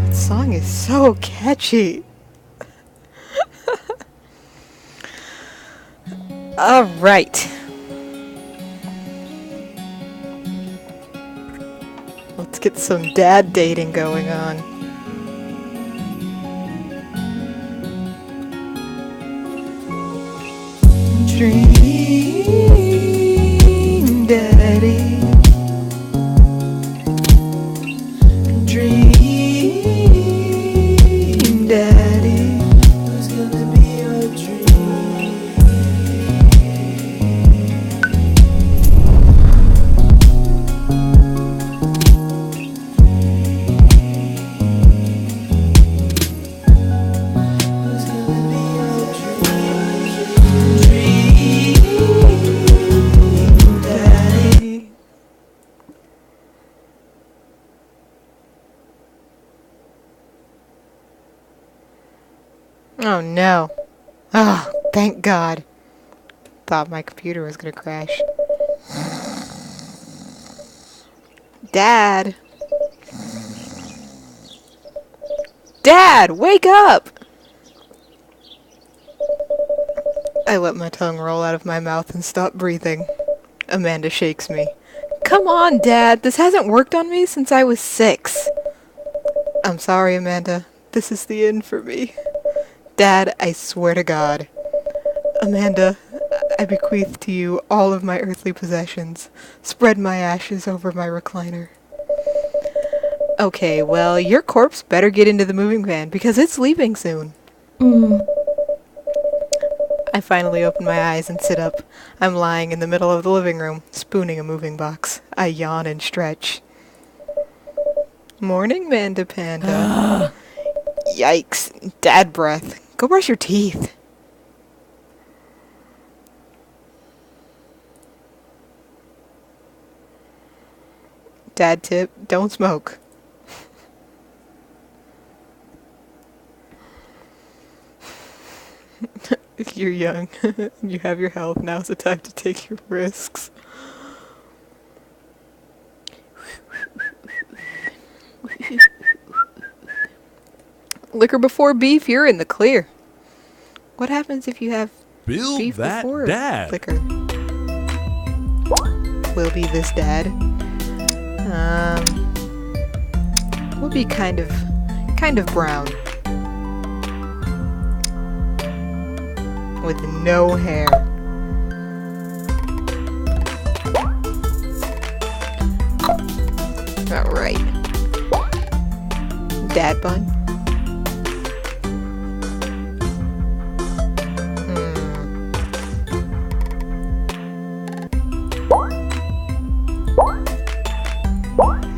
That song is so catchy. Alright. Let's get some dad dating going on. Dream daddy. Dream daddy. Who's gonna be your dream? Who's gonna be your dream daddy? Oh no. Oh, thank God. Thought my computer was gonna crash. Dad! Dad, wake up! I let my tongue roll out of my mouth and stop breathing. Amanda shakes me. Come on, Dad, this hasn't worked on me since I was 6. I'm sorry, Amanda. This is the end for me. Dad, I swear to God. Amanda, I bequeath to you all of my earthly possessions. Spread my ashes over my recliner. Okay, well, your corpse better get into the moving van because it's leaving soon. I finally open my eyes and sit up. I'm lying in the middle of the living room, spooning a moving box. I yawn and stretch. Morning, Manda Panda. Yikes. Dad breath. Go brush your teeth. Dad tip, don't smoke. You're young. You have your health. Now's the time to take your risks. Liquor before beef, you're in the clear. What happens if you have beef before liquor? Will be this dad. Will be kind of brown. With no hair. Alright. Dad bun.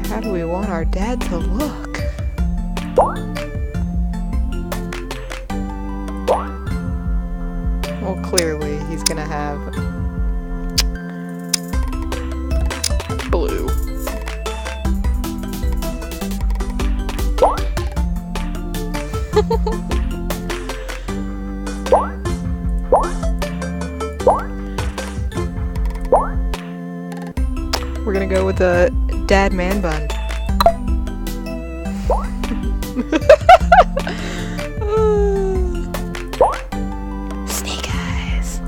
How do we want our dad to look? Well, clearly he's gonna have blue. We're gonna go with the dad man bun. Snake eyes.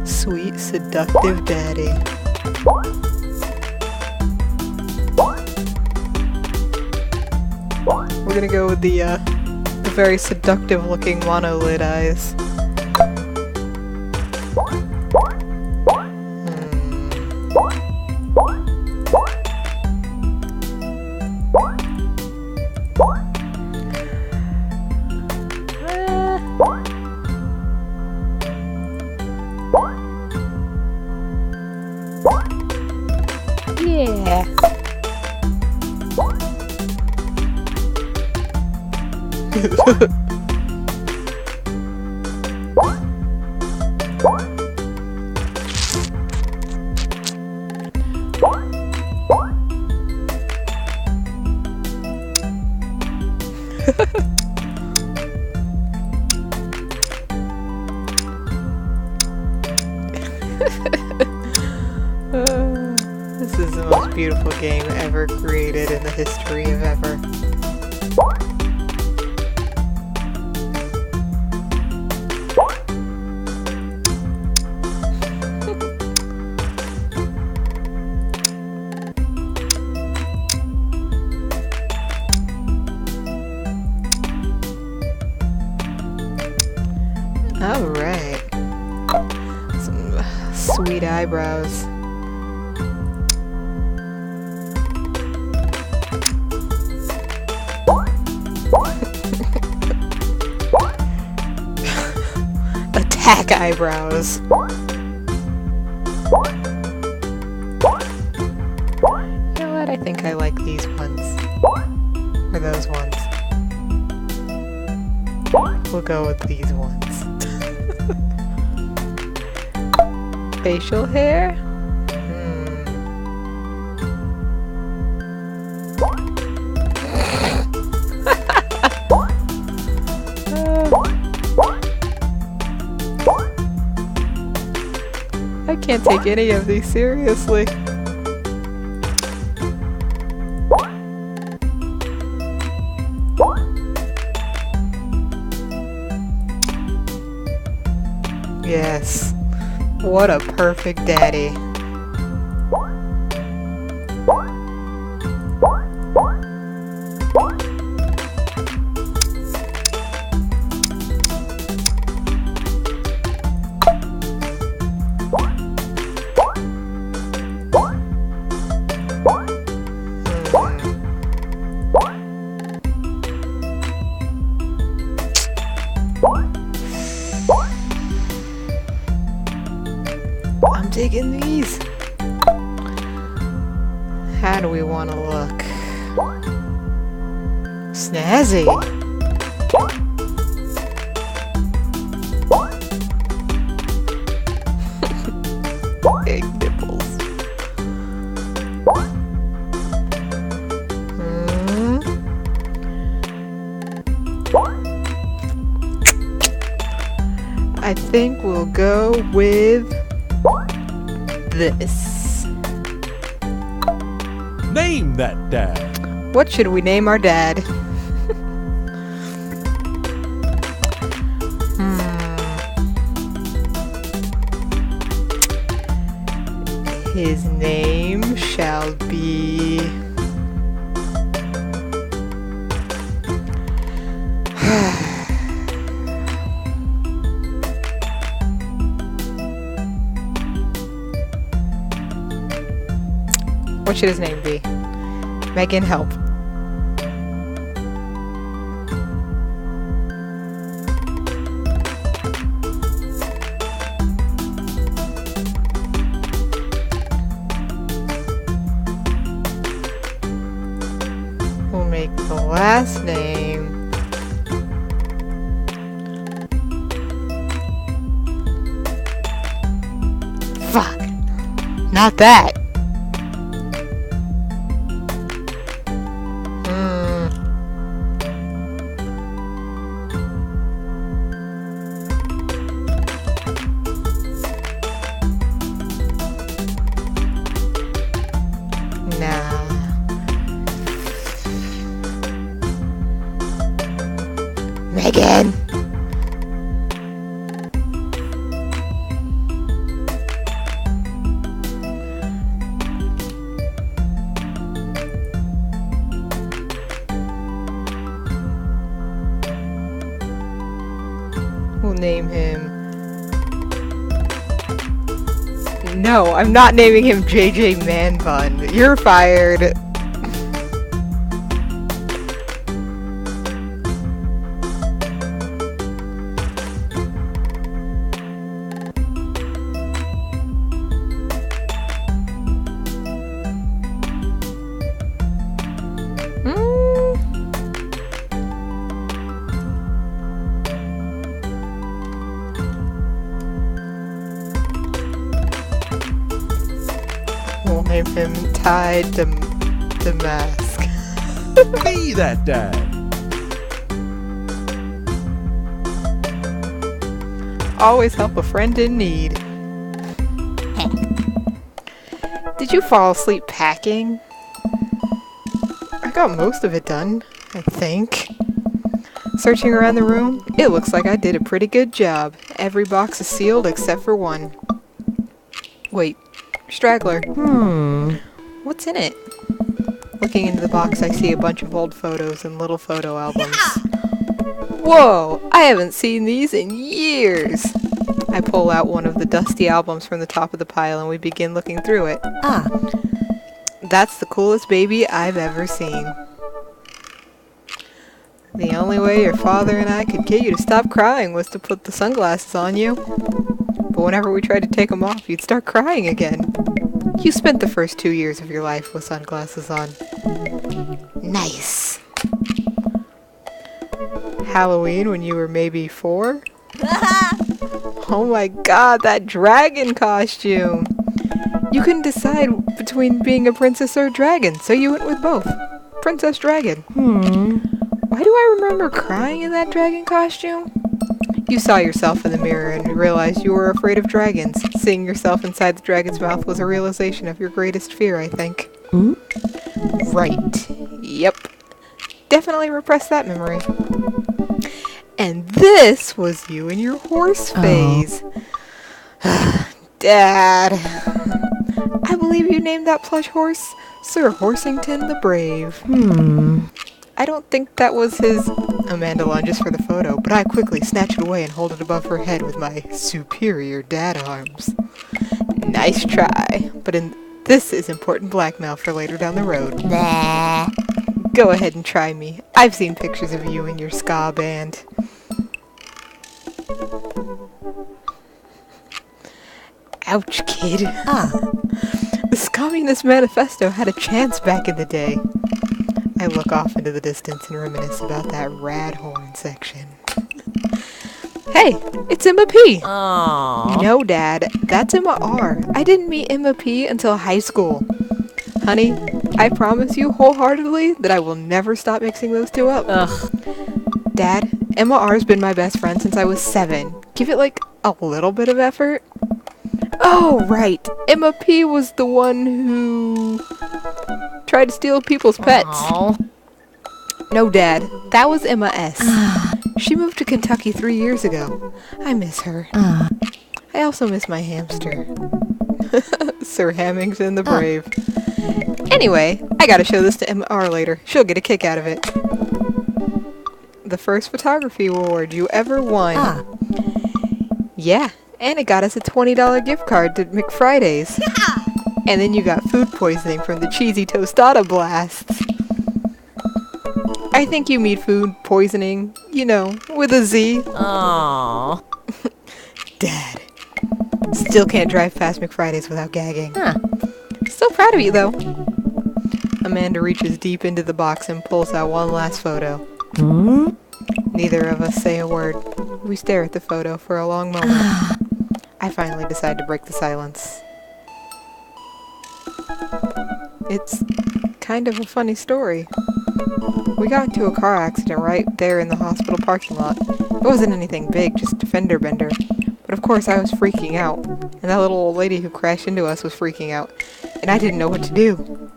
Sweet, seductive daddy. We're gonna go with the very seductive looking monolid eyes. Yeah. This is the most beautiful game ever created in the history of ever. Alright. Some sweet eyebrows. Attack eyebrows. You know what? I think I like these ones. Or those ones. We'll go with these ones. Facial hair? I can't take any of these seriously. Yes. What a perfect daddy. I'm digging these. How do we want to look? Snazzy. Big nipples. I think we'll go with this. Name that dad. What should we name our dad? His name shall be... What should his name be? Megan, help. We'll make the last name fuck. Not that. Nah. Megan! We'll name him... No, I'm not naming him JJ Man Bun. You're fired. We'll name him Tied to Mask. Be that dad. Always help a friend in need. Did Did you fall asleep packing? I got most of it done, I think. Searching around the room, it looks like I did a pretty good job. Every box is sealed except for one. Wait, straggler. What's in it? Looking into the box, I see a bunch of old photos and little photo albums. Whoa, I haven't seen these in years. I pull out one of the dusty albums from the top of the pile and we begin looking through it. That's the coolest baby I've ever seen. The only way your father and I could get you to stop crying was to put the sunglasses on you. But whenever we tried to take them off, you'd start crying again. You spent the first 2 years of your life with sunglasses on. Nice. Halloween when you were maybe 4? Oh my god, that dragon costume! You couldn't decide between being a princess or a dragon, so you went with both. Princess Dragon. Why do I remember crying in that dragon costume? You saw yourself in the mirror and realized you were afraid of dragons. Seeing yourself inside the dragon's mouth was a realization of your greatest fear, I think. Right. Yep. Definitely repressed that memory. And this was you in your horse phase. Dad. I believe you named that plush horse Sir Horsington the Brave. I don't think that was his... Amanda lunges for the photo, but I quickly snatch it away and hold it above her head with my superior dad arms. Nice try, but this is important blackmail for later down the road. Nah. Go ahead and try me. I've seen pictures of you and your ska band. Ouch, kid. The Communist Manifesto had a chance back in the day. I look off into the distance and reminisce about that rad horn section. Hey, it's Emma P. Aww. No, Dad, that's Emma R. I didn't meet Emma P until high school. Honey, I promise you wholeheartedly that I will never stop mixing those two up. Dad, Emma R's been my best friend since I was 7. Give it like a little bit of effort. Oh, right. Emma P was the one who tried to steal people's pets. Aww. No, Dad. That was Emma S. She moved to Kentucky 3 years ago. I miss her. I also miss my hamster. Sir Hamington the Brave. Anyway, I gotta show this to Emma R later. She'll get a kick out of it. The first photography award you ever won. Yeah. And it got us a $20 gift card to McFriday's. And then you got food poisoning from the cheesy tostada blasts. I think you mean food poisoning, you know, with a Z. Aww. Dad. Still can't drive past McFriday's without gagging. Still proud of you, though. Amanda reaches deep into the box and pulls out one last photo. Neither of us say a word. We stare at the photo for a long moment. I finally decide to break the silence. It's kind of a funny story. We got into a car accident right there in the hospital parking lot. It wasn't anything big, just a fender bender. But of course I was freaking out. And that little old lady who crashed into us was freaking out. And I didn't know what to do.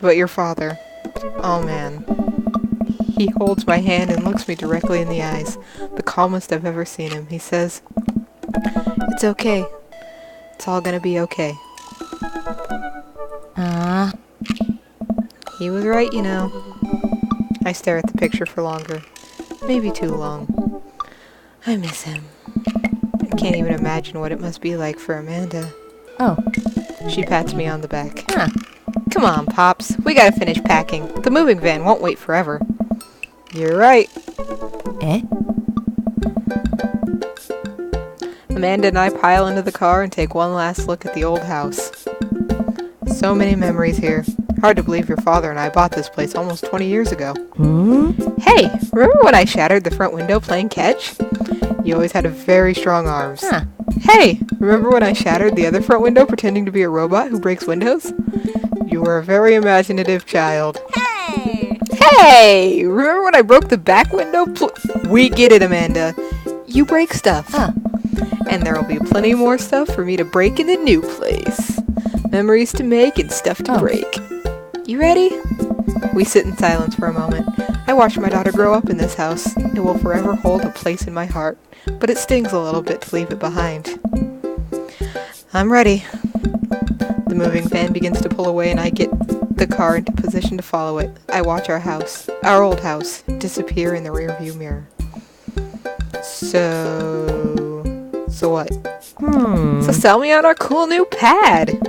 But your father, oh man. He holds my hand and looks me directly in the eyes. The calmest I've ever seen him. He says, "It's okay. It's all gonna be okay." He was right, you know. I stare at the picture for longer. Maybe too long. I miss him. I can't even imagine what it must be like for Amanda. She pats me on the back. Come on, Pops. We gotta finish packing. The moving van won't wait forever. You're right. Amanda and I pile into the car and take one last look at the old house. So many memories here. Hard to believe your father and I bought this place almost 20 years ago. Hey, remember when I shattered the front window playing catch? You always had very strong arms. Hey, remember when I shattered the other front window pretending to be a robot who breaks windows? You were a very imaginative child. Hey, remember when I broke the back window? We get it, Amanda. You break stuff. And there will be plenty more stuff for me to break in the new place. Memories to make and stuff to break. You ready? We sit in silence for a moment. I watch my daughter grow up in this house. It will forever hold a place in my heart, but it stings a little bit to leave it behind. I'm ready. The moving van begins to pull away and I get the car into position to follow it. I watch our old house, disappear in the rearview mirror. So what? So sell me on our cool new pad.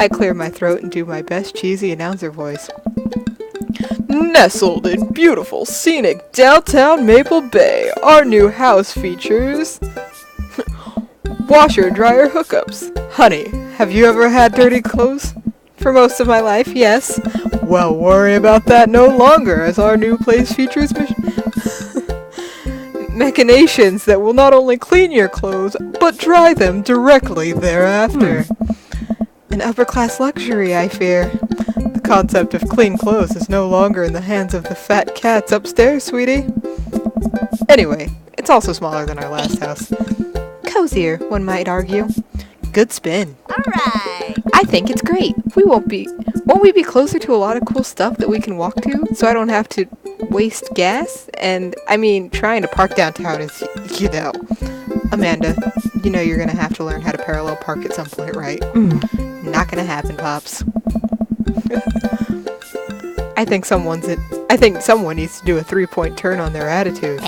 I clear my throat and do my best cheesy announcer voice. Nestled in beautiful, scenic downtown Maple Bay, our new house features washer and dryer hookups. Honey, have you ever had dirty clothes? For most of my life, yes. Well, worry about that no longer, as our new place features machinations that will not only clean your clothes, but dry them directly thereafter. An upper-class luxury, I fear. The concept of clean clothes is no longer in the hands of the fat cats upstairs, sweetie. Anyway, it's also smaller than our last house. Cozier, one might argue. Good spin. Alright. I think it's great. Won't we be closer to a lot of cool stuff that we can walk to, so I don't have to waste gas? And, I mean, trying to park downtown is, Amanda, you know you're gonna have to learn how to parallel park at some point, right? Not gonna happen, Pops. I think someone needs to do a 3-point turn on their attitude.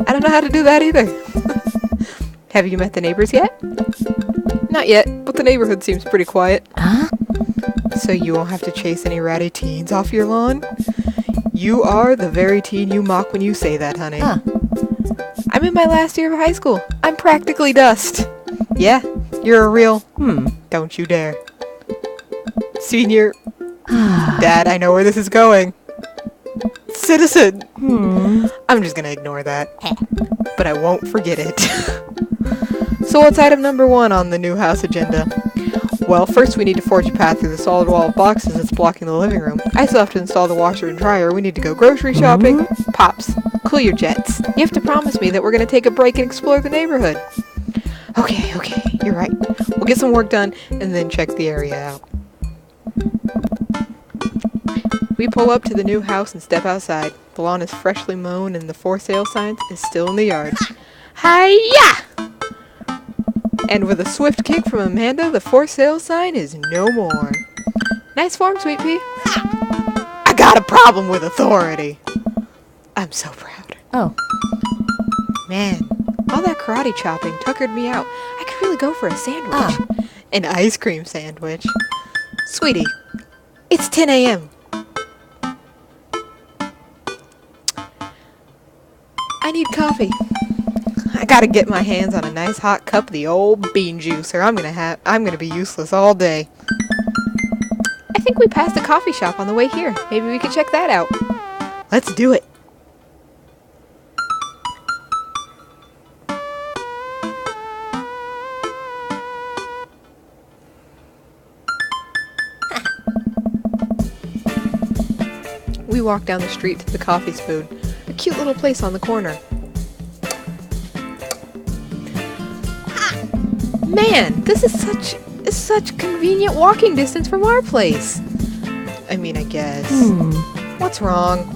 I don't know how to do that either. Have you met the neighbors yet? Not yet, but the neighborhood seems pretty quiet. Huh? So you won't have to chase any ratty teens off your lawn? You are the very teen you mock when you say that, honey. Huh. I'm in my last year of high school. I'm practically dust. Yeah, you're a real... Don't you dare. Senior... Dad, I know where this is going. Citizen. I'm just gonna ignore that. But I won't forget it. So what's item number 1 on the new house agenda? Well, first we need to forge a path through the solid wall of boxes that's blocking the living room. I still have to install the washer and dryer. We need to go grocery shopping. Pops, cool your jets. You have to promise me that we're going to take a break and explore the neighborhood. Okay, you're right. We'll get some work done and then check the area out. We pull up to the new house and step outside. The lawn is freshly mown and the for sale sign is still in the yard. Hi-ya! And with a swift kick from Amanda, the for sale sign is no more. Nice form, Sweet Pea. I got a problem with authority. I'm so proud. Oh. Man, all that karate chopping tuckered me out. I could really go for a sandwich. An ice cream sandwich. Sweetie, it's 10 a.m. I need coffee. I gotta get my hands on a nice hot cup of the old bean juice or I'm gonna be useless all day. I think we passed a coffee shop on the way here. Maybe we could check that out. Let's do it. We walk down the street to the Coffee Spoon, a cute little place on the corner. Man, this is such convenient walking distance from our place. I mean, I guess. What's wrong?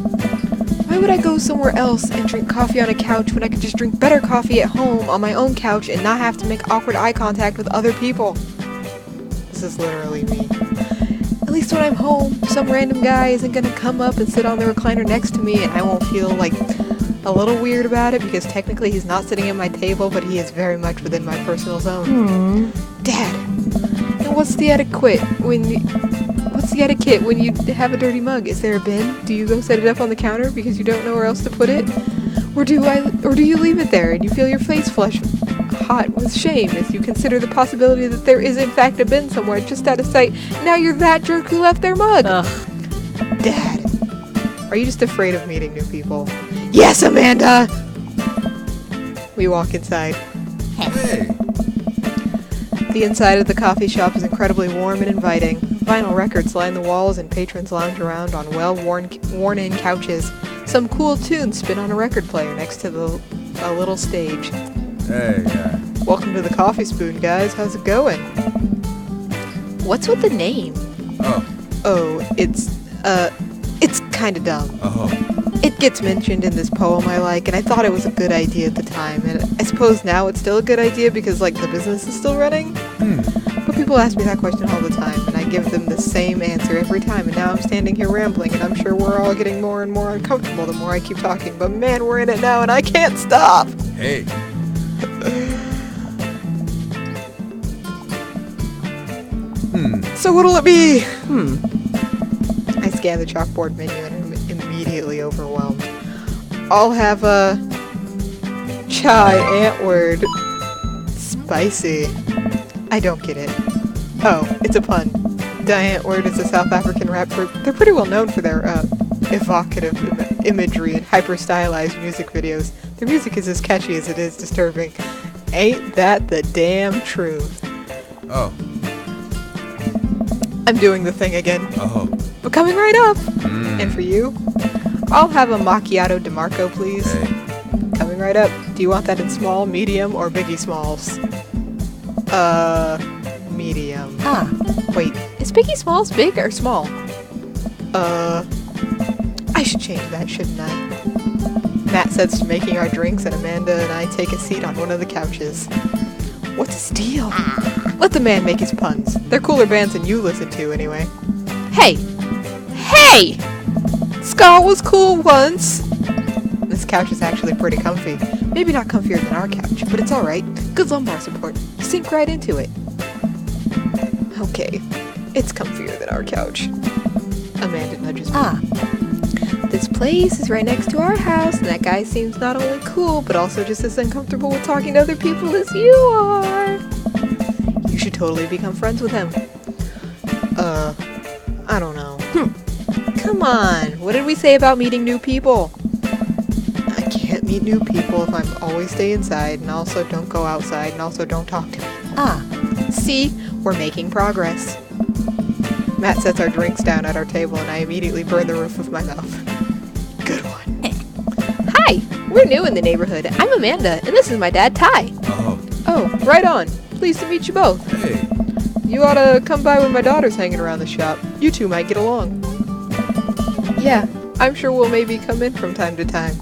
Why would I go somewhere else and drink coffee on a couch when I could just drink better coffee at home on my own couch and not have to make awkward eye contact with other people? This is literally me. At least when I'm home, some random guy isn't gonna come up and sit on the recliner next to me and I won't feel like a little weird about it because technically he's not sitting at my table, but he is very much within my personal zone. Dad, and what's the etiquette when you have a dirty mug? Is there a bin? Do you go set it up on the counter because you don't know where else to put it? Or do you leave it there and you feel your face flush hot with shame as you consider the possibility that there is in fact a bin somewhere just out of sight? Now you're that jerk who left their mug. Dad, are you just afraid of meeting new people? Yes, Amanda! We walk inside. Hey, The inside of the coffee shop is incredibly warm and inviting. Vinyl records line the walls and patrons lounge around on worn-in couches. Some cool tunes spin on a record player next to a little stage. hey, Welcome to the Coffee Spoon, guys. How's it going? What's with the name? Oh. Oh, it's kinda dumb. Oh. It gets mentioned in this poem I like, and I thought it was a good idea at the time, and I suppose now it's still a good idea because, like, the business is still running. But people ask me that question all the time, and I give them the same answer every time, and now I'm standing here rambling, and I'm sure we're all getting more and more uncomfortable the more I keep talking, but man, we're in it now, and I can't stop! Hey. So what'll it be? I scan the chalkboard menu and I'm immediately overwhelmed. I'll have a chai antword. Spicy. I don't get it. Oh, it's a pun. Die Antwoord is a South African rap group. They're pretty well known for their evocative imagery and hyper-stylized music videos. Their music is as catchy as it is disturbing. Ain't that the damn truth? Oh. I'm doing the thing again. Oh. But coming right up. And for you, I'll have a macchiato DeMarco, please. Hey. Coming right up. Do you want that in small, medium, or Biggie Smalls? Medium. Wait, is Biggie Smalls big or small? I should change that, shouldn't I? Matt sets to making our drinks, and Amanda and I take a seat on one of the couches. What's his deal? Let the man make his puns. They're cooler bands than you listen to, anyway. Hey! Hey! Ska was cool once! This couch is actually pretty comfy. Maybe not comfier than our couch, but it's alright. Good lumbar support. You sink right into it. Okay, it's comfier than our couch. Amanda nudges me. This place is right next to our house, and that guy seems not only cool, but also just as uncomfortable with talking to other people as you are. You should totally become friends with him. I don't know. Come on, what did we say about meeting new people? I can't meet new people if I'm always stay inside, and also don't go outside, and also don't talk to me. See? We're making progress. Matt sets our drinks down at our table, and I immediately burn the roof of my mouth. Good one. Hi! We're new in the neighborhood. I'm Amanda, and this is my dad, Ty. Oh, right on. Pleased to meet you both. Hey. You ought to come by when my daughter's hanging around the shop. You two might get along. Yeah, I'm sure we'll maybe come in from time to time.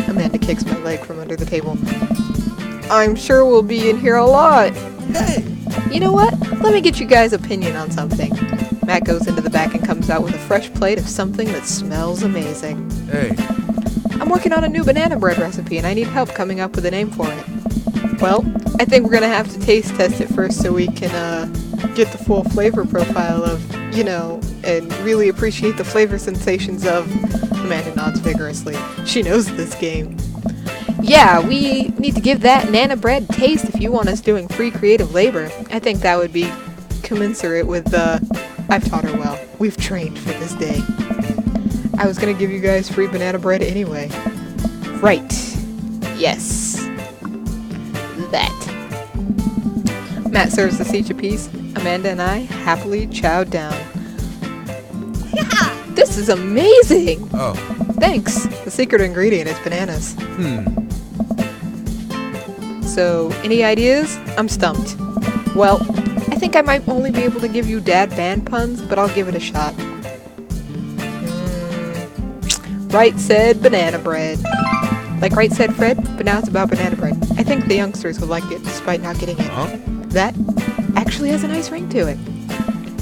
Amanda kicks my leg from under the table. I'm sure we'll be in here a lot. Hey. You know what? Let me get you guys' opinion on something. Matt goes into the back and comes out with a fresh plate of something that smells amazing. Hey. I'm working on a new banana bread recipe and I need help coming up with a name for it. Well, I think we're gonna have to taste test it first so we can, get the full flavor profile of, you know, and really appreciate the flavor sensations of... Amanda nods vigorously. She knows this game. Yeah, we need to give that Nana bread a taste if you want us doing free creative labor. I think that would be commensurate with I've taught her well. We've trained for this day. I was gonna give you guys free banana bread anyway. Right. Yes. That. Matt serves us each a piece. Amanda and I happily chowed down. This is amazing! Oh. Thanks. The secret ingredient is bananas. So, any ideas? I'm stumped. Well, I think I might only be able to give you dad band puns, but I'll give it a shot. Right said banana bread. Like Right Said Fred, but now it's about banana bread. I think the youngsters would like it despite not getting it. That actually has a nice ring to it.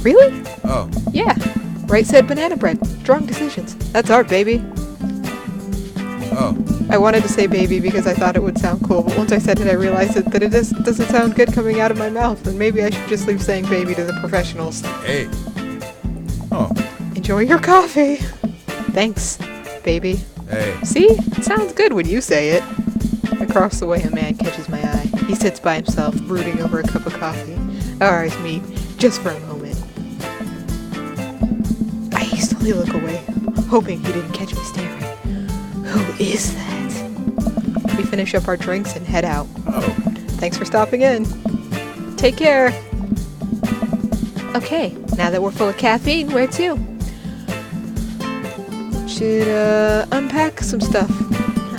Really? Oh. Yeah. Right Said banana bread. Strong decisions. That's art, baby. Oh. I wanted to say baby because I thought it would sound cool, but once I said it I realized that it just doesn't sound good coming out of my mouth, and maybe I should just leave saying baby to the professionals. Hey. Oh. Enjoy your coffee. Thanks, baby. Hey. See? It sounds good when you say it. Across the way a man catches my eye. He sits by himself, brooding over a cup of coffee. Our eyes meet, just for a moment. I hastily look away, hoping he didn't catch me staring. Who is that? We finish up our drinks and head out. Oh. Thanks for stopping in. Take care. Okay, now that we're full of caffeine, where to? Should, unpack some stuff.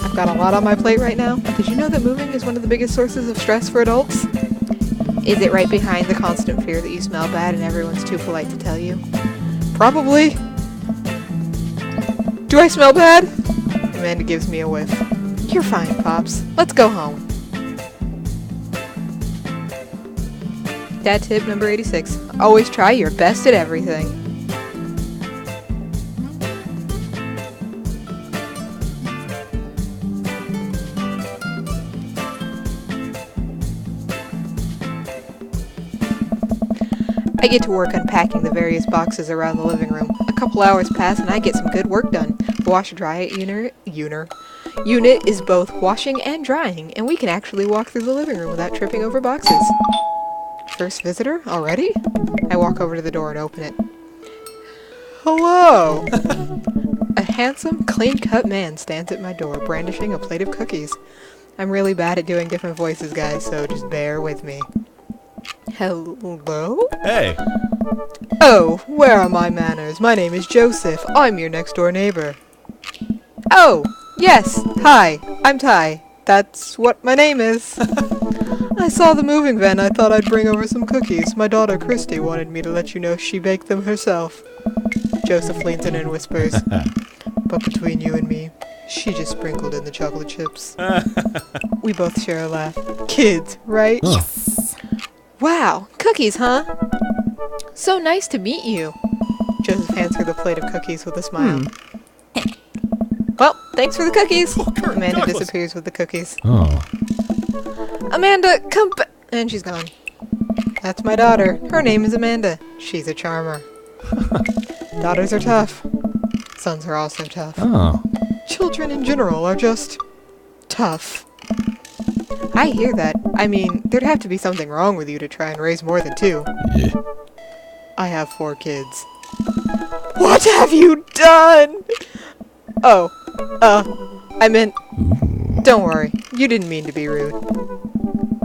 I've got a lot on my plate right now. Did you know that moving is one of the biggest sources of stress for adults? Is it right behind the constant fear that you smell bad and everyone's too polite to tell you? Probably. Do I smell bad? Amanda gives me a whiff. You're fine, Pops. Let's go home. Dad tip number 86. Always try your best at everything. I get to work unpacking the various boxes around the living room. A couple hours pass and I get some good work done. The washer-dryer unit is both washing and drying, and we can actually walk through the living room without tripping over boxes. First visitor? Already? I walk over to the door and open it. Hello! A handsome, clean-cut man stands at my door, brandishing a plate of cookies. I'm really bad at doing different voices, guys, so just bear with me. Hello? Hey! Oh, where are my manners? My name is Joseph. I'm your next-door neighbor. Oh, yes. Hi, I'm Ty. That's what my name is. I saw the moving van. I thought I'd bring over some cookies. My daughter Christy wanted me to let you know she baked them herself. Joseph leans in and whispers, but between you and me, she just sprinkled in the chocolate chips. We both share a laugh. Kids, right? Yes. Wow, cookies, huh? So nice to meet you. Joseph hands her the plate of cookies with a smile. Well, thanks for the cookies. Amanda disappears with the cookies. Oh. Amanda, come back. And she's gone. That's my daughter. Her name is Amanda. She's a charmer. Daughters are tough. Sons are also tough. Oh. Children in general are just tough. I hear that. I mean, there'd have to be something wrong with you to try and raise more than 2. Yeah. I have 4 kids. What have you done? Oh, I meant, don't worry, you didn't mean to be rude.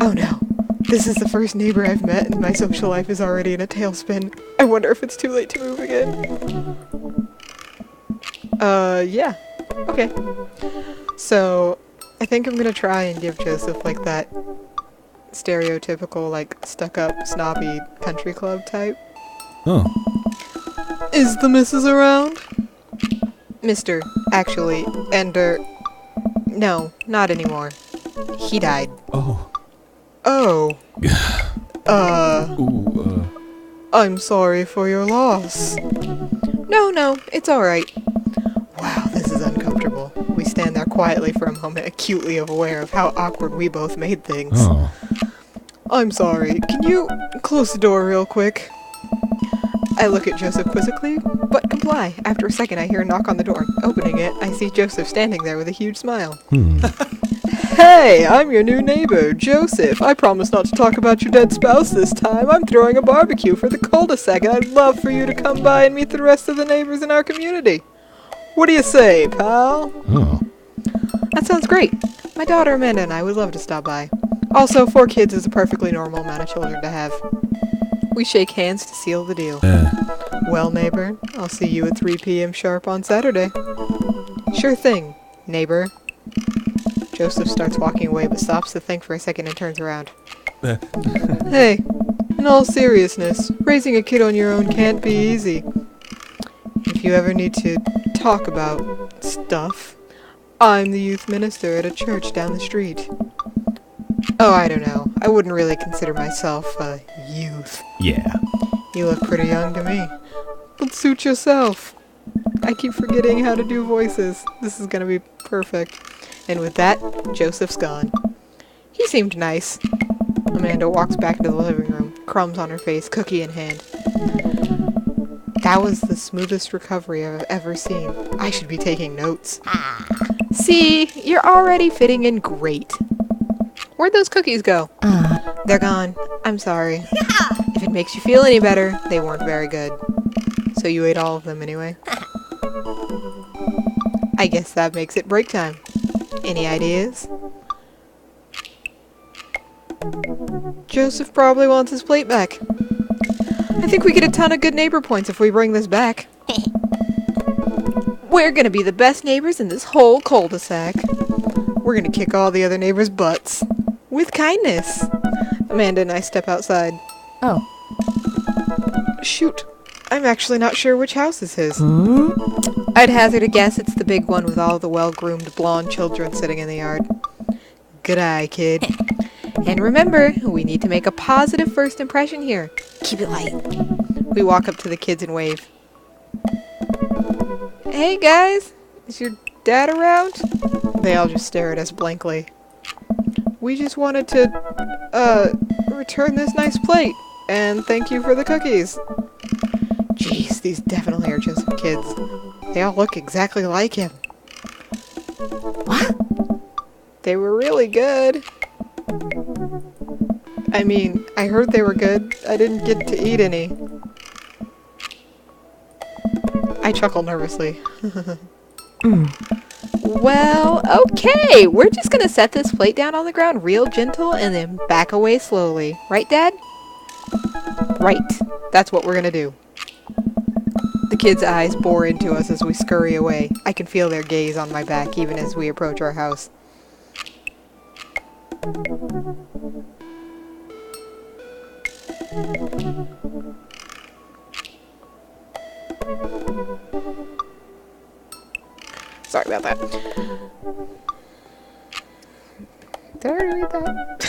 Oh no, this is the first neighbor I've met and my social life is already in a tailspin. I wonder if it's too late to move again. Yeah, okay. So, I think I'm gonna try and give Joseph, like, that stereotypical, like, stuck-up, snobby country club type. Oh. Is the missus around? Mr. Actually, and, no, not anymore. He died. Oh. Oh. Ooh, I'm sorry for your loss. No, it's alright. Wow, this is uncomfortable. We stand there quietly for a moment, acutely aware of how awkward we both made things. Oh. I'm sorry. Can you close the door real quick? I look at Joseph quizzically, but comply. After a second, I hear a knock on the door. Opening it, I see Joseph standing there with a huge smile. Hey, I'm your new neighbor, Joseph. I promise not to talk about your dead spouse this time. I'm throwing a barbecue for the cul-de-sac, and I'd love for you to come by and meet the rest of the neighbors in our community. What do you say, pal? Oh. That sounds great. My daughter Amanda and I would love to stop by. Also, 4 kids is a perfectly normal amount of children to have. We shake hands to seal the deal. Well, neighbor, I'll see you at 3 p.m. sharp on Saturday. Sure thing, neighbor. Joseph starts walking away but stops to think for a second and turns around. Hey, in all seriousness, raising a kid on your own can't be easy. If you ever need to talk about stuff, I'm the youth minister at a church down the street. Oh, I don't know. I wouldn't really consider myself a youth. Yeah. You look pretty young to me. But suit yourself. I keep forgetting how to do voices. This is gonna be perfect. And with that, Joseph's gone. He seemed nice. Amanda walks back into the living room, crumbs on her face, cookie in hand. That was the smoothest recovery I've ever seen. I should be taking notes. See, you're already fitting in great. Where'd those cookies go? They're gone. I'm sorry. If it makes you feel any better, they weren't very good. So you ate all of them anyway? I guess that makes it break time. Any ideas? Joseph probably wants his plate back. I think we get a ton of good neighbor points if we bring this back. We're gonna be the best neighbors in this whole cul-de-sac. We're gonna kick all the other neighbors' butts. With kindness. Amanda and I step outside. Oh. Shoot. I'm actually not sure which house this is. Hmm? I'd hazard a guess it's the big one with all the well-groomed blonde children sitting in the yard. Good eye, kid. And remember, we need to make a positive first impression here. Keep it light. We walk up to the kids and wave. Hey guys, is your dad around? They all just stare at us blankly. We just wanted to, return this nice plate, and thank you for the cookies. Jeez, these definitely are just some kids. They all look exactly like him. What? They were really good. I mean, I heard they were good. I didn't get to eat any. I chuckle nervously. Well, okay. We're just gonna set this plate down on the ground real gentle and then back away slowly. Right, Dad? Right. That's what we're gonna do. The kids' eyes bore into us as we scurry away. I can feel their gaze on my back even as we approach our house. Sorry about that. Did I already read that?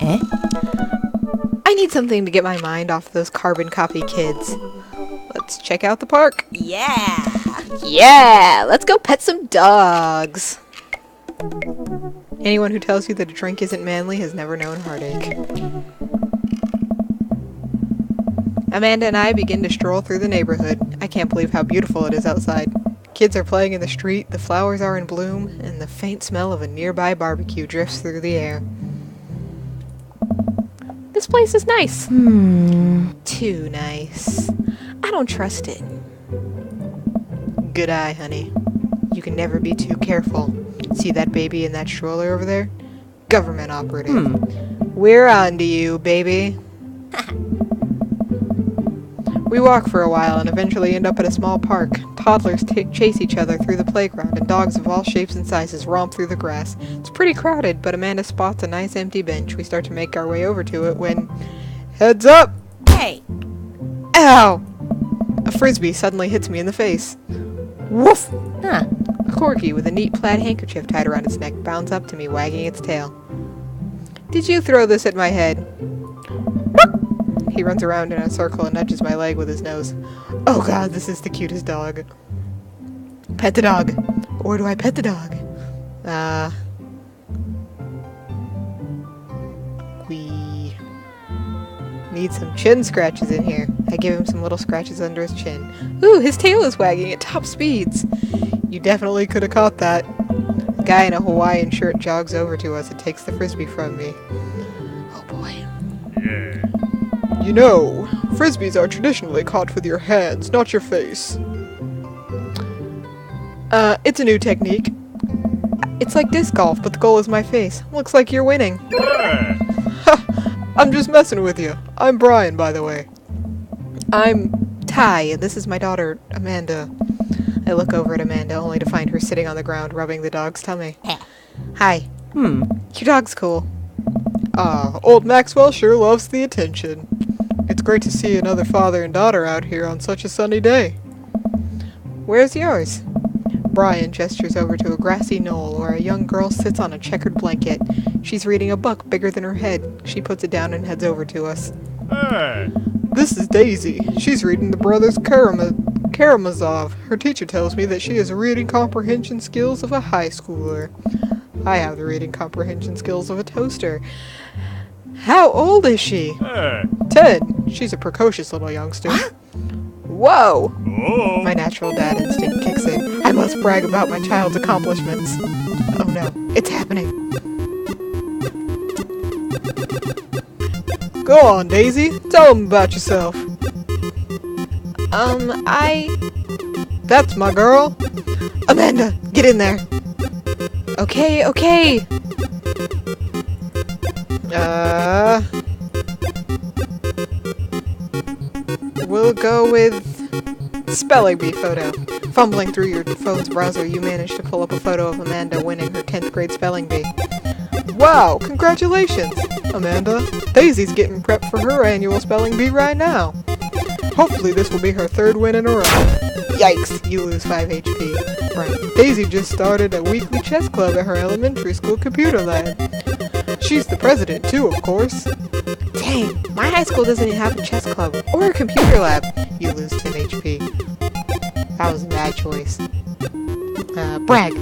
Eh? I need something to get my mind off those carbon copy kids. Let's check out the park. Yeah! Yeah! Let's go pet some dogs. Anyone who tells you that a drink isn't manly has never known heartache. Amanda and I begin to stroll through the neighborhood. I can't believe how beautiful it is outside. Kids are playing in the street, the flowers are in bloom, and the faint smell of a nearby barbecue drifts through the air. This place is nice. Too nice. I don't trust it. Good eye, honey. You can never be too careful. See that baby in that stroller over there? Government operative. We're on to you, baby. We walk for a while and eventually end up at a small park. Toddlers chase each other through the playground and dogs of all shapes and sizes romp through the grass. It's pretty crowded, but Amanda spots a nice empty bench. We start to make our way over to it when... Heads up! Hey! Ow! A frisbee suddenly hits me in the face. Woof! Huh. A corgi with a neat plaid handkerchief tied around its neck bounds up to me, wagging its tail. Did you throw this at my head? He runs around in a circle and nudges my leg with his nose. Oh god, this is the cutest dog. Pet the dog. Or do I pet the dog? We need some chin scratches in here. I give him some little scratches under his chin. Ooh, his tail is wagging at top speeds. You definitely could have caught that. A guy in a Hawaiian shirt jogs over to us and takes the frisbee from me. Oh boy. Yeah. You know, frisbees are traditionally caught with your hands, not your face. It's a new technique. It's like disc golf, but the goal is my face. Looks like you're winning. Ha! I'm just messing with you. I'm Brian, by the way. I'm Ty, and this is my daughter, Amanda. I look over at Amanda, only to find her sitting on the ground, rubbing the dog's tummy. Hi. Your dog's cool. Old Maxwell sure loves the attention. It's great to see another father and daughter out here on such a sunny day. Where's yours? Brian gestures over to a grassy knoll where a young girl sits on a checkered blanket. She's reading a book bigger than her head. She puts it down and heads over to us. Hey. This is Daisy. She's reading the Brothers Karamazov. Her teacher tells me that she has reading comprehension skills of a high schooler. I have the reading comprehension skills of a toaster. How old is she? Hey. 10. She's a precocious little youngster. Whoa! Oh. My natural dad instinct kicks in. I must brag about my child's accomplishments. Oh no, it's happening. Go on, Daisy. Tell them about yourself. That's my girl. Amanda, get in there. Okay. We'll go with spelling bee photo. Fumbling through your phone's browser, you manage to pull up a photo of Amanda winning her 10th grade spelling bee. Wow, congratulations! Amanda, Daisy's getting prepped for her annual spelling bee right now. Hopefully this will be her 3rd win in a row. Yikes, you lose 5 HP. Right, Daisy just started a weekly chess club at her elementary school computer lab. She's the president too, of course. Dang, my high school doesn't even have a chess club or a computer lab. You lose 10 HP. That was a bad choice. Brag.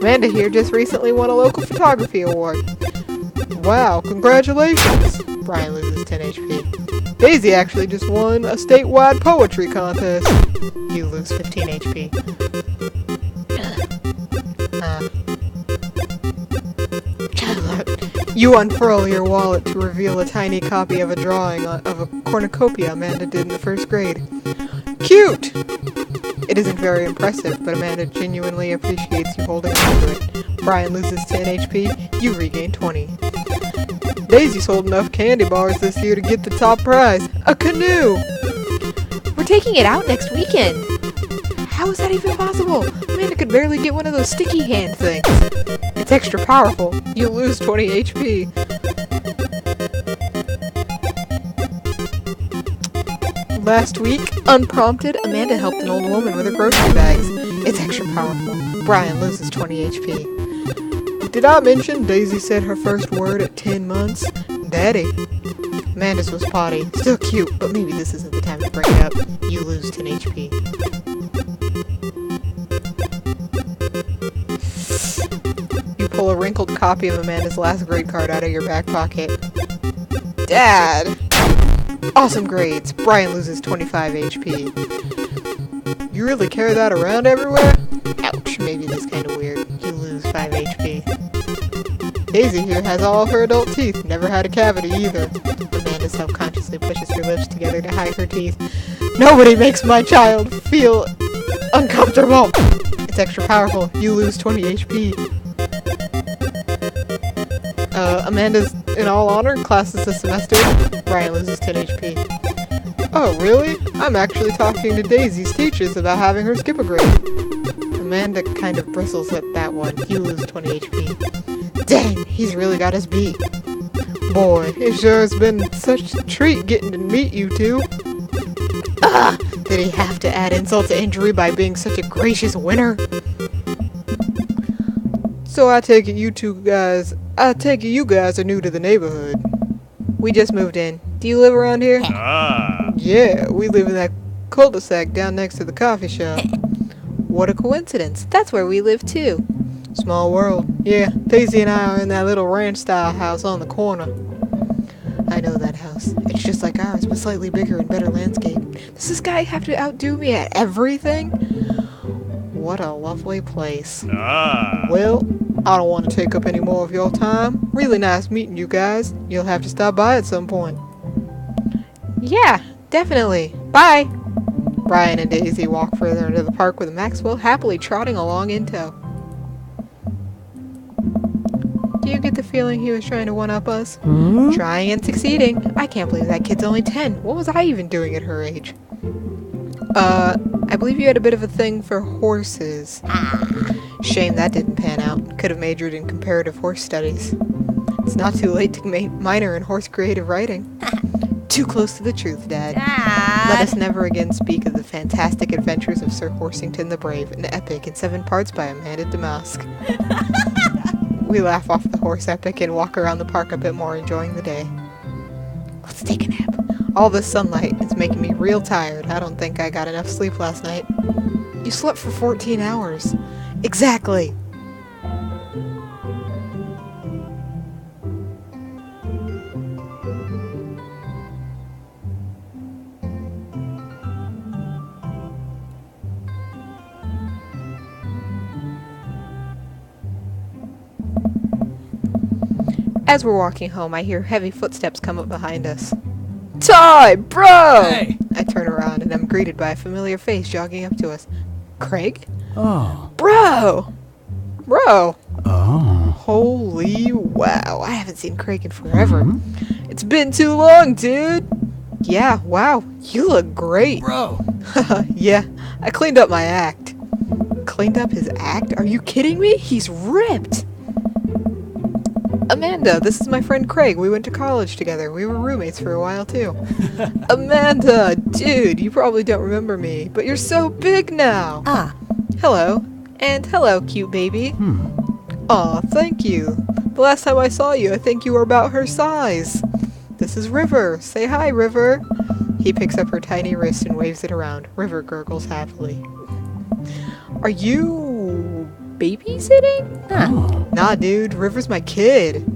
Amanda here just recently won a local photography award. Wow, congratulations! Brian loses 10 HP. Daisy actually just won a statewide poetry contest. You lose 15 HP. You unfurl your wallet to reveal a tiny copy of a drawing of a cornucopia Amanda did in the 1st grade. Cute! It isn't very impressive, but Amanda genuinely appreciates you holding on to it. Brian loses 10 HP, you regain 20. Daisy sold enough candy bars this year to get the top prize, a canoe! We're taking it out next weekend! How is that even possible? Amanda could barely get one of those sticky hand things. It's extra powerful. You lose 20 HP. Last week, unprompted, Amanda helped an old woman with her grocery bags. It's extra powerful. Brian loses 20 HP. Did I mention Daisy said her first word at 10 months? Daddy. Amanda's was potty. Still cute, but maybe this isn't the time to bring it up. You lose 10 HP. You pull a wrinkled copy of Amanda's last grade card out of your back pocket. Dad! Awesome grades. Brian loses 25 HP. You really carry that around everywhere? Ouch, maybe that's kind of weird. You lose 5 HP. Daisy here has all of her adult teeth. Never had a cavity either. Amanda self-consciously pushes her lips together to hide her teeth. Nobody makes my child feel uncomfortable. It's extra powerful. You lose 20 HP. Amanda's in all honor classes this semester. Brian loses 10 HP. Oh, really? I'm actually talking to Daisy's teachers about having her skip a grade. Amanda kind of bristles at that one. You lose 20 HP. Dang, he's really got us beat. Boy, it sure has been such a treat getting to meet you two. Did he have to add insult to injury by being such a gracious winner? So I take it you guys are new to the neighborhood. We just moved in. Do you live around here? Yeah, we live in that cul-de-sac down next to the coffee shop. What a coincidence. That's where we live too. Small world. Yeah, Daisy and I are in that little ranch-style house on the corner. I know that house. It's just like ours, but slightly bigger and better landscape. Does this guy have to outdo me at everything? What a lovely place. Well, I don't want to take up any more of your time. Really nice meeting you guys. You'll have to stop by at some point. Yeah, definitely. Bye. Brian and Daisy walk further into the park with Maxwell happily trotting along in tow. Do you get the feeling he was trying to one-up us? Trying and succeeding. I can't believe that kid's only 10. What was I even doing at her age? I believe you had a bit of a thing for horses. Shame that didn't pan out. Could have majored in comparative horse studies. It's not too late to minor in horse creative writing. Too close to the truth, Dad. Let us never again speak of the fantastic adventures of Sir Horsington the Brave, an epic in 7 parts by Amanda Damask. We laugh off the horse epic and walk around the park a bit more, enjoying the day. Let's take a nap. All this sunlight is making me real tired. I don't think I got enough sleep last night. You slept for 14 hours. Exactly. As we're walking home, I hear heavy footsteps come up behind us. Ty, bro! Hey! I turn around and I'm greeted by a familiar face jogging up to us. Craig? Oh. Bro! Bro! Oh. Holy wow, I haven't seen Craig in forever. It's been too long, dude! Yeah, wow, you look great. Bro! Yeah, I cleaned up my act. Cleaned up his act? Are you kidding me? He's ripped! Amanda, this is my friend Craig. We went to college together. We were roommates for a while, too. Amanda, dude, you probably don't remember me, but you're so big now. Ah. Hello. And hello, cute baby. Aw, thank you. The last time I saw you, I think you were about her size. This is River. Say hi, River. He picks up her tiny wrist and waves it around. River gurgles happily. Are you babysitting? Huh. Nah, dude. River's my kid.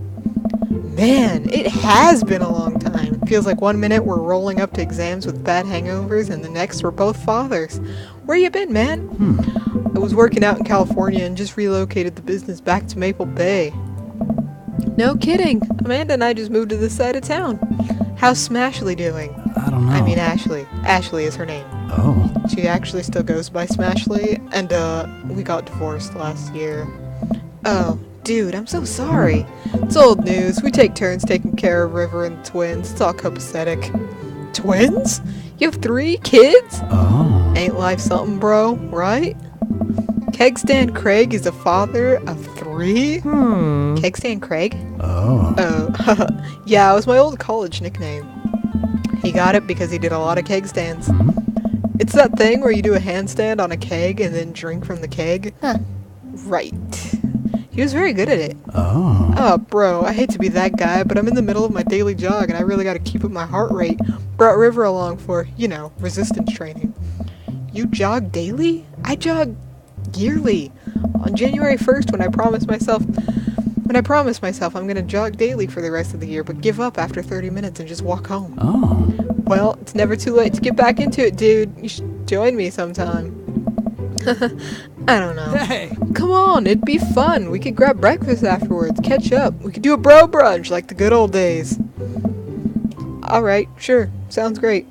Man, it has been a long time. Feels like 1 minute we're rolling up to exams with bad hangovers and the next we're both fathers. Where you been, man? I was working out in California and just relocated the business back to Maple Bay. No kidding. Amanda and I just moved to this side of town. How's Smashley doing? I don't know. I mean Ashley. Ashley is her name. Oh. She actually still goes by Smashley, and we got divorced last year. Oh, dude, I'm so sorry. It's old news. We take turns taking care of River and the twins. It's all copacetic. Twins? You have 3 kids? Oh. Ain't life something, bro, right? Kegstand Craig is a father of 3? Kegstand Craig? Oh. Oh, yeah, it was my old college nickname. He got it because he did a lot of keg stands. It's that thing where you do a handstand on a keg and then drink from the keg. Huh. Right. He was very good at it. Oh. Oh, bro, I hate to be that guy, but I'm in the middle of my daily jog and I really gotta keep up my heart rate. Brought River along for, resistance training. You jog daily? I jog yearly. On January 1st when I promised myself I'm gonna jog daily for the rest of the year, but give up after 30 minutes and just walk home. Oh. Well, it's never too late to get back into it, dude. You should join me sometime. I don't know. Hey. Come on, it'd be fun. We could grab breakfast afterwards, catch up. We could do a bro brunch like the good old days. Alright, sure. Sounds great.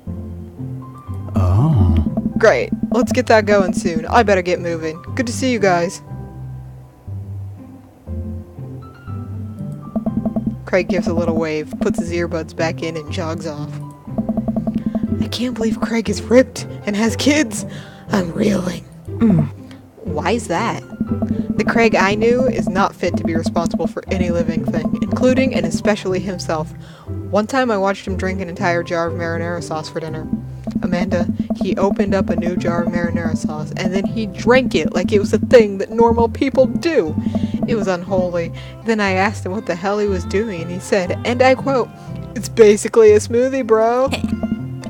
Oh. Great. Let's get that going soon. I better get moving. Good to see you guys. Craig gives a little wave, puts his earbuds back in, and jogs off. I can't believe Craig is ripped and has kids. I'm reeling. Why's that? The Craig I knew is not fit to be responsible for any living thing, including and especially himself. One time I watched him drink an entire jar of marinara sauce for dinner. Amanda, he opened up a new jar of marinara sauce, and then he drank it like it was a thing that normal people do. It was unholy. Then I asked him what the hell he was doing, and he said, and I quote, "It's basically a smoothie, bro."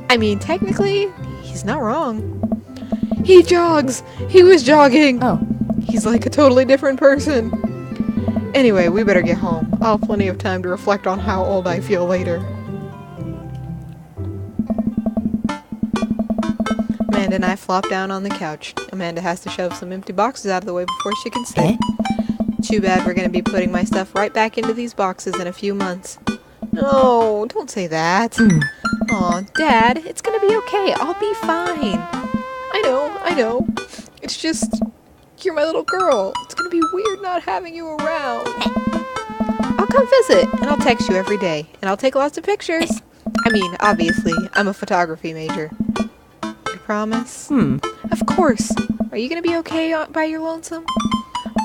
I mean, technically, he's not wrong. He jogs! He was jogging! Oh. He's like a totally different person. Anyway, we better get home. I'll have plenty of time to reflect on how old I feel later. Amanda and I flop down on the couch. Amanda has to shove some empty boxes out of the way before she can sit. Eh? Too bad we're gonna be putting my stuff right back into these boxes in a few months. No, don't say that. Aw, Dad, it's gonna be okay. I'll be fine. I know. It's just, you're my little girl. It's gonna be weird not having you around. I'll come visit, and I'll text you every day, and I'll take lots of pictures. I mean, obviously, I'm a photography major. You promise? Of course. Are you gonna be okay by your lonesome?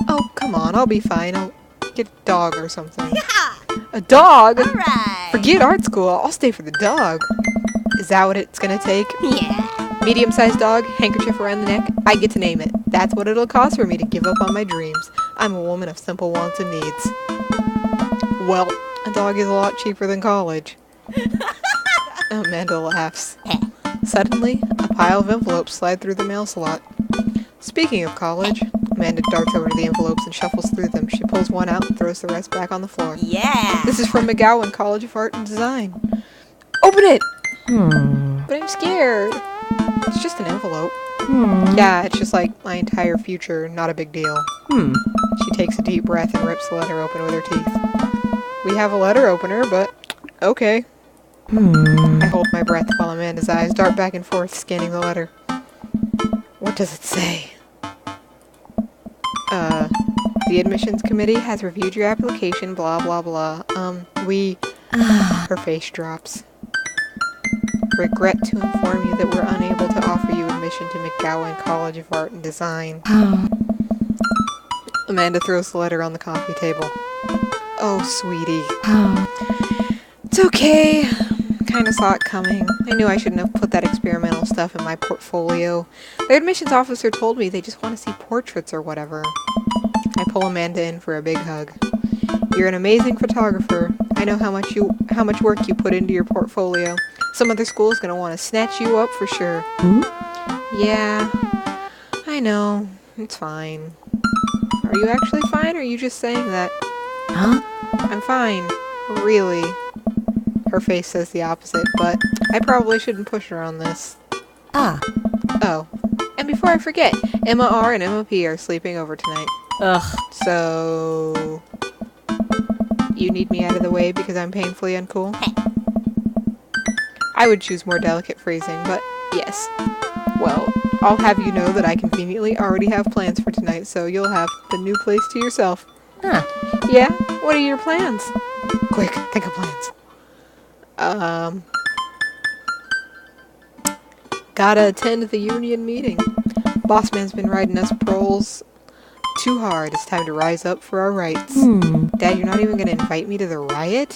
Oh, come on, I'll be fine. I'll get a dog or something. A dog? Alright. Forget art school. I'll stay for the dog. Is that what it's gonna take? Yeah. Medium-sized dog, handkerchief around the neck. I get to name it. That's what it'll cost for me to give up on my dreams. I'm a woman of simple wants and needs. Well, a dog is a lot cheaper than college. Amanda laughs. Suddenly, a pile of envelopes slide through the mail slot. Speaking of college, Amanda darts over to the envelopes and shuffles through them. She pulls one out and throws the rest back on the floor. Yeah. This is from McGowan College of Art and Design. Open it! But I'm scared. It's just an envelope. Yeah, it's just like my entire future, not a big deal. She takes a deep breath and rips the letter open with her teeth. We have a letter opener, but okay. I hold my breath while Amanda's eyes dart back and forth, scanning the letter. What does it say? The admissions committee has reviewed your application, blah blah blah. Her face drops. Regret to inform you that we're unable to offer you admission to McGowan College of Art and Design. Amanda throws the letter on the coffee table. Oh, sweetie. Oh. It's okay. Kinda saw it coming. I knew I shouldn't have put that experimental stuff in my portfolio. The admissions officer told me they just want to see portraits or whatever. I pull Amanda in for a big hug. You're an amazing photographer. I know how much work you put into your portfolio. Some other school's gonna want to snatch you up for sure. Hmm? Yeah, I know. It's fine. Are you actually fine, or are you just saying that? Huh? I'm fine. Really. Her face says the opposite, but I probably shouldn't push her on this. Ah. Oh. And before I forget, Emma R. and Emma P. are sleeping over tonight. Ugh. So... You need me out of the way because I'm painfully uncool? I would choose more delicate phrasing, but yes. Well, I'll have you know that I conveniently already have plans for tonight, so you'll have the new place to yourself. Huh. Yeah? What are your plans? Quick, think of plans. Gotta attend the union meeting. Boss man's been riding us proles too hard. It's time to rise up for our rights. Dad, you're not even gonna invite me to the riot?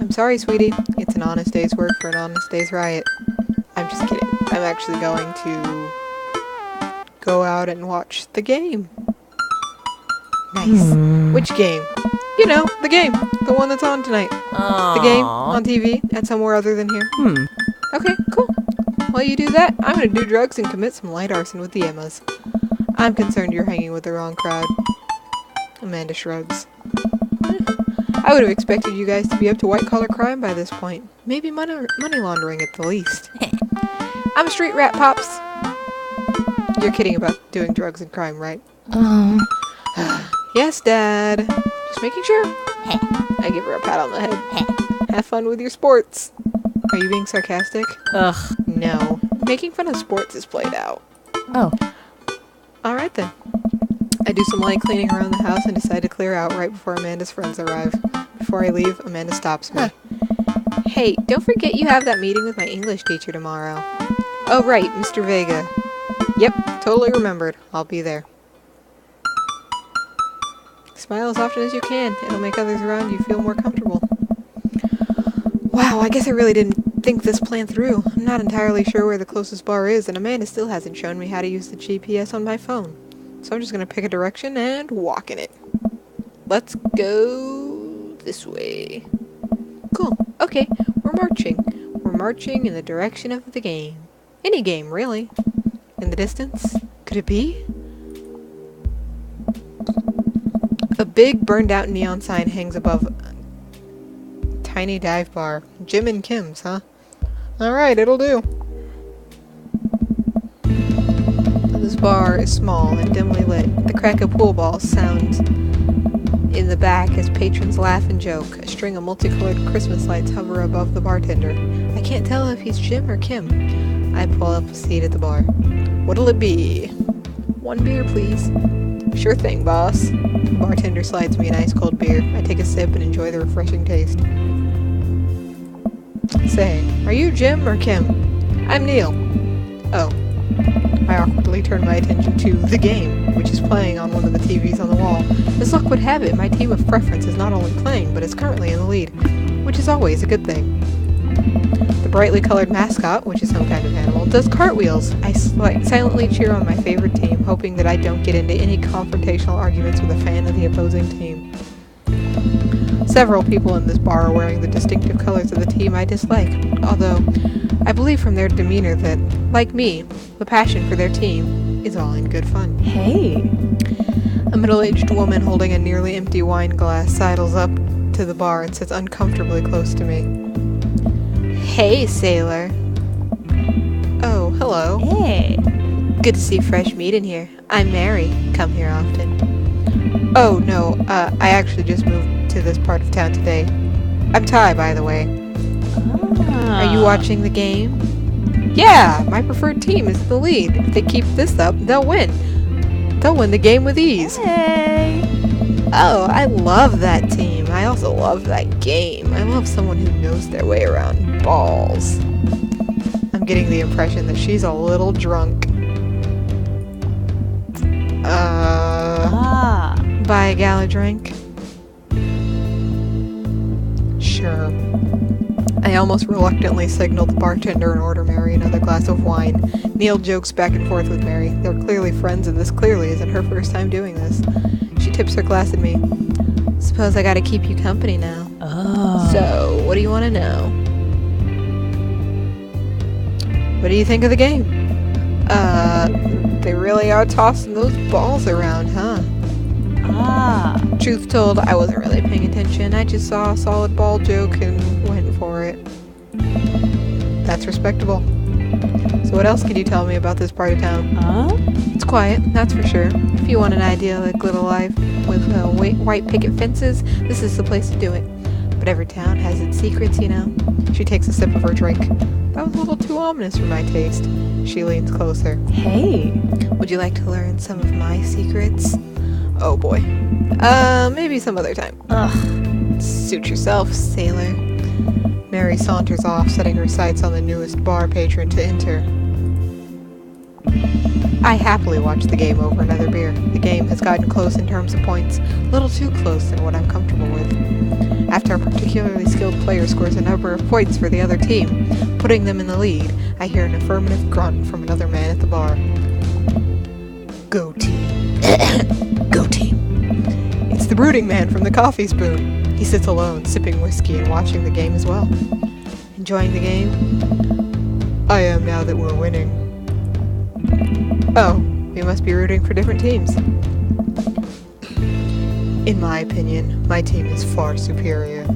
I'm sorry, sweetie. It's an honest day's work for an honest day's riot. I'm just kidding. I'm actually going to go out and watch the game. Nice. Which game? You know, the game. The one that's on tonight. The game on TV and somewhere other than here. Okay, cool. While you do that, I'm gonna do drugs and commit some light arson with the Emmas. I'm concerned you're hanging with the wrong crowd. Amanda shrugs. I would have expected you guys to be up to white-collar crime by this point. Maybe money laundering at the least. I'm a street rat, Pops. You're kidding about doing drugs and crime, right? Oh. Yes, Dad. Just making sure. I give her a pat on the head. Have fun with your sports. Are you being sarcastic? Ugh. No. Making fun of sports is played out. Oh. Alright then. I do some light cleaning around the house and decide to clear out right before Amanda's friends arrive. Before I leave, Amanda stops me. Hey, don't forget you have that meeting with my English teacher tomorrow. Oh right, Mr. Vega. Yep, totally remembered. I'll be there. Smile as often as you can. It'll make others around you feel more comfortable. Wow, I guess I really didn't think this plan through. I'm not entirely sure where the closest bar is, and Amanda still hasn't shown me how to use the GPS on my phone. So I'm just gonna pick a direction and walk in it. Let's go this way. Cool. Okay, we're marching. We're marching in the direction of the game. Any game, really. In the distance? Could it be? A big burned-out neon sign hangs above a tiny dive bar. Jim and Kim's, huh? Alright, it'll do. This bar is small and dimly lit. The crack of pool balls sounds in the back as patrons laugh and joke. A string of multicolored Christmas lights hover above the bartender. I can't tell if he's Jim or Kim. I pull up a seat at the bar. What'll it be? 1 beer, please. Sure thing, boss. The bartender slides me an ice-cold beer. I take a sip and enjoy the refreshing taste. Say, are you Jim or Kim? I'm Neil. Oh. I awkwardly turn my attention to the game, which is playing on one of the TVs on the wall. As luck would have it, my team of preference is not only playing, but is currently in the lead, which is always a good thing. The brightly colored mascot, which is some kind of animal, does cartwheels. I silently cheer on my favorite team, hoping that I don't get into any confrontational arguments with a fan of the opposing team. Several people in this bar are wearing the distinctive colors of the team I dislike, although I believe from their demeanor that, like me, the passion for their team is all in good fun. Hey. A middle-aged woman holding a nearly empty wine glass sidles up to the bar and sits uncomfortably close to me. Hey, sailor. Oh, hello. Hey. Good to see fresh meat in here. I'm Mary. Come here often. Oh, no, I actually just moved to this part of town today. I'm Ty, by the way. Are you watching the game? Yeah, my preferred team is the lead. If they keep this up, they'll win. They'll win the game with ease. Hey. Oh, I love that team. I also love that game. I love someone who knows their way around balls. I'm getting the impression that she's a little drunk. Buy a gal a drink? Sure. I almost reluctantly signal the bartender and order Mary another glass of wine. Neil jokes back and forth with Mary. They're clearly friends, and this clearly isn't her first time doing this. She tips her glass at me. Suppose I gotta keep you company now. Oh. So, what do you want to know? What do you think of the game? They really are tossing those balls around, huh? Ah. Truth told, I wasn't really paying attention. I just saw a solid ball joke and went for it. That's respectable. So what else could you tell me about this part of town? Huh? It's quiet, that's for sure. If you want an idyllic little life with white picket fences, this is the place to do it. But every town has its secrets, you know. She takes a sip of her drink. That was a little too ominous for my taste. She leans closer. Hey. Would you like to learn some of my secrets? Oh boy. Maybe some other time. Ugh. Suit yourself, sailor. Mary saunters off, setting her sights on the newest bar patron to enter. I happily watch the game over another beer. The game has gotten close in terms of points, a little too close than what I'm comfortable with. After a particularly skilled player scores a number of points for the other team, putting them in the lead, I hear an affirmative grunt from another man at the bar. Go team. Go team. It's the brooding man from the coffee spoon. He sits alone, sipping whiskey and watching the game as well. Enjoying the game? I am now that we're winning. Oh, we must be rooting for different teams. In my opinion, my team is far superior.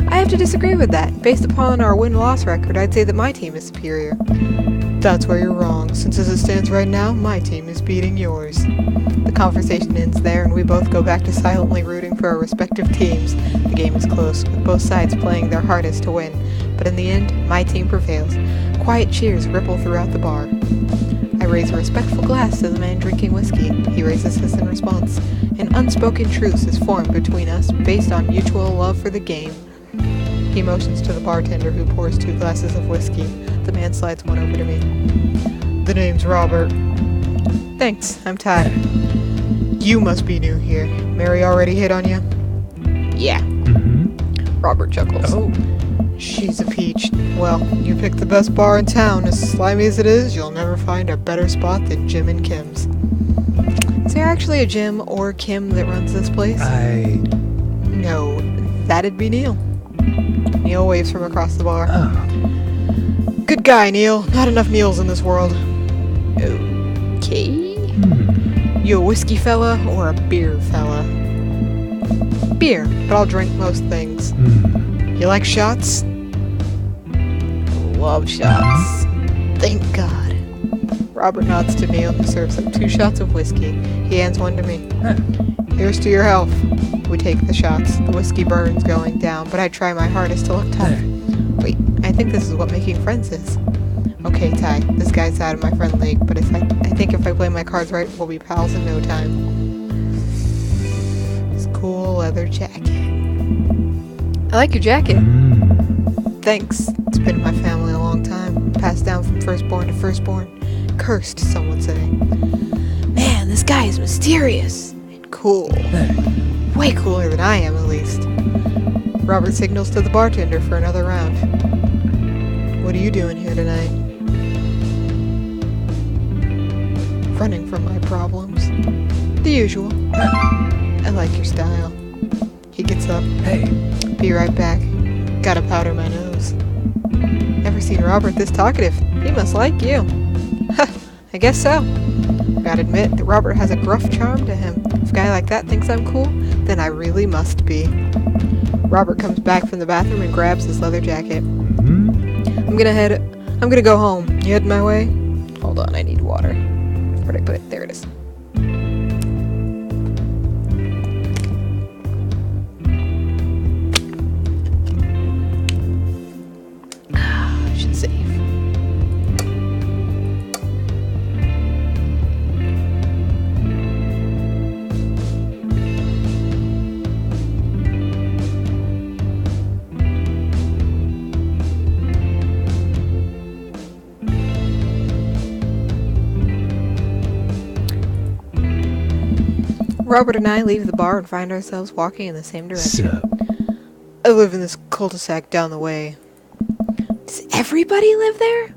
I have to disagree with that. Based upon our win-loss record, I'd say that my team is superior. That's where you're wrong, since as it stands right now, my team is beating yours. The conversation ends there, and we both go back to silently rooting for our respective teams. The game is close, with both sides playing their hardest to win, but in the end, my team prevails. Quiet cheers ripple throughout the bar. I raise a respectful glass to the man drinking whiskey. He raises his in response. An unspoken truce is formed between us based on mutual love for the game. He motions to the bartender, who pours 2 glasses of whiskey. The man slides one over to me. The name's Robert. Thanks, I'm Ty. You must be new here. Mary already hit on you? Yeah. Robert chuckles. Oh. She's a peach. Well, you picked the best bar in town. As slimy as it is, you'll never find a better spot than Jim and Kim's. Is there actually a Jim or Kim that runs this place? No, that'd be Neil. Neil waves from across the bar. Oh. Good guy, Neil. Not enough Neils in this world. Okay. You a whiskey fella or a beer fella? Beer, but I'll drink most things. You like shots? Love shots. Thank God. Robert nods to Neil, who serves up 2 shots of whiskey. He hands one to me. Here's to your health. We take the shots. The whiskey burns going down, but I try my hardest to look tough. Wait, I think this is what making friends is. Okay, Ty, this guy's out of my friend league, but I think if I play my cards right, we'll be pals in no time. This cool leather jacket. I like your jacket. Thanks. It's been in my family a long time. Passed down from firstborn to firstborn. Cursed, some would say. Man, this guy is mysterious. And cool. Way cooler than I am, at least. Robert signals to the bartender for another round. What are you doing here tonight? Running from my problems. The usual. I like your style. He gets up. Hey. Be right back. Gotta powder my nose. Never seen Robert this talkative. He must like you. I guess so. Gotta admit that Robert has a gruff charm to him. If a guy like that thinks I'm cool, then I really must be. Robert comes back from the bathroom and grabs his leather jacket. I'm gonna go home. You heading my way? Hold on, I need water. Where'd I put it? There it is. Should save. Robert and I leave the bar and find ourselves walking in the same direction. Sup? I live in this cul-de-sac down the way. Does everybody live there?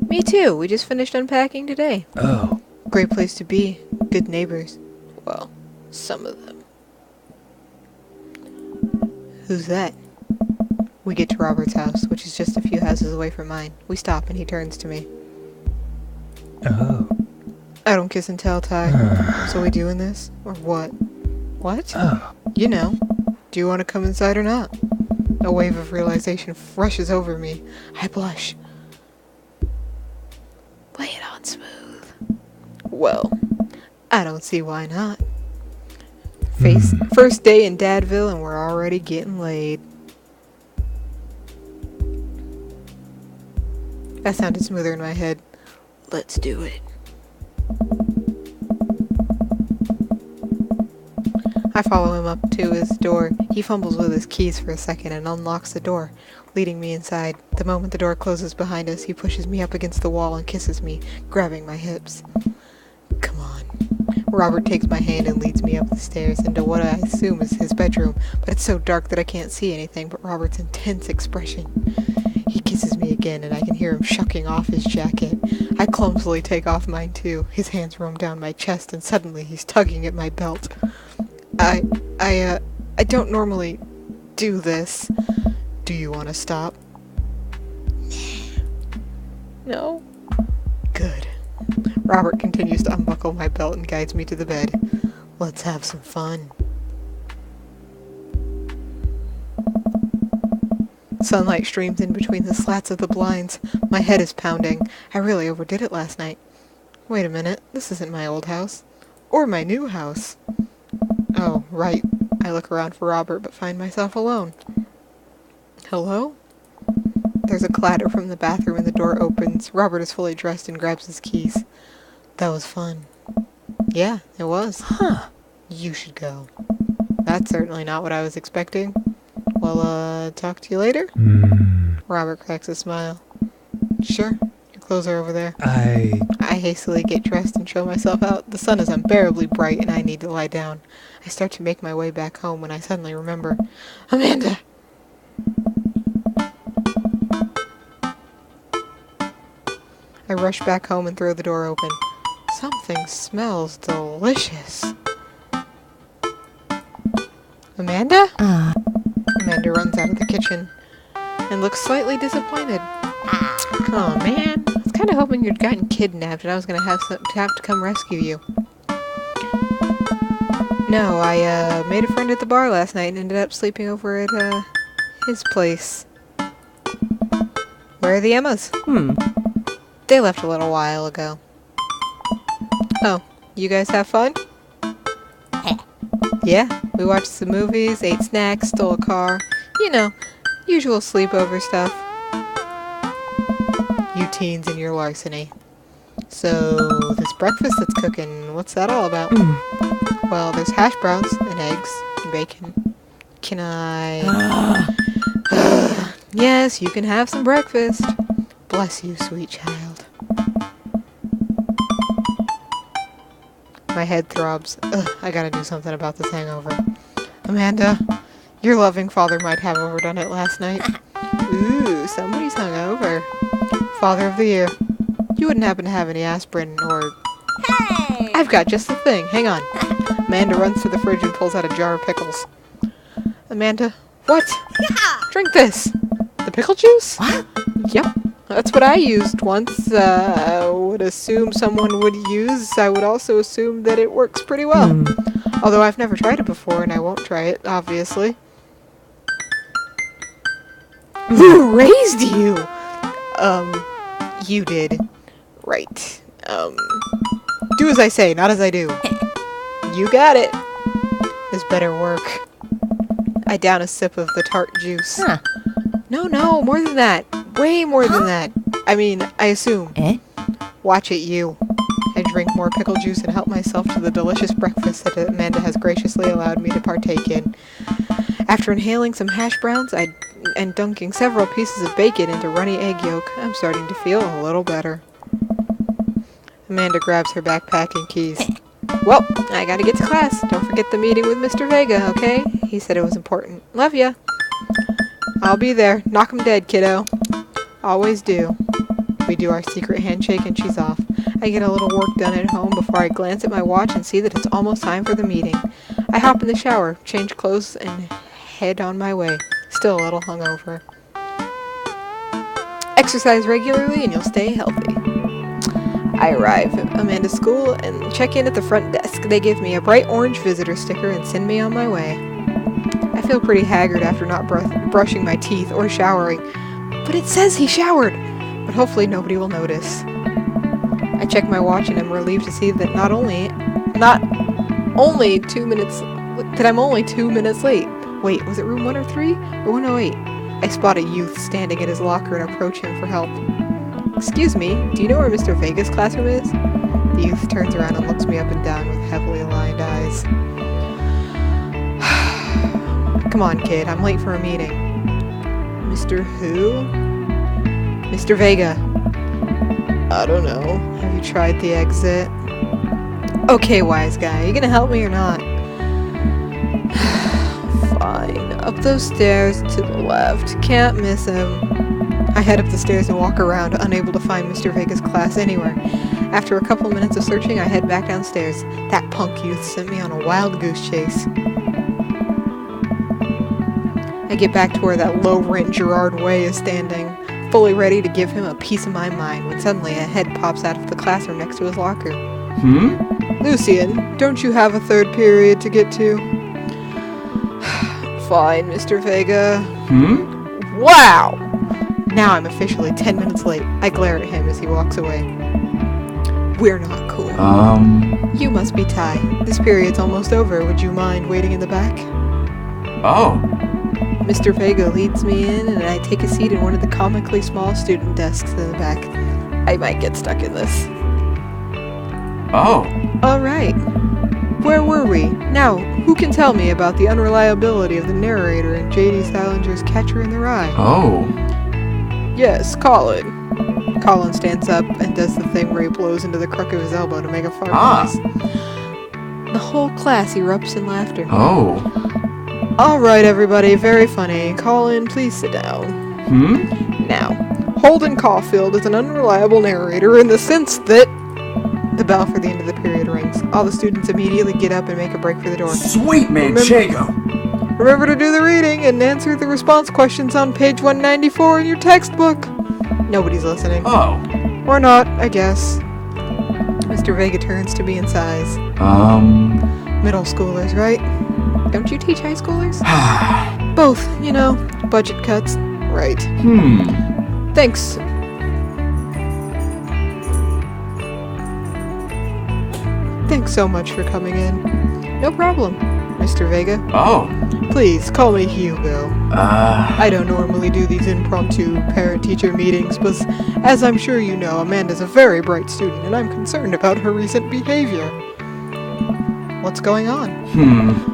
Me too. We just finished unpacking today. Oh. Great place to be. Good neighbors. Well, some of them. Who's that? We get to Robert's house, which is just a few houses away from mine. We stop and he turns to me. Oh. I don't kiss and tell, Ty. So we doing this? Or what? What? Oh. You know. Do you want to come inside or not? A wave of realization rushes over me. I blush. Lay it on smooth. Well, I don't see why not. First day in Dadville and we're already getting laid. That sounded smoother in my head. Let's do it. I follow him up to his door. He fumbles with his keys for a second and unlocks the door, leading me inside. The moment the door closes behind us, he pushes me up against the wall and kisses me, grabbing my hips. Come on. Robert takes my hand and leads me up the stairs into what I assume is his bedroom, but it's so dark that I can't see anything but Robert's intense expression. He kisses me again and I can hear him shucking off his jacket. I clumsily take off mine too. His hands roam down my chest and suddenly he's tugging at my belt. I don't normally do this. Do you want to stop? No. Good. Robert continues to unbuckle my belt and guides me to the bed. Let's have some fun. Sunlight streams in between the slats of the blinds. My head is pounding. I really overdid it last night. Wait a minute. This isn't my old house. Or my new house. Oh, right. I look around for Robert, but find myself alone. Hello? There's a clatter from the bathroom and the door opens. Robert is fully dressed and grabs his keys. That was fun. Yeah, it was. Huh. You should go. That's certainly not what I was expecting. Well, talk to you later? Robert cracks a smile. Sure. Your clothes are over there. I hastily get dressed and show myself out. The sun is unbearably bright and I need to lie down. I start to make my way back home when I suddenly remember. Amanda! I rush back home and throw the door open. Something smells delicious. Amanda? Amanda runs out of the kitchen and looks slightly disappointed. Oh man, I was kind of hoping you'd gotten kidnapped and I was going to have to come rescue you. No, I made a friend at the bar last night and ended up sleeping over at his place. Where are the Emmas? They left a little while ago. Oh, you guys have fun? Yeah, we watched some movies, ate snacks, stole a car. You know, usual sleepover stuff. You teens and your larceny. So, this breakfast that's cooking, what's that all about? Well, there's hash browns and eggs and bacon. Can I... Yes, you can have some breakfast. Bless you, sweet child. My head throbs. Ugh, I gotta do something about this hangover. Amanda, your loving father might have overdone it last night. Ooh, somebody's hungover. Father of the year. You wouldn't happen to have any aspirin or... Hey! I've got just the thing. Hang on. Amanda runs to the fridge and pulls out a jar of pickles. Amanda, what? Drink this. The pickle juice? What? Yep. That's what I used once. I would assume someone would use. I would also assume that it works pretty well. Although I've never tried it before and I won't try it, obviously. Who raised you? You did. Right. Do as I say, not as I do. You got it. This better work. I down a sip of the tart juice. Huh. No, more than that. Way more than that. I mean, I assume. Watch it, you. I drink more pickle juice and help myself to the delicious breakfast that Amanda has graciously allowed me to partake in. After inhaling some hash browns and dunking several pieces of bacon into runny egg yolk, I'm starting to feel a little better. Amanda grabs her backpack and keys. Well, I gotta get to class. Don't forget the meeting with Mr. Vega, okay? He said it was important. Love ya. I'll be there. Knock 'em dead, kiddo. Always do. We do our secret handshake and she's off. I get a little work done at home before I glance at my watch and see that it's almost time for the meeting. I hop in the shower, change clothes, and head on my way. Still a little hungover. Exercise regularly and you'll stay healthy. I arrive at Amanda's school and check in at the front desk. They give me a bright orange visitor sticker and send me on my way. I feel pretty haggard after not brushing my teeth or showering, but it says he showered. But hopefully nobody will notice. I check my watch and I'm relieved to see that I'm only 2 minutes late. Wait, was it room 103 or 108? I spot a youth standing at his locker and approach him for help. Excuse me, do you know where Mr. Vega's classroom is? The youth turns around and looks me up and down with heavily aligned eyes. Come on, kid, I'm late for a meeting. Mr. who? Mr. Vega. I don't know. Have you tried the exit? Okay, wise guy, you gonna help me or not? Fine. Up those stairs to the left. Can't miss him. I head up the stairs and walk around, unable to find Mr. Vega's class anywhere. After a couple minutes of searching, I head back downstairs. That punk youth sent me on a wild goose chase. I get back to where that low-rent Gerard Way is standing, fully ready to give him a piece of my mind, when suddenly a head pops out of the classroom next to his locker. Lucian, don't you have a third period to get to? Fine, Mr. Vega. Wow! Now I'm officially 10 minutes late. I glare at him as he walks away. We're not cool. You must be Ty. This period's almost over. Would you mind waiting in the back? Oh. Mr. Vega leads me in, and I take a seat in one of the comically small student desks in the back. I might get stuck in this. Oh. Alright. Where were we? Now, who can tell me about the unreliability of the narrator in J.D. Salinger's Catcher in the Rye? Oh. Yes, Colin. Colin stands up and does the thing where he blows into the crook of his elbow to make a fart noise. The whole class erupts in laughter. Oh. Alright, everybody, very funny. Colin, please sit down. Now, Holden Caulfield is an unreliable narrator in the sense that... The bell for the end of the period rings. All the students immediately get up and make a break for the door. Sweet manchego! Remember to do the reading and answer the response questions on page 194 in your textbook. Nobody's listening. Oh. Or not, I guess. Mr. Vega turns to me and sighs. Middle schoolers, right? Don't you teach high schoolers? Both, you know, budget cuts. Right. Thanks. Thanks so much for coming in. No problem, Mr. Vega. Oh. Please, call me Hugo. I don't normally do these impromptu parent-teacher meetings, but as I'm sure you know, Amanda's a very bright student, and I'm concerned about her recent behavior. What's going on?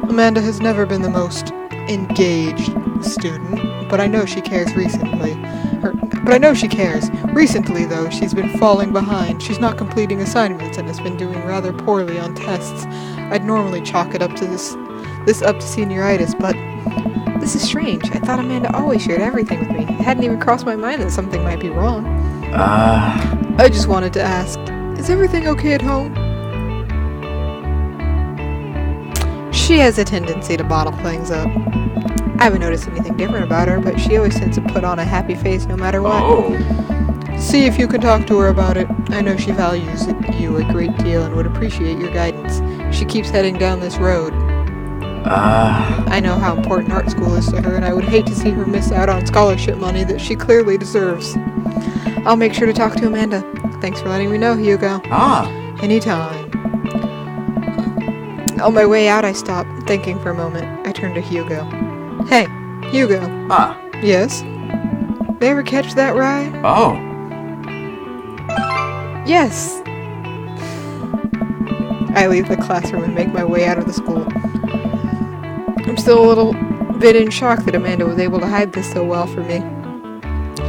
Amanda has never been the most engaged student, but I know she cares recently. Recently, though, she's been falling behind. She's not completing assignments and has been doing rather poorly on tests. I'd normally chalk it up to this up to senioritis, but this is strange. I thought Amanda always shared everything with me. It hadn't even crossed my mind that something might be wrong. I just wanted to ask, is everything okay at home? She has a tendency to bottle things up. I haven't noticed anything different about her, but she always tends to put on a happy face no matter what. Oh. See if you can talk to her about it. I know she values you a great deal and would appreciate your guidance. She keeps heading down this road. I know how important art school is to her, and I would hate to see her miss out on scholarship money that she clearly deserves. I'll make sure to talk to Amanda. Thanks for letting me know, Hugo. Anytime. On my way out, I stop, thinking for a moment. I turn to Hugo. Hey, Hugo. Yes? They ever catch that ride? Oh. Yes. I leave the classroom and make my way out of the school. I'm still a little bit in shock that Amanda was able to hide this so well from me.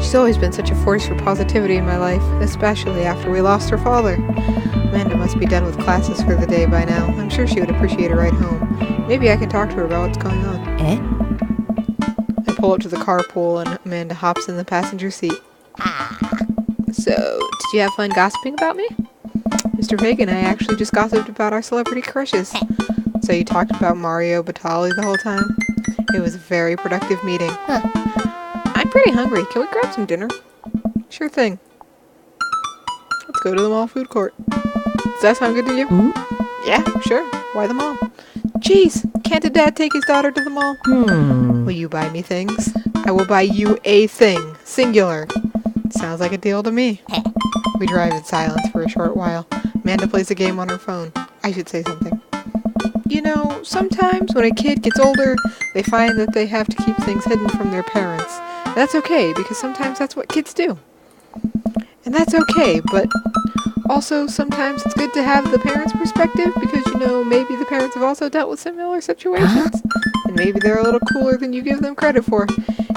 She's always been such a force for positivity in my life, especially after we lost her father. Amanda must be done with classes for the day by now. I'm sure she would appreciate a ride home. Maybe I can talk to her about what's going on. I pull up to the carpool and Amanda hops in the passenger seat. So, did you have fun gossiping about me? Mr. Vega and I actually just gossiped about our celebrity crushes. So you talked about Mario Batali the whole time? It was a very productive meeting. I'm pretty hungry. Can we grab some dinner? Sure thing. Let's go to the mall food court. Does that sound good to you? Yeah, sure. Why the mall? Jeez, can't a dad take his daughter to the mall? Will you buy me things? I will buy you a thing. Singular. Sounds like a deal to me. We drive in silence for a short while. Amanda plays a game on her phone. I should say something. You know, sometimes when a kid gets older, they find that they have to keep things hidden from their parents. That's okay, because sometimes that's what kids do. And that's okay, but also sometimes it's good to have the parents' perspective, because, you know, maybe the parents have also dealt with similar situations. And maybe they're a little cooler than you give them credit for.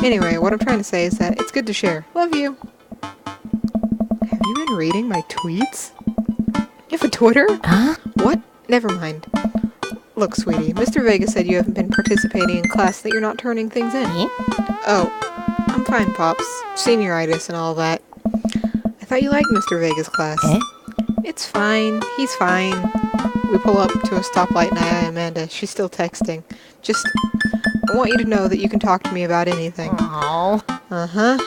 Anyway, what I'm trying to say is that it's good to share. Love you. Have you been reading my tweets? You have a Twitter? What? Never mind. Look, sweetie, Mr. Vega said you haven't been participating in class, that you're not turning things in. Oh, I'm fine, Pops. Senioritis and all that. I thought you liked Mr. Vega's class. It's fine. He's fine. We pull up to a stoplight and I eye Amanda. She's still texting. Just, I want you to know that you can talk to me about anything. Uh-huh.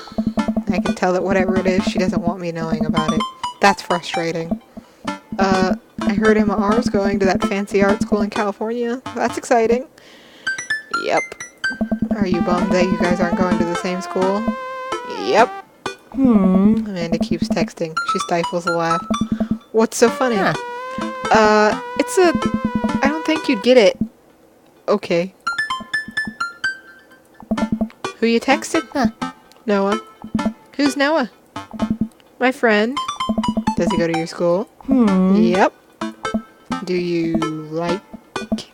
I can tell that whatever it is, she doesn't want me knowing about it. That's frustrating. I heard Emma R's going to that fancy art school in California. That's exciting. Yep. Are you bummed that you guys aren't going to the same school? Yep. Amanda keeps texting. She stifles a laugh. What's so funny? I don't think you'd get it. Okay. Who you texted? Noah. Who's Noah? My friend. Does he go to your school? Yep. Do you like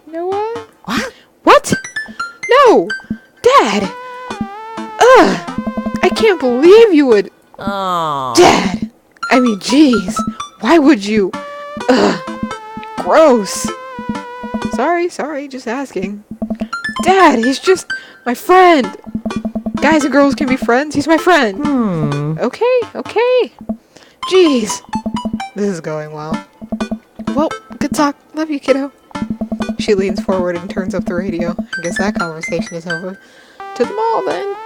Noah? What? No! Dad! Ugh! I can't believe you would... Dad! I mean, jeez. Why would you... Ugh! Gross! Sorry, just asking. Dad, he's just my friend! Guys and girls can be friends, he's my friend! Okay. Jeez! This is going well. Well, good talk. Love you, kiddo. She leans forward and turns up the radio. I guess that conversation is over. To the mall, then.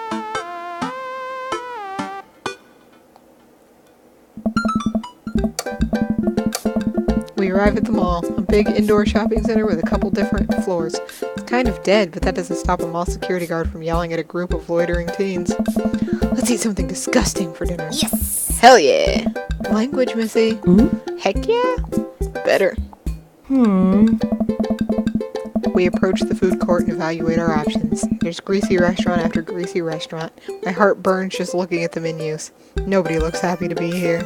We arrive at the mall, a big indoor shopping center with a couple different floors. It's kind of dead, but that doesn't stop a mall security guard from yelling at a group of loitering teens. Let's eat something disgusting for dinner. Yes! Hell yeah! Language, Missy. Heck yeah! Better. We approach the food court and evaluate our options. There's greasy restaurant after greasy restaurant. My heart burns just looking at the menus. Nobody looks happy to be here.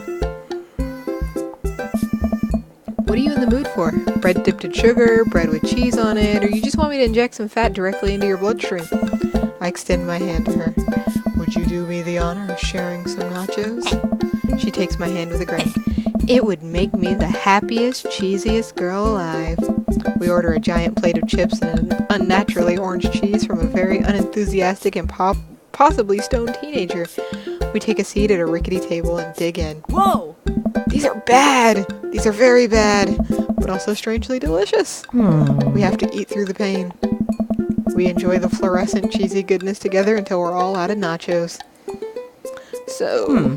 What are you in the mood for? Bread dipped in sugar, bread with cheese on it, or you just want me to inject some fat directly into your bloodstream? I extend my hand to her. Would you do me the honor of sharing some nachos? She takes my hand with a grin. It would make me the happiest, cheesiest girl alive. We order a giant plate of chips and an unnaturally orange cheese from a very unenthusiastic and possibly stoned teenager. We take a seat at a rickety table and dig in. Whoa! These are bad! These are very bad, but also strangely delicious. We have to eat through the pain. We enjoy the fluorescent cheesy goodness together until we're all out of nachos. So,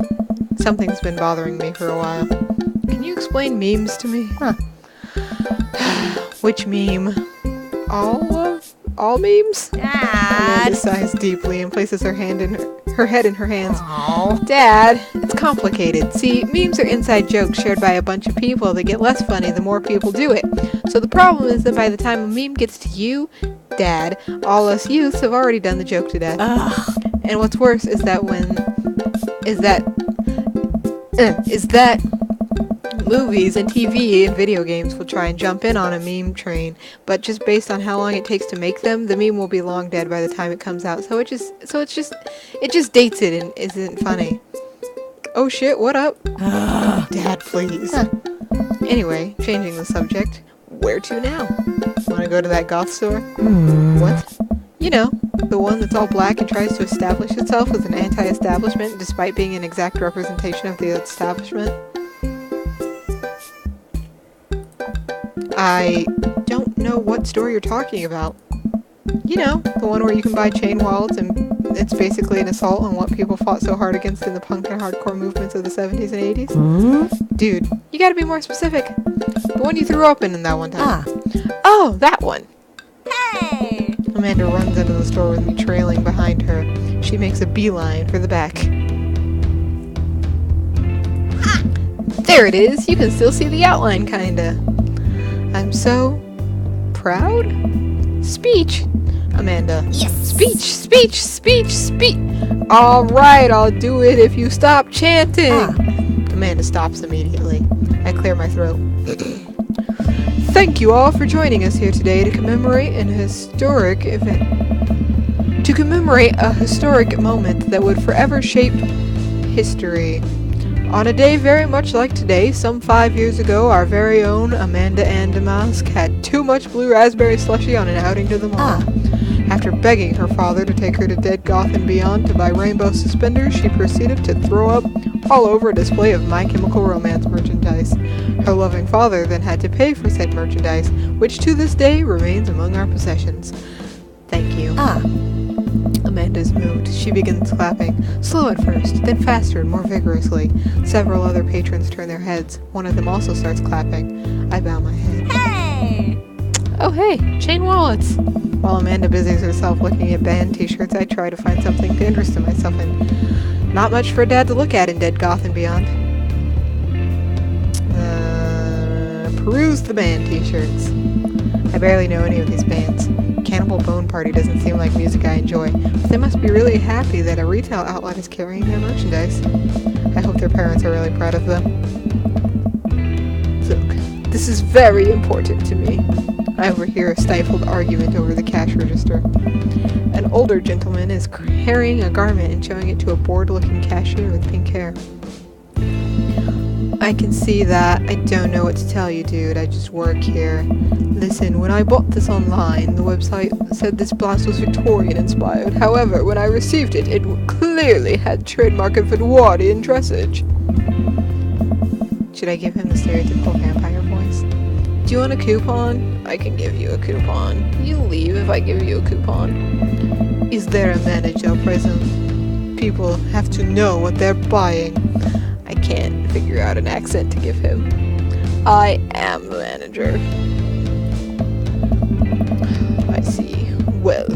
something's been bothering me for a while. Can you explain memes to me? Which meme? All memes? Amanda sighs deeply and places her head in her hands. Dad, it's complicated. See, memes are inside jokes shared by a bunch of people that get less funny the more people do it. So the problem is that by the time a meme gets to you, Dad, all us youths have already done the joke to death. And what's worse is that movies and TV and video games will try and jump in on a meme train, but just based on how long it takes to make them, the meme will be long dead by the time it comes out. So it just dates it and isn't funny. Oh shit, what up? Dad, please. Anyway, changing the subject. Where to now? Wanna go to that goth store? What? You know, the one that's all black and tries to establish itself as an anti-establishment despite being an exact representation of the establishment. I don't know what store you're talking about. You know, the one where you can buy chain wallets and it's basically an assault on what people fought so hard against in the punk and hardcore movements of the 70s and 80s. Dude, you gotta be more specific. The one you threw open in that one time. Oh, that one. Hey! Amanda runs into the store with me trailing behind her. She makes a beeline for the back. Ha! There it is. You can still see the outline, kinda. I'm so proud. Speech. Amanda. Yes! Speech, speech, speech, speech. All right, I'll do it if you stop chanting. Amanda stops immediately. I clear my throat. Thank you all for joining us here today to commemorate an historic event. To commemorate a historic moment that would forever shape history. On a day very much like today, some 5 years ago, our very own Amanda Ann Damask had too much blue raspberry slushy on an outing to the mall. After begging her father to take her to Dead Goth and Beyond to buy rainbow suspenders, she proceeded to throw up all over a display of My Chemical Romance merchandise. Her loving father then had to pay for said merchandise, which to this day remains among our possessions. Thank you. Amanda's moved. She begins clapping, slow at first, then faster and more vigorously. Several other patrons turn their heads. One of them also starts clapping. I bow my head. Hey! Oh hey, chain wallets! While Amanda busies herself looking at band t-shirts, I try to find something to interest myself in. Not much for Dad to look at in Dead Goth and Beyond. Peruse the band t-shirts. I barely know any of these bands. Cannibal Bone Party doesn't seem like music I enjoy, but they must be really happy that a retail outlet is carrying their merchandise. I hope their parents are really proud of them. Look, this is very important to me. I overhear a stifled argument over the cash register. An older gentleman is carrying a garment and showing it to a bored-looking cashier with pink hair. I can see that. I don't know what to tell you, dude. I just work here. Listen, when I bought this online, the website said this blouse was Victorian-inspired. However, when I received it, it clearly had trademark of Edwardian dressage. Should I give him the stereotypical vampire voice? Do you want a coupon? I can give you a coupon. You leave if I give you a coupon. Is there a manager present? People have to know what they're buying. I can't figure out an accent to give him. I am the manager. I see. Well,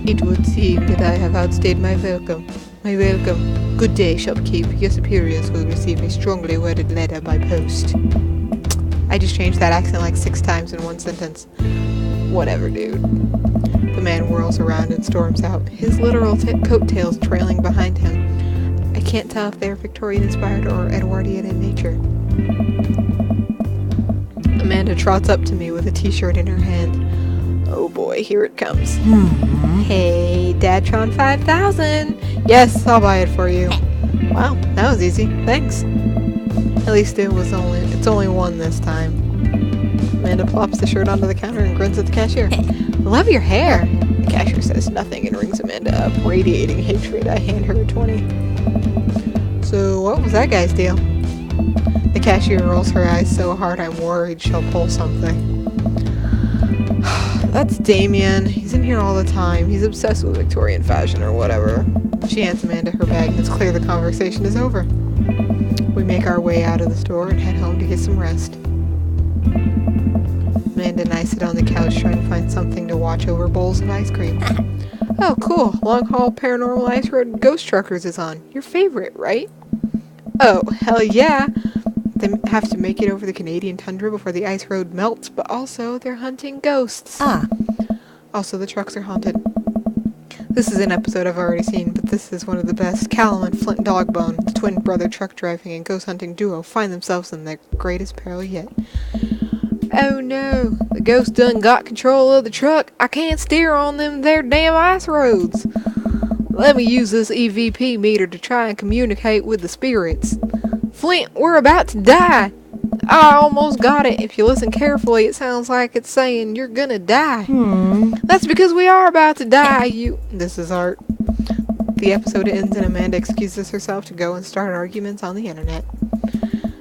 it would seem that I have outstayed my welcome. My welcome. Good day, shopkeep. Your superiors will receive a strongly worded letter by post. I just changed that accent like 6 times in one sentence. Whatever, dude. The man whirls around and storms out, his literal coattails trailing behind him. I can't tell if they're Victorian-inspired or Edwardian in nature. Amanda trots up to me with a t-shirt in her hand. Oh boy, here it comes. Hey, Dadtron 5000! Yes, I'll buy it for you. Wow, that was easy. Thanks. At least it's only one this time. Amanda plops the shirt onto the counter and grins at the cashier. Love your hair! The cashier says nothing and rings Amanda up, radiating hatred. I hand her a 20. So, what was that guy's deal? The cashier rolls her eyes so hard I'm worried she'll pull something. That's Damien. He's in here all the time. He's obsessed with Victorian fashion or whatever. She hands Amanda her bag and it's clear the conversation is over. We make our way out of the store and head home to get some rest. Amanda and I sit on the couch trying to find something to watch over bowls of ice cream. Oh, cool. Long Haul Paranormal Ice Road Ghost Truckers is on. Your favorite, right? Oh, hell yeah. They have to make it over the Canadian tundra before the ice road melts, but also they're hunting ghosts. Also, the trucks are haunted. This is an episode I've already seen, but this is one of the best. Callum and Flint Dogbone, the twin brother truck driving and ghost hunting duo, find themselves in their greatest peril yet. Oh no, the ghost done got control of the truck. I can't steer on them there damn ice roads. Let me use this EVP meter to try and communicate with the spirits. Flint, we're about to die. I almost got it. If you listen carefully, it sounds like it's saying you're gonna die. That's because we are about to die, This is art. The episode ends and Amanda excuses herself to go and start arguments on the internet.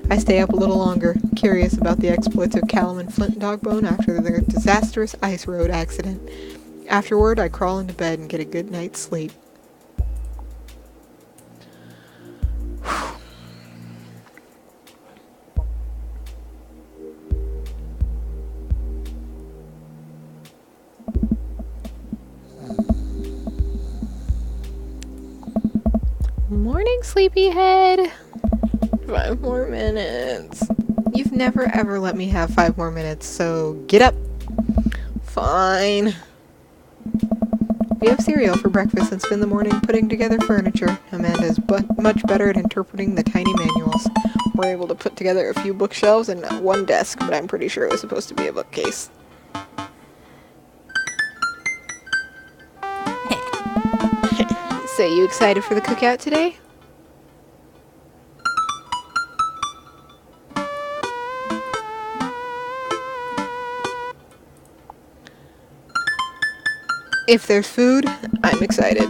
I stay up a little longer, curious about the exploits of Callum and Flint Dogbone after their disastrous ice road accident. Afterward, I crawl into bed and get a good night's sleep. Morning, sleepyhead. 5 more minutes. You've never ever let me have 5 more minutes, so get up. Fine. We have cereal for breakfast and spend the morning putting together furniture. Amanda is much better at interpreting the tiny manuals. We're able to put together a few bookshelves and one desk, but I'm pretty sure it was supposed to be a bookcase. So, you excited for the cookout today? If there's food, I'm excited.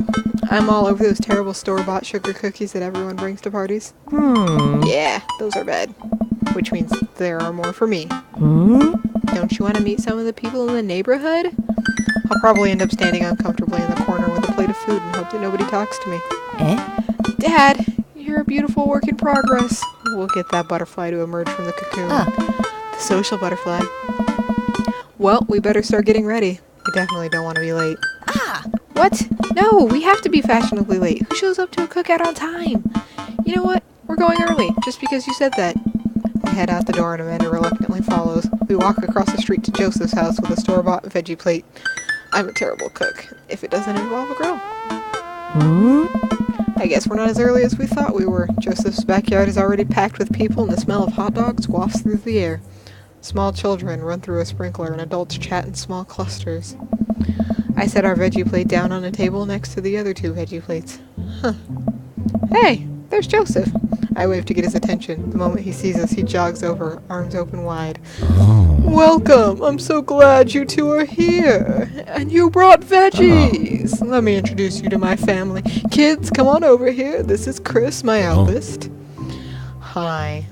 I'm all over those terrible store-bought sugar cookies that everyone brings to parties. Yeah, those are bad. Which means there are more for me. Don't you want to meet some of the people in the neighborhood? I'll probably end up standing uncomfortably in the corner with a plate of food and hope that nobody talks to me. Dad, you're a beautiful work in progress. We'll get that butterfly to emerge from the cocoon. The social butterfly. Well, we better start getting ready. We definitely don't want to be late. What? No, we have to be fashionably late. Who shows up to a cookout on time? You know what? We're going early, just because you said that. We head out the door and Amanda reluctantly follows. We walk across the street to Joseph's house with a store-bought veggie plate. I'm a terrible cook, if it doesn't involve a grill. I guess we're not as early as we thought we were. Joseph's backyard is already packed with people and the smell of hot dogs wafts through the air. Small children run through a sprinkler and adults chat in small clusters. I set our veggie plate down on a table next to the other 2 veggie plates. Hey, there's Joseph. I wave to get his attention. The moment he sees us, he jogs over, arms open wide. Welcome! I'm so glad you 2 are here. And you brought veggies. Let me introduce you to my family. Kids, come on over here. This is Chris, my eldest. Hi.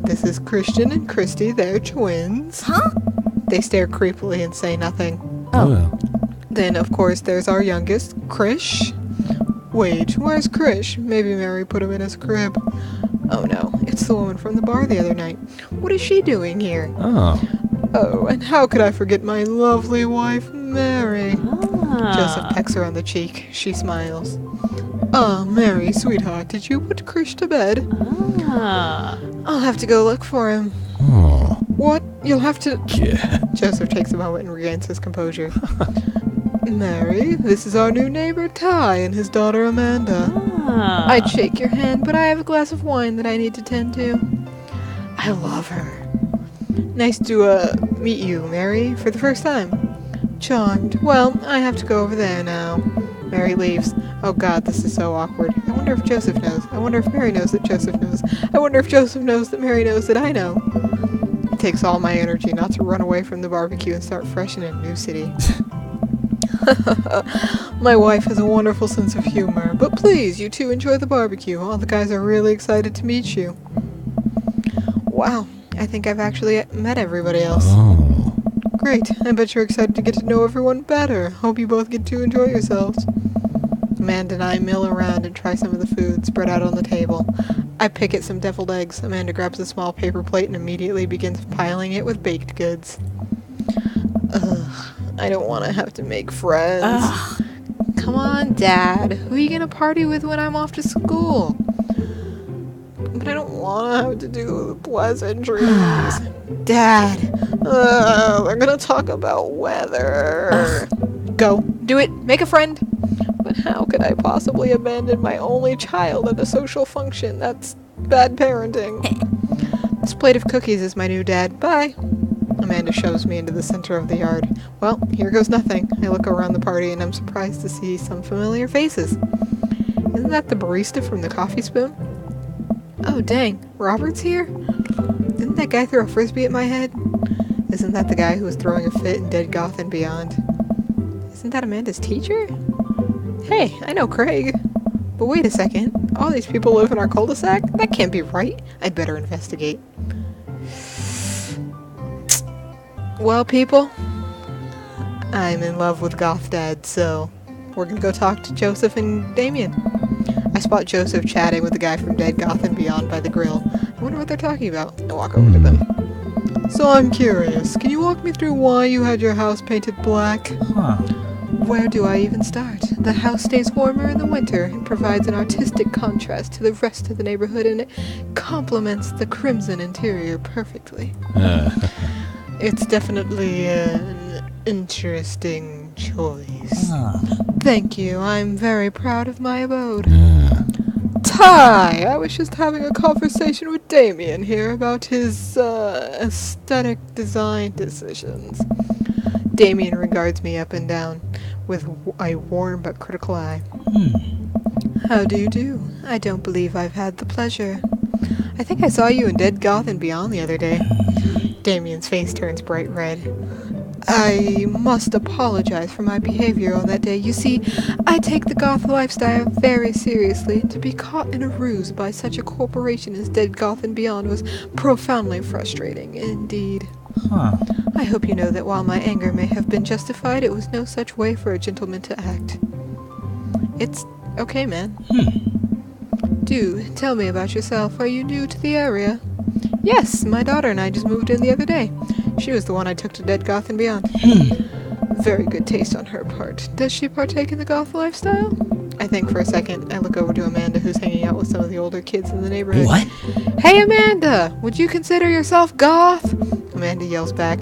This is Christian and Christy. They're twins. They stare creepily and say nothing. Then, of course, there's our youngest, Krish. Wait, where's Krish? Maybe Mary put him in his crib. Oh no, it's the woman from the bar the other night. What is she doing here? Oh, and how could I forget my lovely wife, Mary? Joseph pecks her on the cheek. She smiles. Mary, sweetheart, did you put Krish to bed? I'll have to go look for him. What? You'll have to... Yeah. Joseph takes a moment and regains his composure. Mary, this is our new neighbor Ty and his daughter Amanda. I'd shake your hand, but I have a glass of wine that I need to tend to. I love her. Nice to, meet you, Mary, for the first time. Charmed. Well, I have to go over there now. Mary leaves. Oh god, this is so awkward. I wonder if Joseph knows. I wonder if Mary knows that Joseph knows. I wonder if Joseph knows that Mary knows that I know. It takes all my energy not to run away from the barbecue and start fresh in a new city. My wife has a wonderful sense of humor, but please, you 2 enjoy the barbecue. All the guys are really excited to meet you. Wow, I think I've actually met everybody else. Great, I bet you're excited to get to know everyone better. Hope you both get to enjoy yourselves. Amanda and I mill around and try some of the food spread out on the table. I pick at some deviled eggs. Amanda grabs a small paper plate and immediately begins piling it with baked goods. Ugh. I don't want to have to make friends. Come on, Dad. Who are you going to party with when I'm off to school? But I don't want to have to do the pleasantries. Dad. They're going to talk about weather. Go. Do it. Make a friend. But how could I possibly abandon my only child at a social function? That's bad parenting. This plate of cookies is my new dad. Bye. Amanda shoves me into the center of the yard. Well, here goes nothing. I look around the party and I'm surprised to see some familiar faces. Isn't that the barista from the Coffee Spoon? Oh dang, Robert's here? Didn't that guy throw a frisbee at my head? Isn't that the guy who was throwing a fit in Dead Goth and Beyond? Isn't that Amanda's teacher? Hey, I know Craig. But wait a second. All these people live in our cul-de-sac? That can't be right. I'd better investigate. Well, people, I'm in love with Goth Dad, so we're gonna go talk to Joseph and Damien. I spot Joseph chatting with the guy from Dead Goth and Beyond by the grill. I wonder what they're talking about. I walk over to them. So I'm curious, can you walk me through why you had your house painted black? Huh. Where do I even start? The house stays warmer in the winter and provides an artistic contrast to the rest of the neighborhood, and it complements the crimson interior perfectly. It's definitely an interesting choice. Thank you. I'm very proud of my abode. Ty! I was just having a conversation with Damien here about his aesthetic design decisions. Damien regards me up and down with a warm but critical eye. How do you do? I don't believe I've had the pleasure. I think I saw you in Dead Goth and Beyond the other day. Damien's face turns bright red. I must apologize for my behavior on that day. You see, I take the goth lifestyle very seriously, and to be caught in a ruse by such a corporation as Dead Goth and Beyond was profoundly frustrating indeed. I hope you know that while my anger may have been justified, it was no such way for a gentleman to act. It's okay, man. Do tell me about yourself. Are you new to the area? Yes, my daughter and I just moved in the other day. She was the one I took to Dead Goth and Beyond. Very good taste on her part. Does she partake in the goth lifestyle? I think for a second. I look over to Amanda, who's hanging out with some of the older kids in the neighborhood. What? Hey, Amanda! Would you consider yourself goth? Amanda yells back.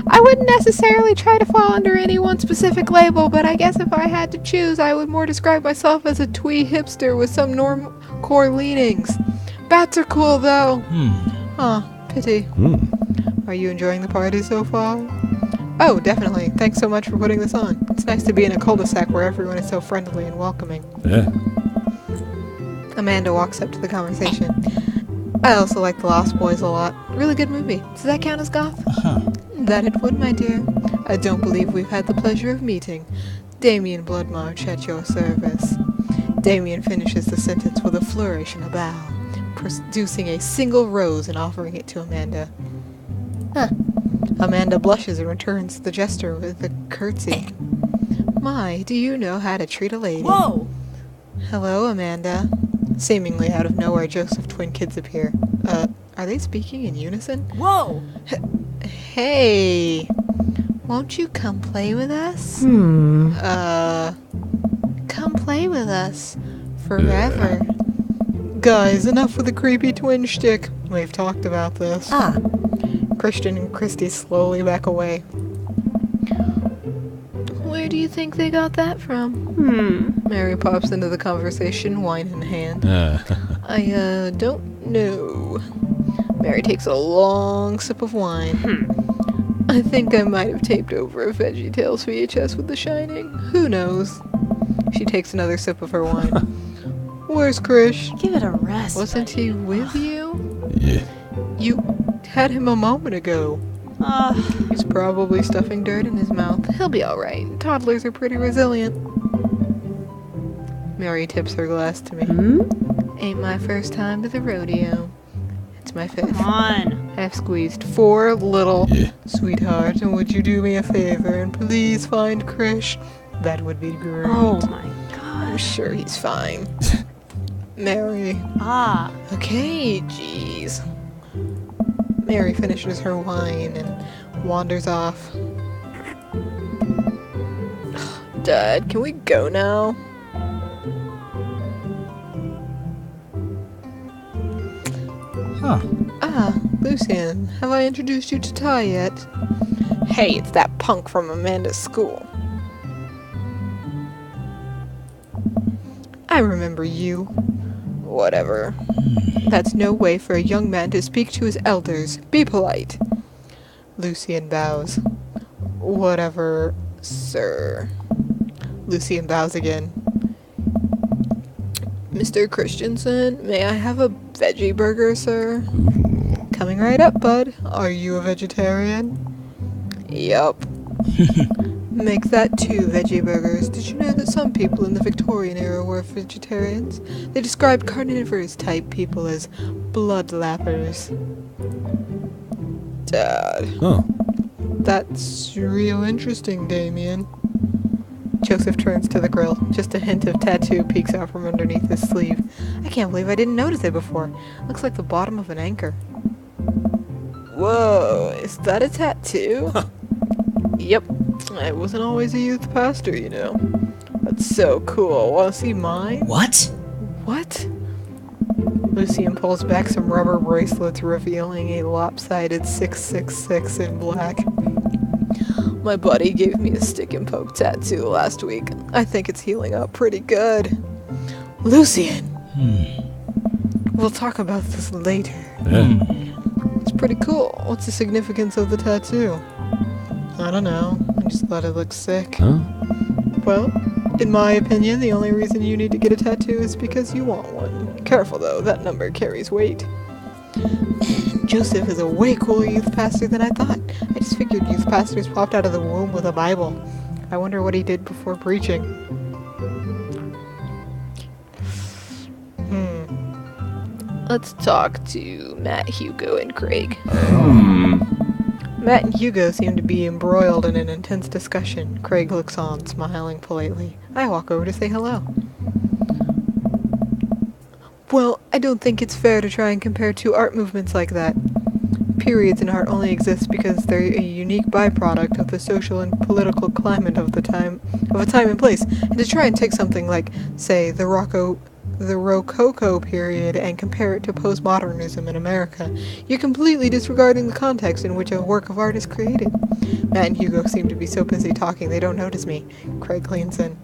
I wouldn't necessarily try to fall under any one specific label, but I guess if I had to choose, I would more describe myself as a twee hipster with some normcore leanings. Bats are cool, though. Pity. Are you enjoying the party so far? Oh, definitely. Thanks so much for putting this on. It's nice to be in a cul-de-sac where everyone is so friendly and welcoming. Yeah. Amanda walks up to the conversation. I also like The Lost Boys a lot. Really good movie. Does that count as goth? That it would, my dear. I don't believe we've had the pleasure of meeting. Damien Bloodmarch at your service. Damien finishes the sentence with a flourish and a bow, producing a single rose and offering it to Amanda. Amanda blushes and returns the gesture with a curtsy. My, do you know how to treat a lady? Whoa! Hello, Amanda. Seemingly out of nowhere, Joseph twin kids appear. Are they speaking in unison? Whoa! Hey! Won't you come play with us? Come play with us. Forever. Guys, enough with the creepy twin shtick. We've talked about this. Christian and Christy slowly back away. Where do you think they got that from? Mary pops into the conversation, wine in hand. I don't know. Mary takes a long sip of wine. I think I might have taped over a VeggieTales VHS with The Shining. Who knows? She takes another sip of her wine. Where's Krish? Give it a rest. Wasn't he with you? Yeah. You had him a moment ago. He's probably stuffing dirt in his mouth. He'll be alright. Toddlers are pretty resilient. Mary tips her glass to me. Ain't my first time to the rodeo. It's my fifth. Come on. I've squeezed 4 little sweetheart, and would you do me a favor and please find Krish? That would be great. Oh my I'm gosh. sure he's fine. Mary. Okay, jeez. Mary finishes her wine and wanders off. Dad, can we go now? Lucian, have I introduced you to Ty yet? Hey, it's that punk from Amanda's school. I remember you. Whatever. That's no way for a young man to speak to his elders. Be polite. Lucian bows. Whatever, sir. Lucian bows again. Mr. Christensen, may I have a veggie burger, sir? Coming right up, bud. Are you a vegetarian? Yup. Make that 2 veggie burgers. Did you know that some people in the Victorian era were vegetarians? They described carnivorous type people as bloodlappers. Dad. Oh. That's real interesting, Damien. Joseph turns to the grill. Just a hint of tattoo peeks out from underneath his sleeve. I can't believe I didn't notice it before. Looks like the bottom of an anchor. Whoa, is that a tattoo? Yep. I wasn't always a youth pastor, you know. That's so cool. Want to see mine? What? What? Lucian pulls back some rubber bracelets, revealing a lopsided 666 in black. My buddy gave me a stick and poke tattoo last week. I think it's healing up pretty good. Lucian! We'll talk about this later. It's pretty cool. What's the significance of the tattoo? I don't know. I just thought it looked sick. Huh? Well, in my opinion, the only reason you need to get a tattoo is because you want one. Careful though, that number carries weight. Joseph is a way cooler youth pastor than I thought. I just figured youth pastors popped out of the womb with a Bible. I wonder what he did before preaching. Let's talk to Matt, Hugo, and Craig. Matt and Hugo seem to be embroiled in an intense discussion. Craig looks on, smiling politely. I walk over to say hello. Well, I don't think it's fair to try and compare 2 art movements like that. Periods in art only exist because they're a unique byproduct of the social and political climate of a time and place. And to try and take something like, say, the Rococo period and compare it to postmodernism in America, you're completely disregarding the context in which a work of art is created. Matt and Hugo seem to be so busy talking they don't notice me. Craig leans in.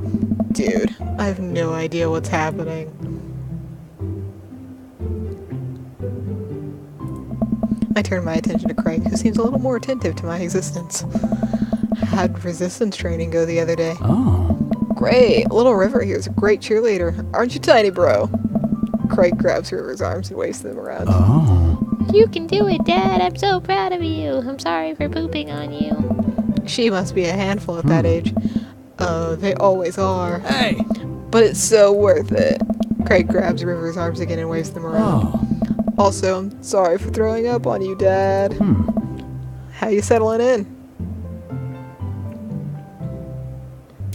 Dude, I have no idea what's happening. I turn my attention to Craig, who seems a little more attentive to my existence. Had resistance training go the other day. Oh. Great, Little River here's a great cheerleader. Aren't you tiny, bro? Craig grabs River's arms and waves them around. Oh. You can do it, Dad. I'm so proud of you. I'm sorry for pooping on you. She must be a handful at that age. Oh, they always are. Hey. But it's so worth it. Craig grabs River's arms again and waves them around. Oh. Also, I'm sorry for throwing up on you, Dad. How you settling in?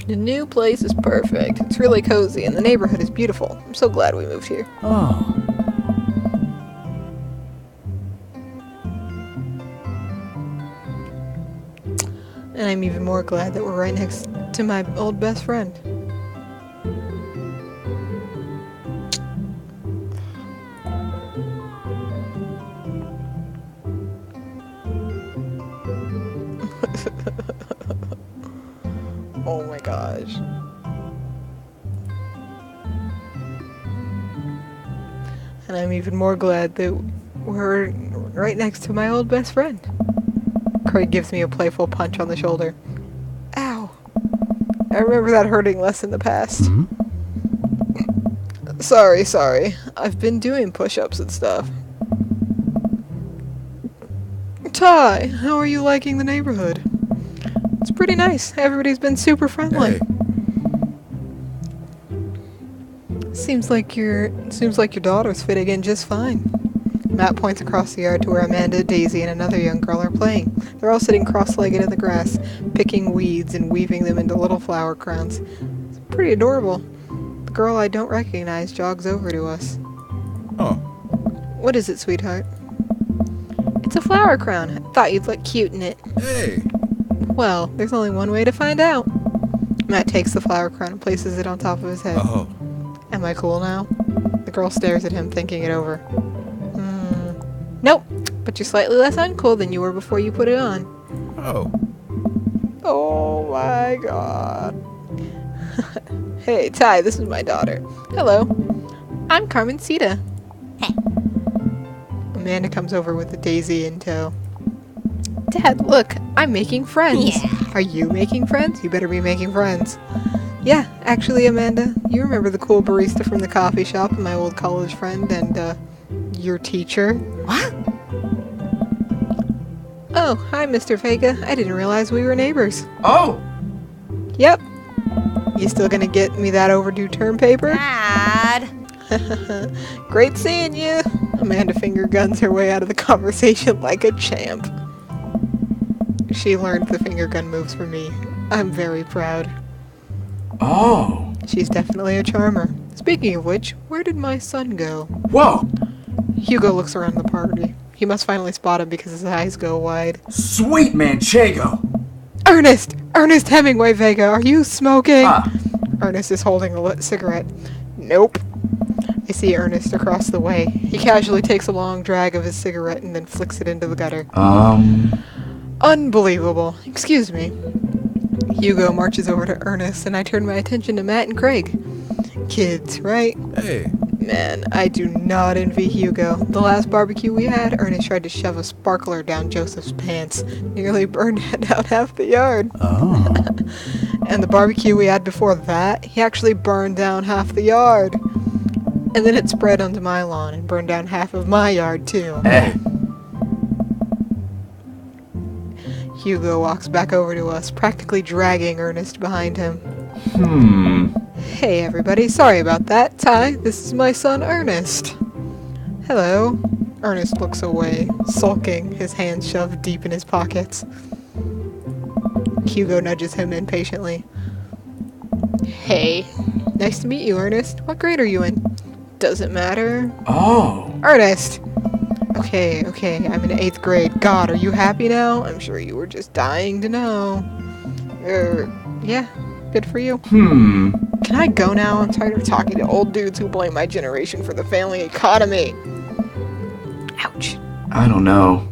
The new place is perfect. It's really cozy and the neighborhood is beautiful. I'm so glad we moved here. Oh. And I'm even more glad that we're right next to my old best friend. Oh my gosh. And I'm even more glad that we're right next to my old best friend. Craig gives me a playful punch on the shoulder. Ow. I remember that hurting less in the past. Sorry. I've been doing push-ups and stuff. Ty, how are you liking the neighborhood? It's pretty nice. Everybody's been super friendly. Hey. Seems like your daughter's fitting in just fine. Matt points across the yard to where Amanda, Daisy, and another young girl are playing. They're all sitting cross-legged in the grass, picking weeds and weaving them into little flower crowns. It's pretty adorable. The girl I don't recognize jogs over to us. Oh. What is it, sweetheart? It's a flower crown. I thought you'd look cute in it. Hey. Well, there's only one way to find out. Matt takes the flower crown and places it on top of his head. Oh. Am I cool now? The girl stares at him, thinking it over. Nope, but you're slightly less uncool than you were before you put it on. Oh. Oh my god. Hey, Ty, this is my daughter. Hello. I'm Carmencita. Hey. Amanda comes over with a Daisy in tow. Dad, look, I'm making friends. Yeah. Are you making friends? You better be making friends. Yeah, actually, Amanda, you remember the cool barista from the coffee shop and my old college friend and, your teacher? What? Oh, hi, Mr. Vega. I didn't realize we were neighbors. Oh! Yep. You still gonna get me that overdue term paper? Dad! Great seeing you. Amanda finger guns her way out of the conversation like a champ. She learned the finger gun moves from me. I'm very proud. Oh! She's definitely a charmer. Speaking of which, where did my son go? Whoa! Hugo looks around the party. He must finally spot him because his eyes go wide. Sweet Manchego! Ernest! Ernest Hemingway Vega, are you smoking? Ah. Ernest is holding a lit cigarette. Nope. I see Ernest across the way. He casually takes a long drag of his cigarette and then flicks it into the gutter. Unbelievable. Excuse me. Hugo marches over to Ernest and I turn my attention to Matt and Craig. Kids, right? Hey. Man, I do not envy Hugo. The last barbecue we had, Ernest tried to shove a sparkler down Joseph's pants. Nearly burned down half the yard. Oh. And the barbecue we had before that, he actually burned down half the yard. And then it spread onto my lawn and burned down half of my yard too. Hugo walks back over to us, practically dragging Ernest behind him. Hey everybody, sorry about that. Ty, this is my son Ernest. Hello. Ernest looks away, sulking, his hands shoved deep in his pockets. Hugo nudges him impatiently. Hey. Nice to meet you, Ernest. What grade are you in? Doesn't matter. Oh! Ernest! Okay, I'm in 8th grade. God, are you happy now? I'm sure you were just dying to know. Yeah, good for you. Can I go now? I'm tired of talking to old dudes who blame my generation for the failing economy. Ouch. I don't know.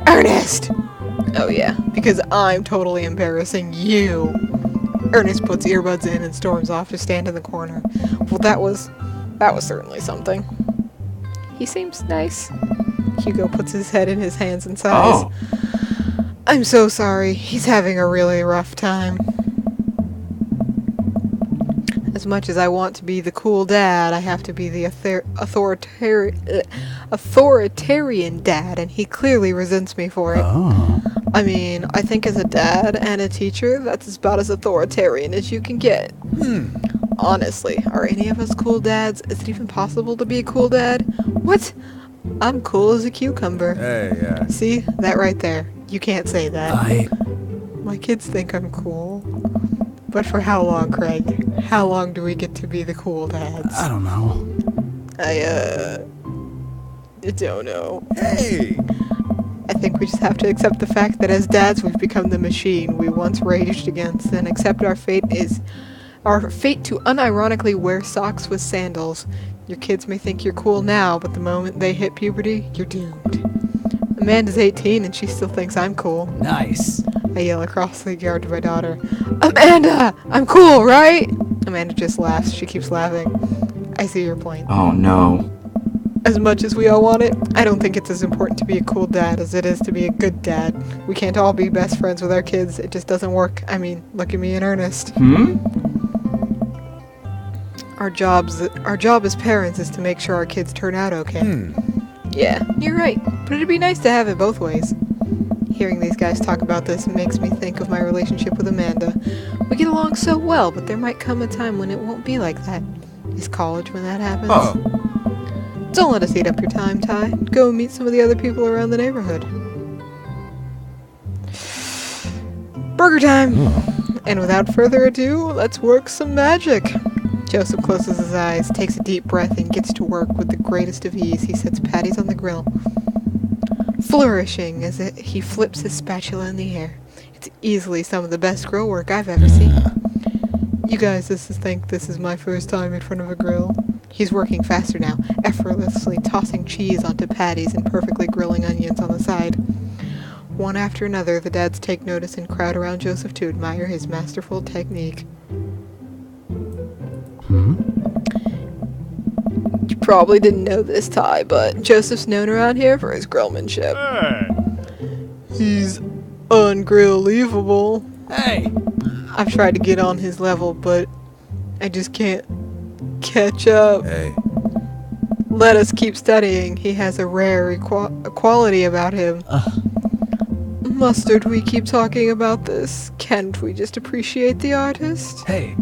Ernest! Oh yeah, because I'm totally embarrassing you. Ernest puts earbuds in and storms off to stand in the corner. Well, that was certainly something. He seems nice. Hugo puts his head in his hands and sighs. Oh! I'm so sorry. He's having a really rough time. As much as I want to be the cool dad, I have to be the authoritarian dad, and he clearly resents me for it. Oh. I mean, I think as a dad and a teacher, that's about as authoritarian as you can get. Honestly, are any of us cool dads? Is it even possible to be a cool dad? What? I'm cool as a cucumber. Hey, See? That right there. You can't say that. My kids think I'm cool. But for how long, Craig? How long do we get to be the cool dads? I don't know. I don't know. Hey! I think we just have to accept the fact that as dads we've become the machine we once raged against and accept our fate to unironically wear socks with sandals. Your kids may think you're cool now, but the moment they hit puberty, you're doomed. Amanda's 18 and she still thinks I'm cool. Nice. I yell across the yard to my daughter. Amanda! I'm cool, right? Amanda just laughs. She keeps laughing. I see your point. Oh no. As much as we all want it, I don't think it's as important to be a cool dad as it is to be a good dad. We can't all be best friends with our kids. It just doesn't work. I mean, look at me and Ernest. Our job as parents is to make sure our kids turn out okay. Yeah, you're right. But it'd be nice to have it both ways. Hearing these guys talk about this makes me think of my relationship with Amanda. We get along so well, but there might come a time when it won't be like that. Is college when that happens? Oh. Don't let us eat up your time, Ty. Go and meet some of the other people around the neighborhood. Burger time! And without further ado, let's work some magic. Joseph closes his eyes, takes a deep breath, and gets to work with the greatest of ease. He sets patties on the grill, flourishing as he flips his spatula in the air. It's easily some of the best grill work I've ever seen. You guys think this is my first time in front of a grill. He's working faster now, effortlessly tossing cheese onto patties and perfectly grilling onions on the side. One after another, the dads take notice and crowd around Joseph to admire his masterful technique. You probably didn't know this, Ty, but Joseph's known around here for his grillmanship. Hey! He's ungrill-leavable. Hey! I've tried to get on his level, but I just can't catch up. Hey. Let us keep studying. He has a rare quality about him. Mustard, we keep talking about this. Can't we just appreciate the artist? Hey,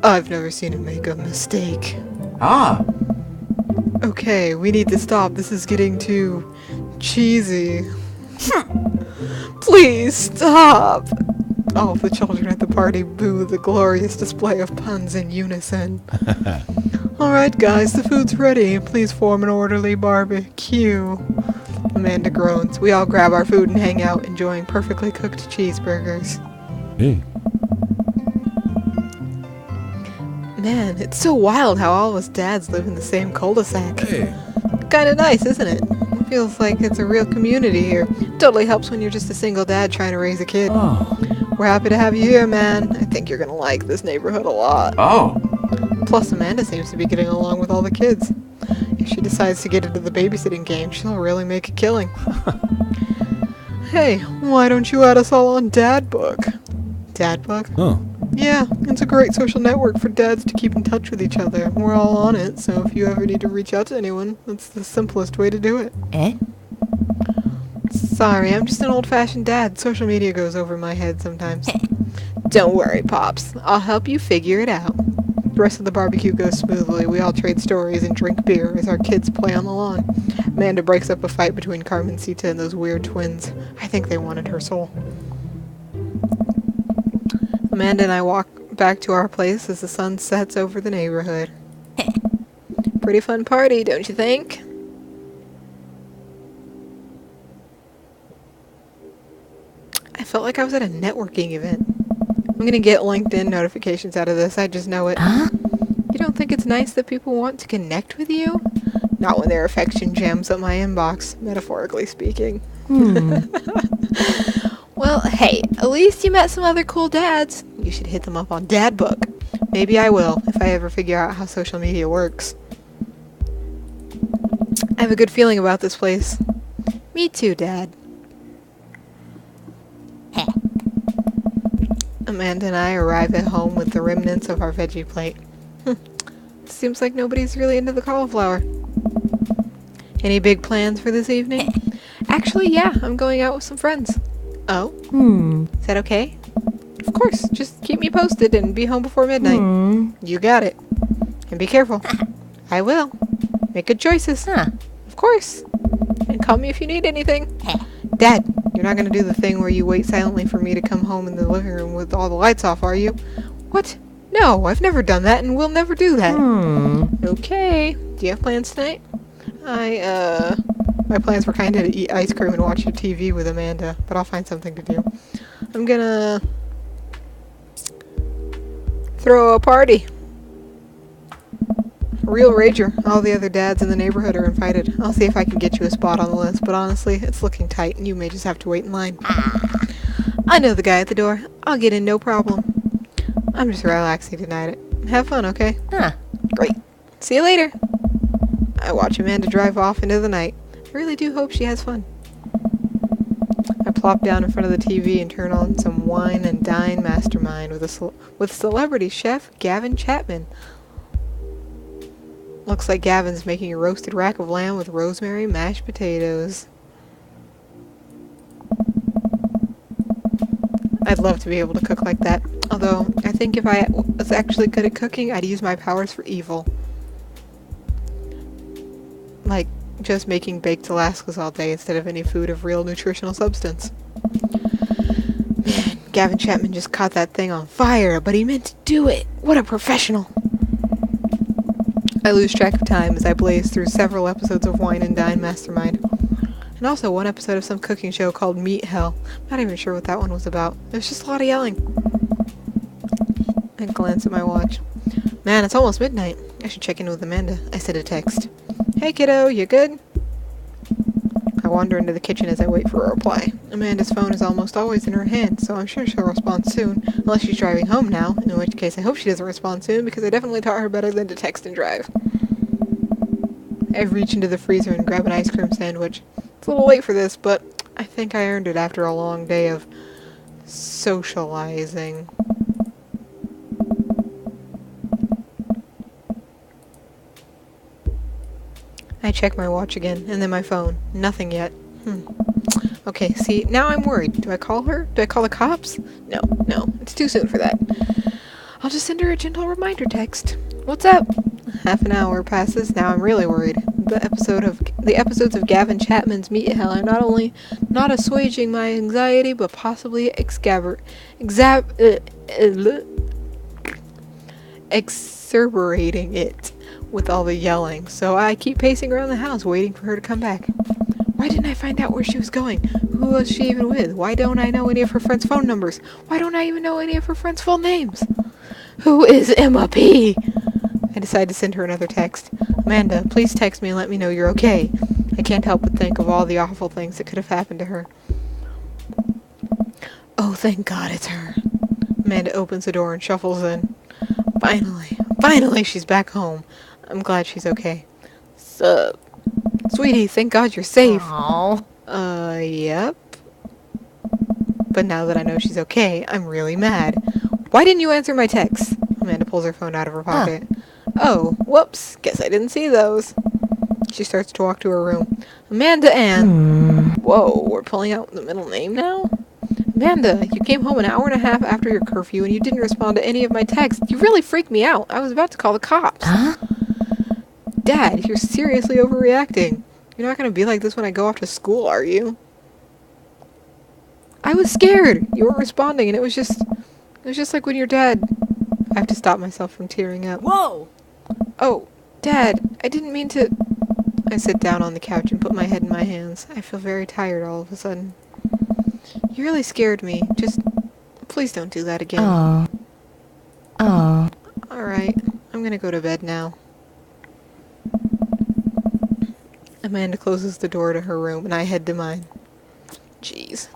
I've never seen him make a mistake. Ah, Okay, we need to stop. This is getting too cheesy. Please stop! All of the children at the party boo the glorious display of puns in unison. Alright guys, the food's ready. Please form an orderly barbecue. Amanda groans. We all grab our food and hang out, enjoying perfectly cooked cheeseburgers. Hey. Man, it's so wild how all of us dads live in the same cul-de-sac. Hey. Kinda nice, isn't it? It feels like it's a real community here. Totally helps when you're just a single dad trying to raise a kid. oh, We're happy to have you here, man. I think you're gonna like this neighborhood a lot. oh. Plus, Amanda seems to be getting along with all the kids. If she decides to get into the babysitting game, she'll really make a killing. Hey, why don't you add us all on Dad Book? Dad Book? Oh. Yeah, it's a great social network for dads to keep in touch with each other. We're all on it, so if you ever need to reach out to anyone, that's the simplest way to do it. Eh? Sorry, I'm just an old-fashioned dad. Social media goes over my head sometimes. Don't worry, Pops. I'll help you figure it out. The rest of the barbecue goes smoothly. We all trade stories and drink beer as our kids play on the lawn. Amanda breaks up a fight between Carmencita and those weird twins. I think they wanted her soul. Amanda and I walk back to our place as the sun sets over the neighborhood. Pretty fun party, don't you think? I felt like I was at a networking event. I'm gonna get LinkedIn notifications out of this, I just know it. Huh? You don't think it's nice that people want to connect with you? Not when their affection jams up my inbox, metaphorically speaking. Well, hey, at least you met some other cool dads. You should hit them up on Dad Book. Maybe I will, if I ever figure out how social media works. I have a good feeling about this place. Me too, Dad. Amanda and I arrive at home with the remnants of our veggie plate. Seems like nobody's really into the cauliflower. Any big plans for this evening? Actually, yeah, I'm going out with some friends. Oh? Is that okay? Of course, just keep me posted and be home before midnight. You got it. And be careful. I will. Make good choices. Of course. And call me if you need anything. Dad, you're not gonna do the thing where you wait silently for me to come home in the living room with all the lights off, are you? What? No, I've never done that and will never do that. Okay. Do you have plans tonight? My plans were kind of to eat ice cream and watch the TV with Amanda, but I'll find something to do. I'm gonna throw a party. A real rager. All the other dads in the neighborhood are invited. I'll see if I can get you a spot on the list, but honestly, it's looking tight and you may just have to wait in line. I know the guy at the door. I'll get in no problem. I'm just relaxing tonight. Have fun, okay? Great. See you later. I watch Amanda drive off into the night. I really do hope she has fun. I plop down in front of the TV and turn on some Wine and Dine Mastermind with celebrity chef Gavin Chapman. Looks like Gavin's making a roasted rack of lamb with rosemary mashed potatoes. I'd love to be able to cook like that. Although, I think if I was actually good at cooking, I'd use my powers for evil. Like, just making baked Alaskas all day instead of any food of real nutritional substance. Man, Gavin Chapman just caught that thing on fire, but he meant to do it. What a professional. I lose track of time as I blaze through several episodes of Wine and Dine Mastermind. And also one episode of some cooking show called Meat Hell. Not even sure what that one was about. It was just a lot of yelling. I glance at my watch. Man, it's almost midnight. I should check in with Amanda. I sent a text. Hey kiddo, you good? I wander into the kitchen as I wait for a reply. Amanda's phone is almost always in her hand, so I'm sure she'll respond soon, unless she's driving home now, in which case I hope she doesn't respond soon, because I definitely taught her better than to text and drive. I reach into the freezer and grab an ice cream sandwich. It's a little late for this, but I think I earned it after a long day of socializing. I check my watch again, and then my phone. Nothing yet. Okay, see, now I'm worried. Do I call her? Do I call the cops? No, it's too soon for that. I'll just send her a gentle reminder text. What's up? Half an hour passes, now I'm really worried. The episodes of Gavin Chapman's Meat Hell are not only not assuaging my anxiety, but possibly exacerbating it with all the yelling. So I keep pacing around the house, waiting for her to come back. Why didn't I find out where she was going? Who was she even with? Why don't I know any of her friends' phone numbers? Why don't I even know any of her friends' full names? Who is Emma P? I decide to send her another text. Amanda, please text me and let me know you're okay. I can't help but think of all the awful things that could have happened to her. Oh, thank God it's her. Amanda opens the door and shuffles in. Finally she's back home. I'm glad she's okay. Sup? Sweetie, thank God you're safe. Aww. Yep. But now that I know she's okay, I'm really mad. Why didn't you answer my texts? Amanda pulls her phone out of her pocket. Oh, whoops. Guess I didn't see those. She starts to walk to her room. Amanda Ann. Whoa, we're pulling out the middle name now? Amanda, you came home an hour and a half after your curfew and you didn't respond to any of my texts. You really freaked me out. I was about to call the cops. Huh? Dad, you're seriously overreacting. You're not going to be like this when I go off to school, are you? I was scared. You weren't responding, and it was just like when your dad... I have to stop myself from tearing up. Whoa! Oh, Dad, I didn't mean to... I sit down on the couch and put my head in my hands. I feel very tired all of a sudden. You really scared me. Just... please don't do that again. Oh. Alright, I'm gonna go to bed now. Amanda closes the door to her room, and I head to mine. Jeez.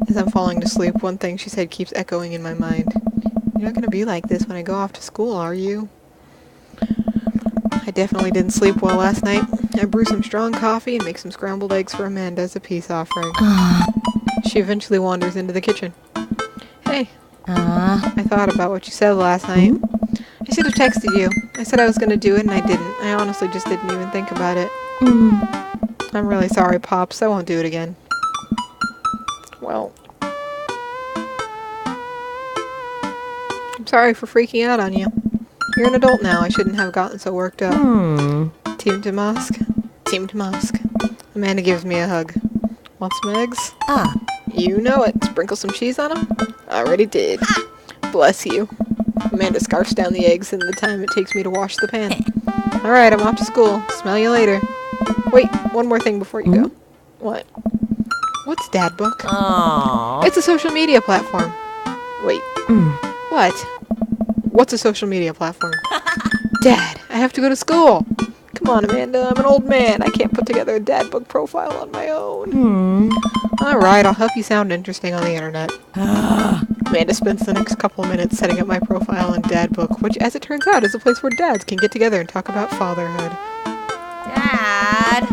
As I'm falling to sleep, one thing she said keeps echoing in my mind. You're not going to be like this when I go off to school, are you? I definitely didn't sleep well last night. I brew some strong coffee and make some scrambled eggs for Amanda as a peace offering. She eventually wanders into the kitchen. Hey. I thought about what you said last night. I should have texted you. I said I was going to do it and I didn't. I honestly just didn't even think about it. I'm really sorry, Pops. I won't do it again. Well, I'm sorry for freaking out on you. You're an adult now. I shouldn't have gotten so worked up. Team Damask. Team Damask. Amanda gives me a hug. Want some eggs? You know it. Sprinkle some cheese on them? Already did. Bless you. Amanda scarfs down the eggs in the time it takes me to wash the pan. Alright, I'm off to school. Smell you later. Wait, one more thing before you go. What? What's Dad Book? Aww. It's a social media platform. Wait. What? What's a social media platform? Dad, I have to go to school. Come on, Amanda. I'm an old man. I can't put together a Dad Book profile on my own. Alright, I'll help you sound interesting on the internet. Amanda spends the next couple of minutes setting up my profile on Dad Book, which, as it turns out, is a place where dads can get together and talk about fatherhood. Dad!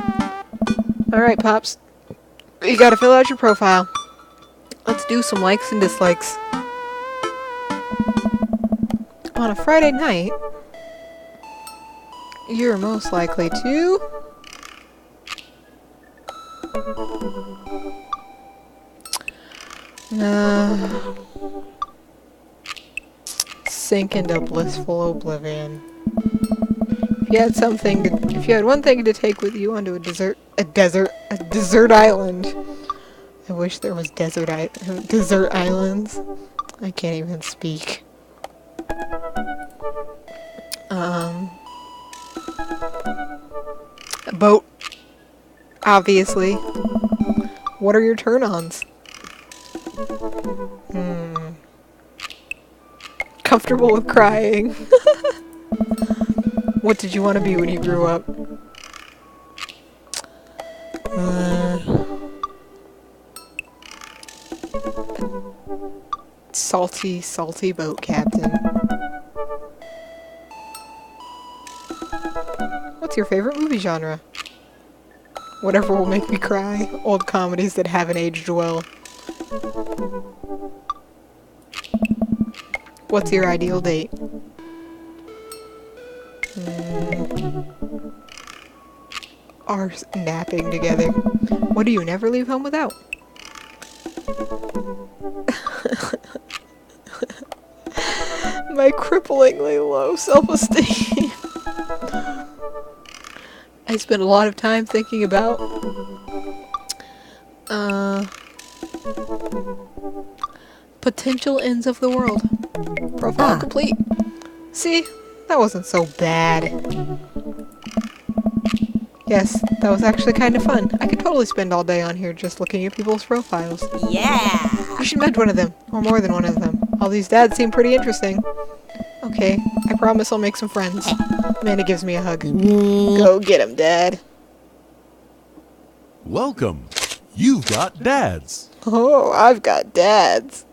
Alright, Pops. You gotta fill out your profile. Let's do some likes and dislikes. On a Friday night, you're most likely to... sink into blissful oblivion. If you had one thing to take with you onto a desert island. I wish there was desert islands. I can't even speak. A boat. Obviously. What are your turn-ons? Comfortable with crying. What did you want to be when you grew up? Salty boat captain. What's your favorite movie genre? Whatever will make me cry. Old comedies that haven't aged well. What's your ideal date? are napping together. What do you never leave home without? My cripplingly low self-esteem. I spend a lot of time thinking about potential ends of the world. Profile complete. See, that wasn't so bad. Yes, that was actually kind of fun. I could totally spend all day on here just looking at people's profiles. Yeah! You should mentor one of them, or more than one of them. All these dads seem pretty interesting. Okay, I promise I'll make some friends. Amanda gives me a hug. Go get him, Dad. Welcome. You've got dads. Oh, I've got dads.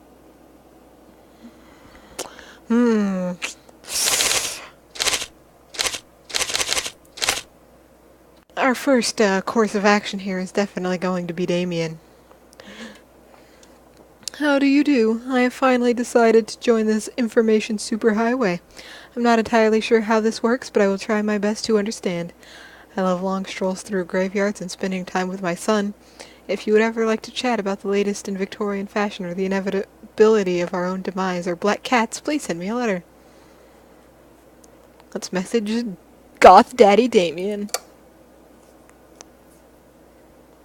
Our first course of action here is definitely going to be Damien. How do you do? I have finally decided to join this information superhighway. I'm not entirely sure how this works, but I will try my best to understand. I love long strolls through graveyards and spending time with my son. If you would ever like to chat about the latest in Victorian fashion or the inevitability of our own demise or black cats, please send me a letter. Let's message Goth Daddy Damien.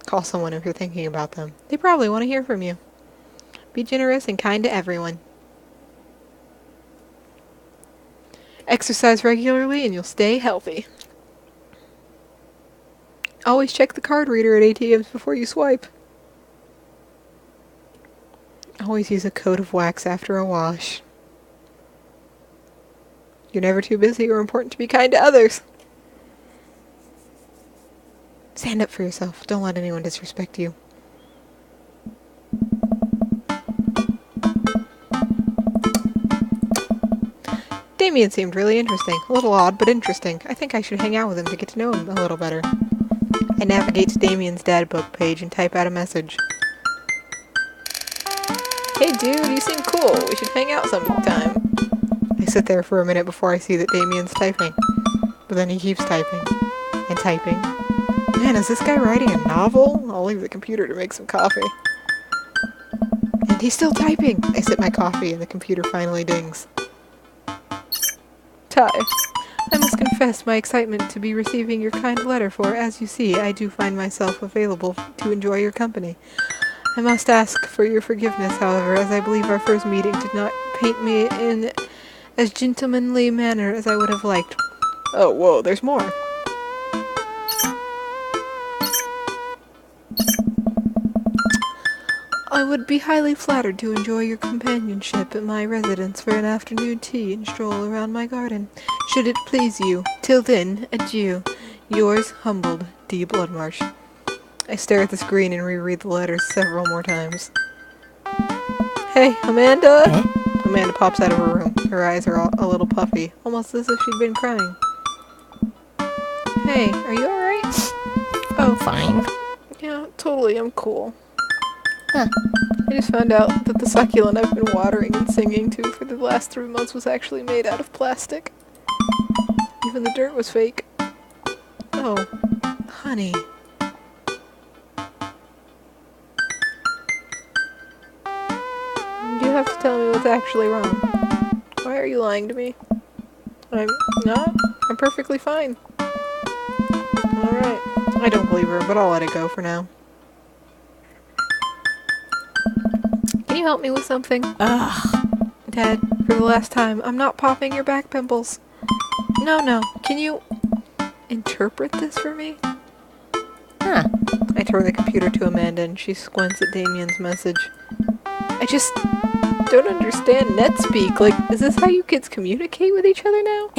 Call someone if you're thinking about them. They probably want to hear from you. Be generous and kind to everyone. Exercise regularly and you'll stay healthy. Always check the card reader at ATMs before you swipe. Always use a coat of wax after a wash. You're never too busy or important to be kind to others. Stand up for yourself. Don't let anyone disrespect you. Damien seemed really interesting. A little odd, but interesting. I think I should hang out with him to get to know him a little better. I navigate to Damien's dad book page and type out a message. Hey dude, you seem cool. We should hang out sometime. I sit there for a minute before I see that Damien's typing. But then he keeps typing. And typing. Man, is this guy writing a novel? I'll leave the computer to make some coffee. And he's still typing. I sip my coffee and the computer finally dings. Ty, I must confess my excitement to be receiving your kind letter, for, as you see, I do find myself available to enjoy your company. I must ask for your forgiveness, however, as I believe our first meeting did not paint me in as gentlemanly manner as I would have liked. Oh, whoa, there's more. I would be highly flattered to enjoy your companionship at my residence for an afternoon tea and stroll around my garden, should it please you. Till then, adieu. Yours, humbled, D. Bloodmarsh. I stare at the screen and reread the letters several more times. Hey, Amanda! Amanda pops out of her room. Her eyes are a little puffy, almost as if she'd been crying. Hey, are you alright? Oh, Fine. yeah, totally, I'm cool. Huh. I just found out that the succulent I've been watering and singing to for the last 3 months was actually made out of plastic. Even the dirt was fake. Oh, honey. You have to tell me what's actually wrong. Why are you lying to me? I'm not. I'm perfectly fine. Alright. I don't believe her, but I'll let it go for now. Can you help me with something? Ugh. Dad, for the last time, I'm not popping your back pimples. No. Can you interpret this for me? Huh. I turn the computer to Amanda and she squints at Damien's message. I just don't understand NetSpeak. Like, is this how you kids communicate with each other now?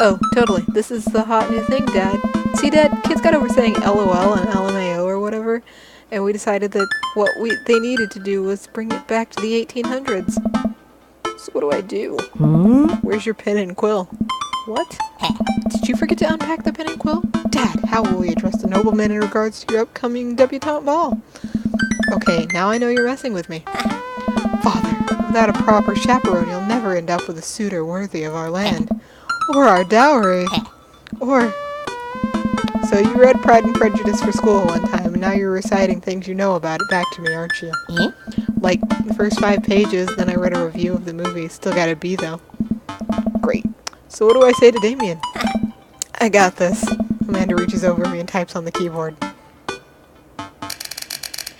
Oh, totally. This is the hot new thing, Dad. See, Dad, kids got over saying LOL and LMAO or whatever, and we decided that what they needed to do was bring it back to the 1800s. So what do I do? Where's your pen and quill? What? Did you forget to unpack the pen and quill? Dad, how will we address the nobleman in regards to your upcoming debutante ball? Okay, now I know you're messing with me. Father, without a proper chaperone, you'll never end up with a suitor worthy of our land. Or our dowry. Or So you read Pride and Prejudice for school one time, and now you're reciting things you know about it back to me, aren't you? Eh? Like, the first 5 pages, then I read a review of the movie. Still got a B, though. Great. So what do I say to Damien? I got this. Amanda reaches over me and types on the keyboard.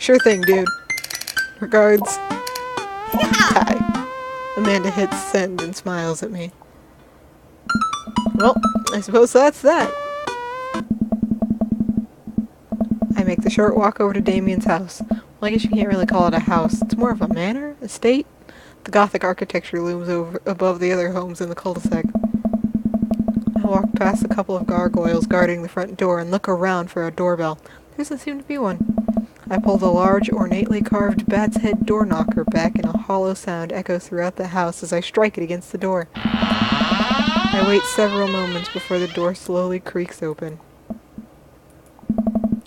Sure thing, dude. Regards. Ty. Amanda hits send and smiles at me. Well, I suppose that's that. I make the short walk over to Damien's house. Well, I guess you can't really call it a house. It's more of a manor? Estate? The Gothic architecture looms above the other homes in the cul-de-sac. I walk past a couple of gargoyles guarding the front door and look around for a doorbell. There doesn't seem to be one. I pull the large, ornately carved bat's head door knocker back, and a hollow sound echoes throughout the house as I strike it against the door. I wait several moments before the door slowly creaks open.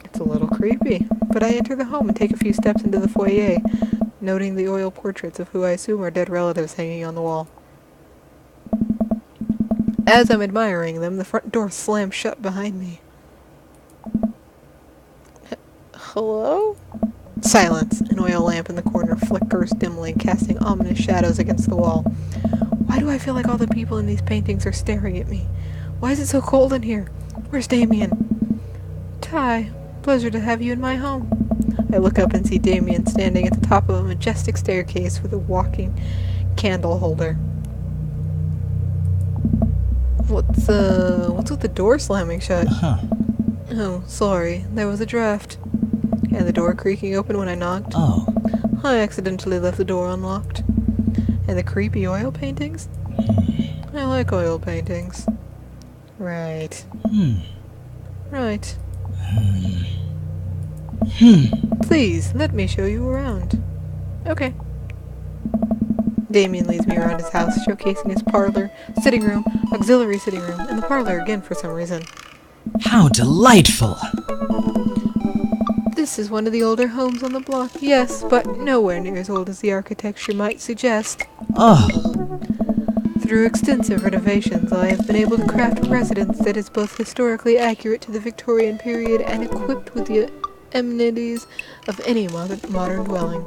It's a little creepy, but I enter the home and take a few steps into the foyer, noting the oil portraits of who I assume are dead relatives hanging on the wall. As I'm admiring them, the front door slams shut behind me. Hello? Silence. An oil lamp in the corner flickers dimly, casting ominous shadows against the wall. Why do I feel like all the people in these paintings are staring at me? Why is it so cold in here? Where's Damien? Ty, pleasure to have you in my home. I look up and see Damien standing at the top of a majestic staircase with a walking candle holder. What's with the door slamming shut? Oh, sorry. There was a draft. And the door creaking open when I knocked. Oh. I accidentally left the door unlocked. And the creepy oil paintings? I like oil paintings. Right. Right. Please, let me show you around. Okay. Damien leads me around his house, showcasing his parlor, sitting room, auxiliary sitting room, and the parlor again for some reason. How delightful! This is one of the older homes on the block, yes, but nowhere near as old as the architecture might suggest. Oh. Through extensive renovations, I have been able to craft a residence that is both historically accurate to the Victorian period and equipped with the amenities of any modern dwelling.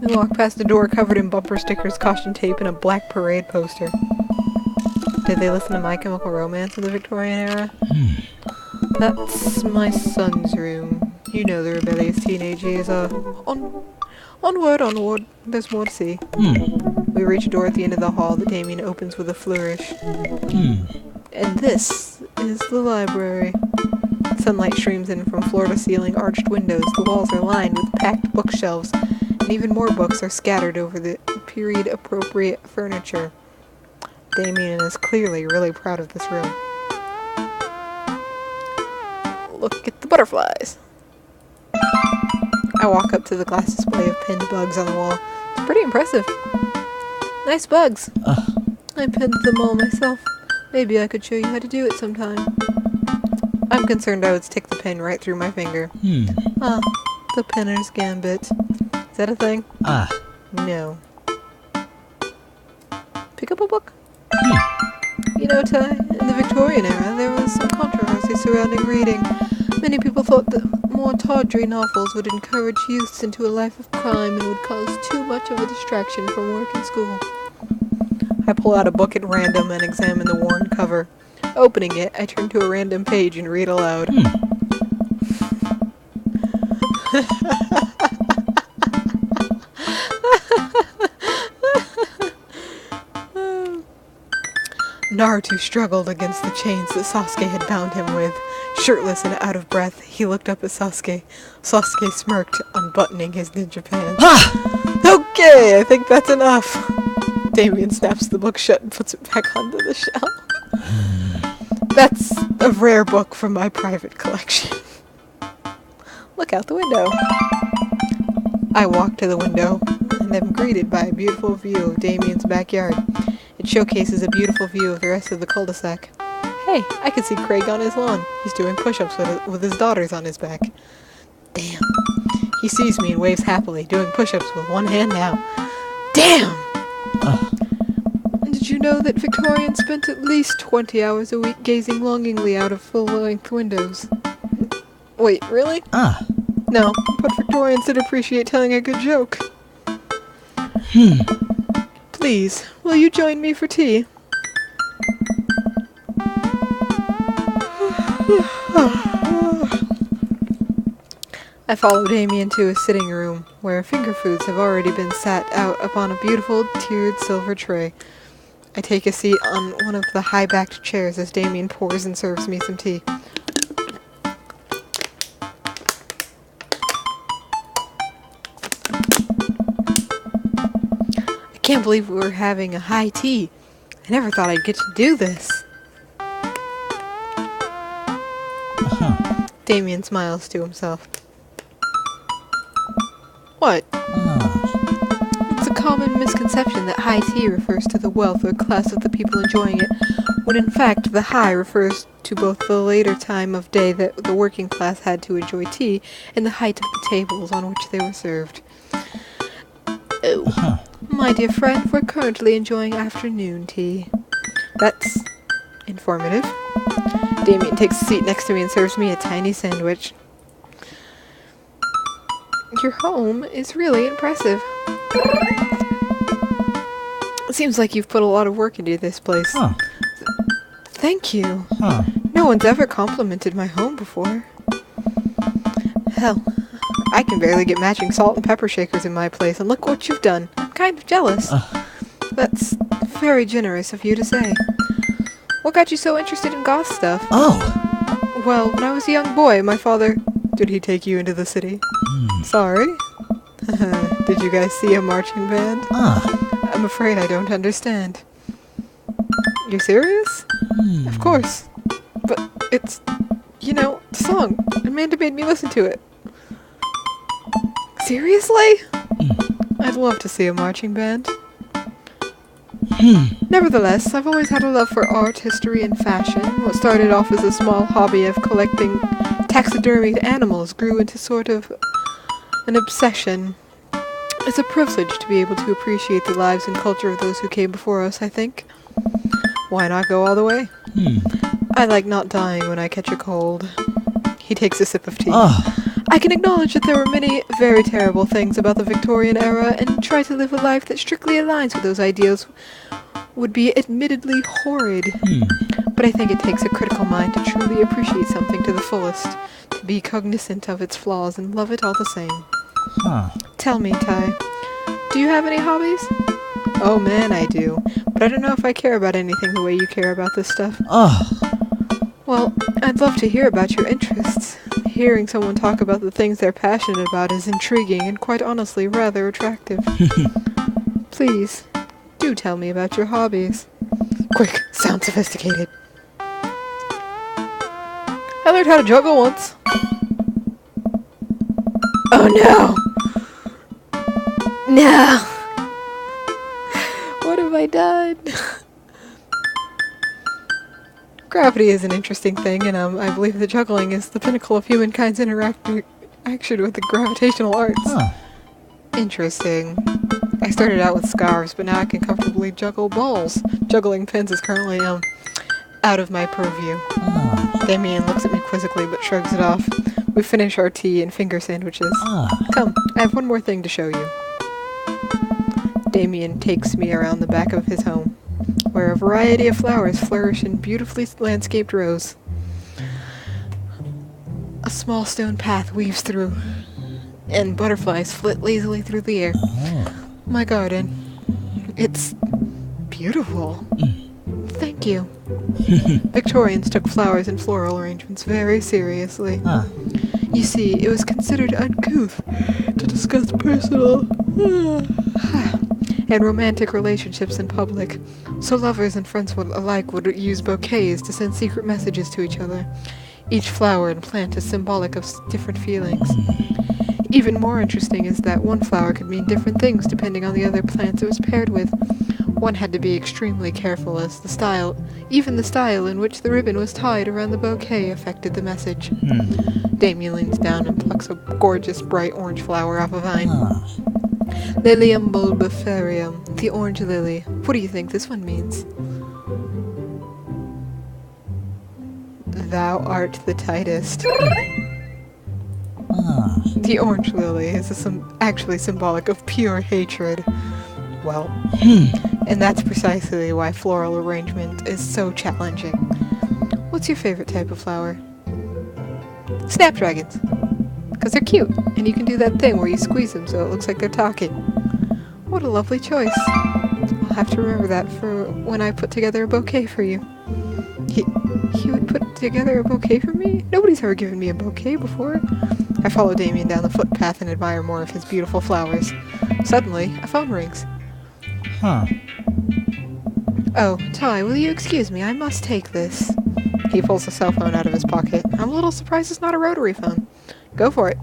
We walk past a door covered in bumper stickers, caution tape, and a black parade poster. Did they listen to My Chemical Romance in the Victorian era? That's my son's room. You know the rebellious teenage years are. Onward. There's more to see. We reach a door at the end of the hall that Damien opens with a flourish. And this is the library. Sunlight streams in from floor to ceiling arched windows. The walls are lined with packed bookshelves, and even more books are scattered over the period-appropriate furniture. Damien is clearly really proud of this room. Look at the butterflies. I walk up to the glass display of pinned bugs on the wall. It's pretty impressive. Nice bugs. I pinned them all myself. Maybe I could show you how to do it sometime. I'm concerned I would stick the pin right through my finger. The pinner's gambit. Is that a thing? No. Pick up a book? You know, Ty, in the Victorian era, there was some controversy surrounding reading. Many people thought that more tawdry novels would encourage youths into a life of crime and would cause too much of a distraction from work and school. I pull out a book at random and examine the worn cover. Opening it, I turn to a random page and read aloud. Naruto struggled against the chains that Sasuke had bound him with. Shirtless and out of breath, he looked up at Sasuke. Sasuke smirked, unbuttoning his ninja pants. Okay, I think that's enough. Damien snaps the book shut and puts it back onto the shelf. That's a rare book from my private collection. Look out the window. I walk to the window and am greeted by a beautiful view of Damien's backyard. It showcases a beautiful view of the rest of the cul-de-sac. Hey, I can see Craig on his lawn. He's doing push-ups with his daughters on his back. Damn. He sees me and waves happily, doing push-ups with one hand now. Damn! Did Did you know that Victorians spent at least 20 hours a week gazing longingly out of full-length windows? Wait, really? Ah. No, but Victorians did appreciate telling a good joke. Please, will you join me for tea? I follow Damien to his sitting room, where finger foods have already been set out upon a beautiful tiered silver tray. I take a seat on one of the high-backed chairs as Damien pours and serves me some tea. I can't believe we're having a high tea. I never thought I'd get to do this. Damien smiles to himself. What? It's a common misconception that high tea refers to the wealth or class of the people enjoying it, when in fact the high refers to both the later time of day that the working class had to enjoy tea and the height of the tables on which they were served. Oh, my dear friend, we're currently enjoying afternoon tea. That's informative. Damien takes a seat next to me and serves me a tiny sandwich. Your home is really impressive. It seems like you've put a lot of work into this place. Thank you. No one's ever complimented my home before. Hell, I can barely get matching salt and pepper shakers in my place, and look what you've done. I'm kind of jealous. That's very generous of you to say. What got you so interested in goth stuff? Oh. Well, when I was a young boy, my father... Did he take you into the city? Sorry? Did you guys see a marching band? I'm afraid I don't understand. You serious? Of course. But it's... You know, the song. Amanda made me listen to it. Seriously? I'd love to see a marching band. Nevertheless, I've always had a love for art, history, and fashion. What started off as a small hobby of collecting taxidermied animals grew into sort of an obsession. It's a privilege to be able to appreciate the lives and culture of those who came before us, I think. Why not go all the way? I like not dying when I catch a cold. He takes a sip of tea. I can acknowledge that there were many very terrible things about the Victorian era, and try to live a life that strictly aligns with those ideals would be admittedly horrid. But I think it takes a critical mind to truly appreciate something to the fullest, to be cognizant of its flaws and love it all the same. Tell me, Ty, do you have any hobbies? Oh man, I do. But I don't know if I care about anything the way you care about this stuff. Well, I'd love to hear about your interests. Hearing someone talk about the things they're passionate about is intriguing and quite honestly rather attractive. Please, do tell me about your hobbies. Quick, sound sophisticated. I learned how to juggle once. Oh no! No! What have I done? Gravity is an interesting thing, and I believe that juggling is the pinnacle of humankind's interaction with the gravitational arts. Interesting. I started out with scarves, but now I can comfortably juggle balls. Juggling pins is currently, out of my purview. Damien looks at me quizzically, but shrugs it off. We finish our tea and finger sandwiches. Come, I have one more thing to show you. Damien takes me around the back of his home, where a variety of flowers flourish in beautifully landscaped rows. A small stone path weaves through, and butterflies flit lazily through the air. My garden. It's beautiful. Thank you. Victorians took flowers and floral arrangements very seriously. You see, it was considered uncouth to discuss personal and romantic relationships in public, so lovers and friends alike would use bouquets to send secret messages to each other. Each flower and plant is symbolic of different feelings. Even more interesting is that one flower could mean different things depending on the other plants it was paired with. One had to be extremely careful as even the style in which the ribbon was tied around the bouquet affected the message. Damien leans down and plucks a gorgeous bright orange flower off a vine. Lilium bulbiferium, the orange lily. What do you think this one means? Thou art the tightest. The orange lily is actually symbolic of pure hatred. Well, and that's precisely why floral arrangement is so challenging. What's your favorite type of flower? Snapdragons. Because they're cute, and you can do that thing where you squeeze them so it looks like they're talking. What a lovely choice. I'll have to remember that for when I put together a bouquet for you. He would put together a bouquet for me? Nobody's ever given me a bouquet before. I follow Damien down the footpath and admire more of his beautiful flowers. Suddenly, a phone rings. Huh. Oh, Ty, will you excuse me? I must take this. He pulls a cell phone out of his pocket. I'm a little surprised it's not a rotary phone. Go for it.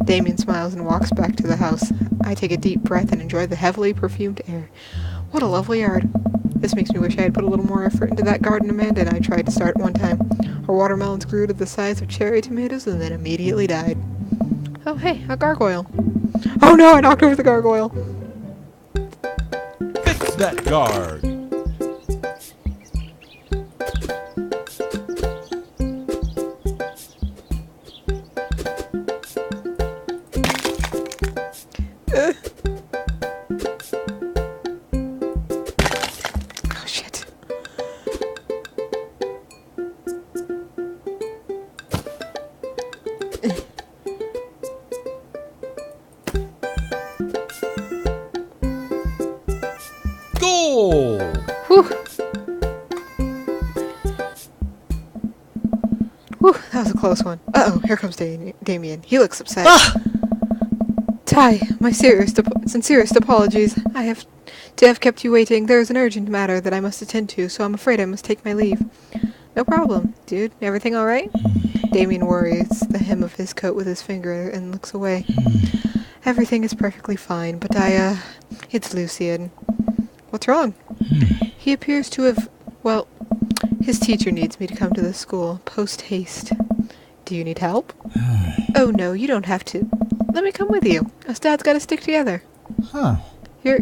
Damien smiles and walks back to the house. I take a deep breath and enjoy the heavily perfumed air. What a lovely yard. This makes me wish I had put a little more effort into that garden Amanda and I tried to start one time. Her watermelons grew to the size of cherry tomatoes and then immediately died. Oh hey, a gargoyle. Oh no, I knocked over the gargoyle. Fix that guard. Oh shit. Goal! Whew. Whew, that was a close one. Uh-oh, here comes Damien. He looks upset. Ty, my sincerest apologies. I have kept you waiting. There is an urgent matter that I must attend to, so I'm afraid I must take my leave. No problem, dude. Everything alright? Damien worries the hem of his coat with his finger and looks away. Everything is perfectly fine, but it's Lucian. What's wrong? He appears to have, well, his teacher needs me to come to the school, post haste. Do you need help? Oh no, you don't have to. Let me come with you. Us dads gotta stick together. Huh. You're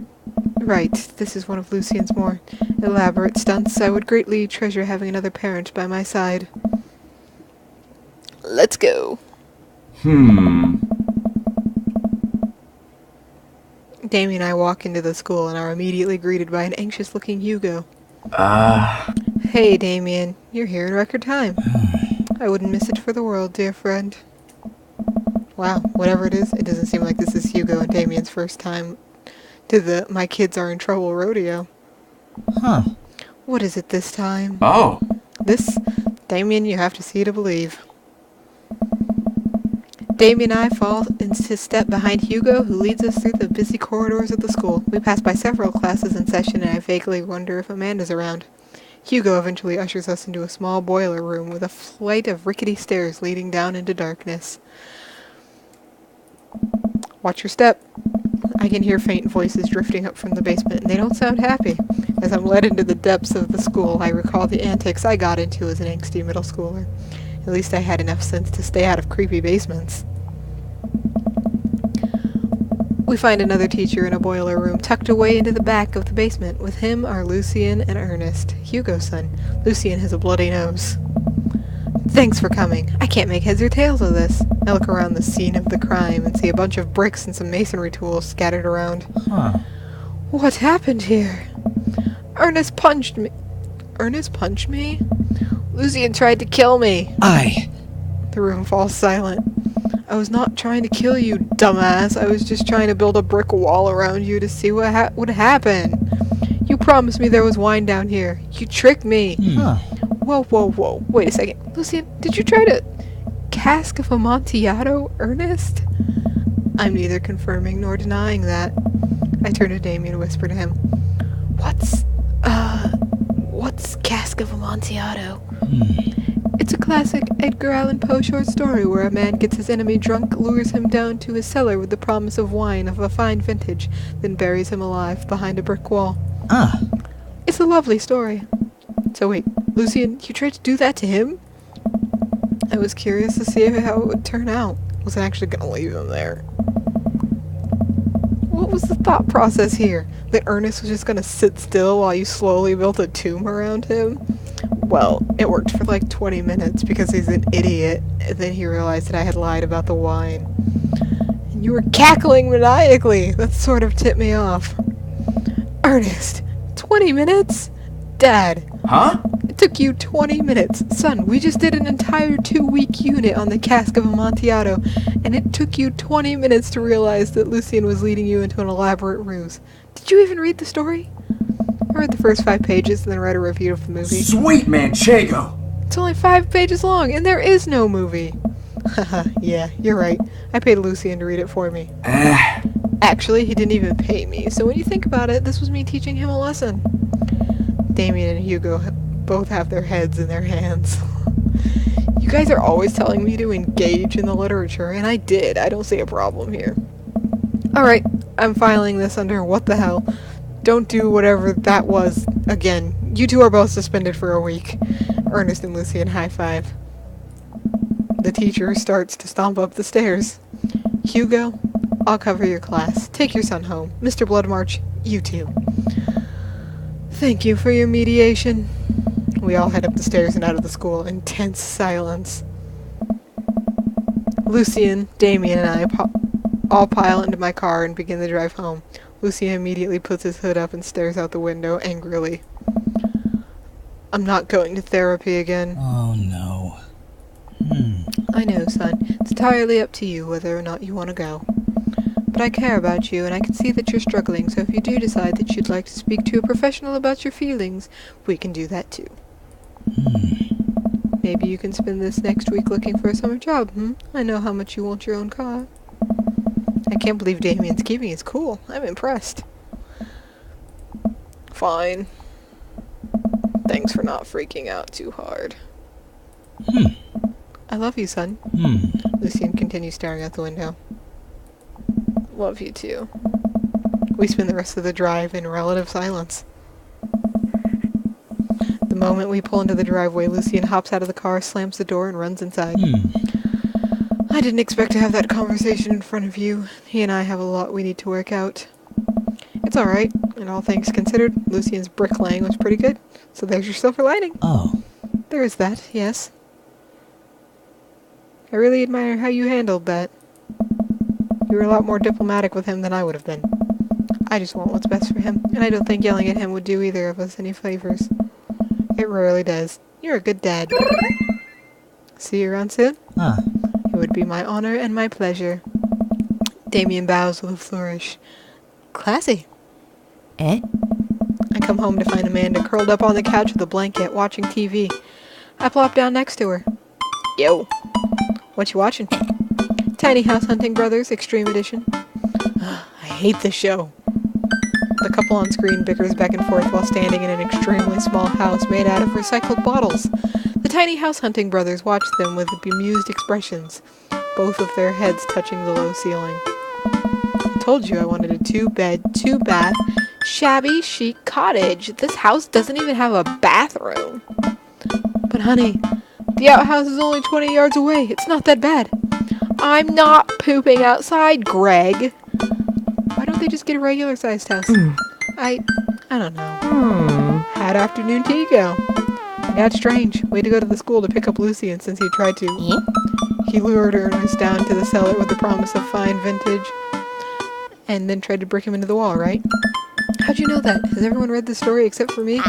right. This is one of Lucian's more elaborate stunts. I would greatly treasure having another parent by my side. Let's go. Damien and I walk into the school and are immediately greeted by an anxious-looking Hugo. Hey, Damien. You're here in record time. I wouldn't miss it for the world, dear friend. Wow, whatever it is, it doesn't seem like this is Hugo and Damien's first time to the My Kids Are in Trouble rodeo. Huh. What is it this time? Oh. This, Damien, you have to see to believe. Damien and I fall into step behind Hugo, who leads us through the busy corridors of the school. We pass by several classes in session, and I vaguely wonder if Amanda's around. Hugo eventually ushers us into a small boiler room with a flight of rickety stairs leading down into darkness. Watch your step. I can hear faint voices drifting up from the basement, and they don't sound happy. As I'm led into the depths of the school, I recall the antics I got into as an angsty middle schooler. At least I had enough sense to stay out of creepy basements. We find another teacher in a boiler room, tucked away into the back of the basement. With him are Lucian and Ernest, Hugo's son. Lucian has a bloody nose. Thanks for coming. I can't make heads or tails of this. I look around the scene of the crime and see a bunch of bricks and some masonry tools scattered around. Huh. What happened here? Ernest punched me. Ernest punched me? Lucian tried to kill me. The room falls silent. I was not trying to kill you, dumbass. I was just trying to build a brick wall around you to see what would happen. You promised me there was wine down here. You tricked me. Huh. Whoa, whoa, whoa. Wait a second. Lucian, did you try to... Cask of Amontillado, Ernest? I'm neither confirming nor denying that. I turn to Damien and whisper to him. What's Cask of Amontillado? It's a classic Edgar Allan Poe short story where a man gets his enemy drunk, lures him down to his cellar with the promise of wine of a fine vintage, then buries him alive behind a brick wall. It's a lovely story. So wait, Lucian, you tried to do that to him? I was curious to see how it would turn out. Wasn't actually gonna leave him there. What was the thought process here? That Ernest was just gonna sit still while you slowly built a tomb around him? Well, it worked for like 20 minutes because he's an idiot, and then he realized that I had lied about the wine. And you were cackling maniacally! That sort of tipped me off. Ernest, 20 minutes? Dad, Huh? it took you 20 minutes. Son, we just did an entire 2-week unit on the cask of Amontillado, and it took you 20 minutes to realize that Lucien was leading you into an elaborate ruse. Did you even read the story? I read the first 5 pages and then read a review of the movie. Sweet Manchego! It's only 5 pages long, and there is no movie. Haha, yeah, you're right. I paid Lucien to read it for me. Actually, he didn't even pay me, so when you think about it, this was me teaching him a lesson. Damien and Hugo both have their heads in their hands. You guys are always telling me to engage in the literature, and I did. I don't see a problem here. Alright, I'm filing this under what the hell. Don't do whatever that was again. You two are both suspended for a week. Ernest and Lucien high five. The teacher starts to stomp up the stairs. Hugo, I'll cover your class. Take your son home. Mr. Bloodmarch, you too. Thank you for your mediation. We all head up the stairs and out of the school in tense silence. Lucien, Damien, and I all pile into my car and begin the drive home. Lucien immediately puts his hood up and stares out the window angrily. I'm not going to therapy again. Oh no. I know, son. It's entirely up to you whether or not you want to go. But I care about you, and I can see that you're struggling, so if you do decide that you'd like to speak to a professional about your feelings, we can do that too. Maybe you can spend this next week looking for a summer job, I know how much you want your own car. I can't believe Damien's keeping his cool. I'm impressed. Fine. Thanks for not freaking out too hard. I love you, son. Lucien continues staring out the window. Love you too. We spend the rest of the drive in relative silence. The moment we pull into the driveway, Lucien hops out of the car, slams the door, and runs inside. I didn't expect to have that conversation in front of you. He and I have a lot we need to work out. It's alright, and all things considered, Lucien's bricklaying was pretty good, so there's your silver lining. Oh. There is that, yes. I really admire how you handled that. You were a lot more diplomatic with him than I would have been. I just want what's best for him, and I don't think yelling at him would do either of us any favors. It rarely does. You're a good dad. See you around soon? It would be my honor and my pleasure. Damien bows with a flourish. Classy. Eh? I come home to find Amanda curled up on the couch with a blanket, watching TV. I plop down next to her. Yo. What you watching? Tiny House Hunting Brothers, Extreme Edition. I hate this show. The couple on screen bickers back and forth while standing in an extremely small house made out of recycled bottles. The Tiny House Hunting Brothers watch them with bemused expressions, both of their heads touching the low ceiling. I told you I wanted a 2-bed, 2-bath, shabby chic cottage. This house doesn't even have a bathroom. But honey, the outhouse is only 20 yards away. It's not that bad. I'm not pooping outside, Greg. Why don't they just get a regular sized house? I don't know. How'd afternoon tea go? Yeah, it's strange. Way to go to the school to pick up Lucien since he tried to. He lured Ernest down to the cellar with the promise of fine vintage, and then tried to brick him into the wall, right? How'd you know that? Has everyone read the story except for me?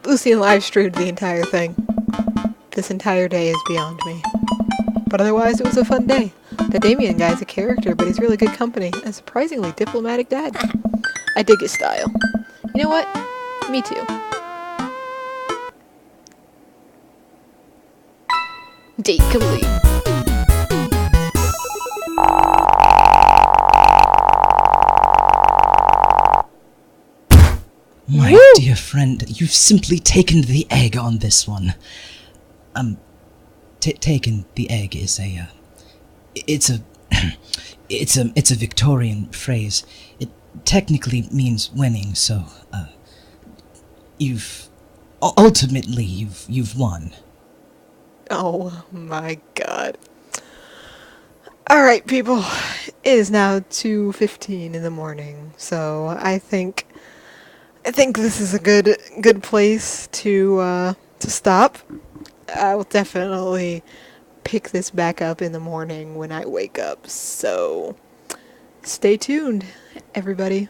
Lucien live streamed the entire thing. This entire day is beyond me. But otherwise, it was a fun day. The Damien guy's a character, but he's really good company. A surprisingly diplomatic dad. I dig his style. You know what? Me too. Date complete. My dear friend, you've simply taken the egg on this one. Taken the egg is it's a Victorian phrase. It technically means winning, so, ultimately, you've won. Oh my god. Alright, people. It is now 2:15 in the morning, so I think this is a good place to stop. I will definitely pick this back up in the morning when I wake up, so stay tuned, everybody.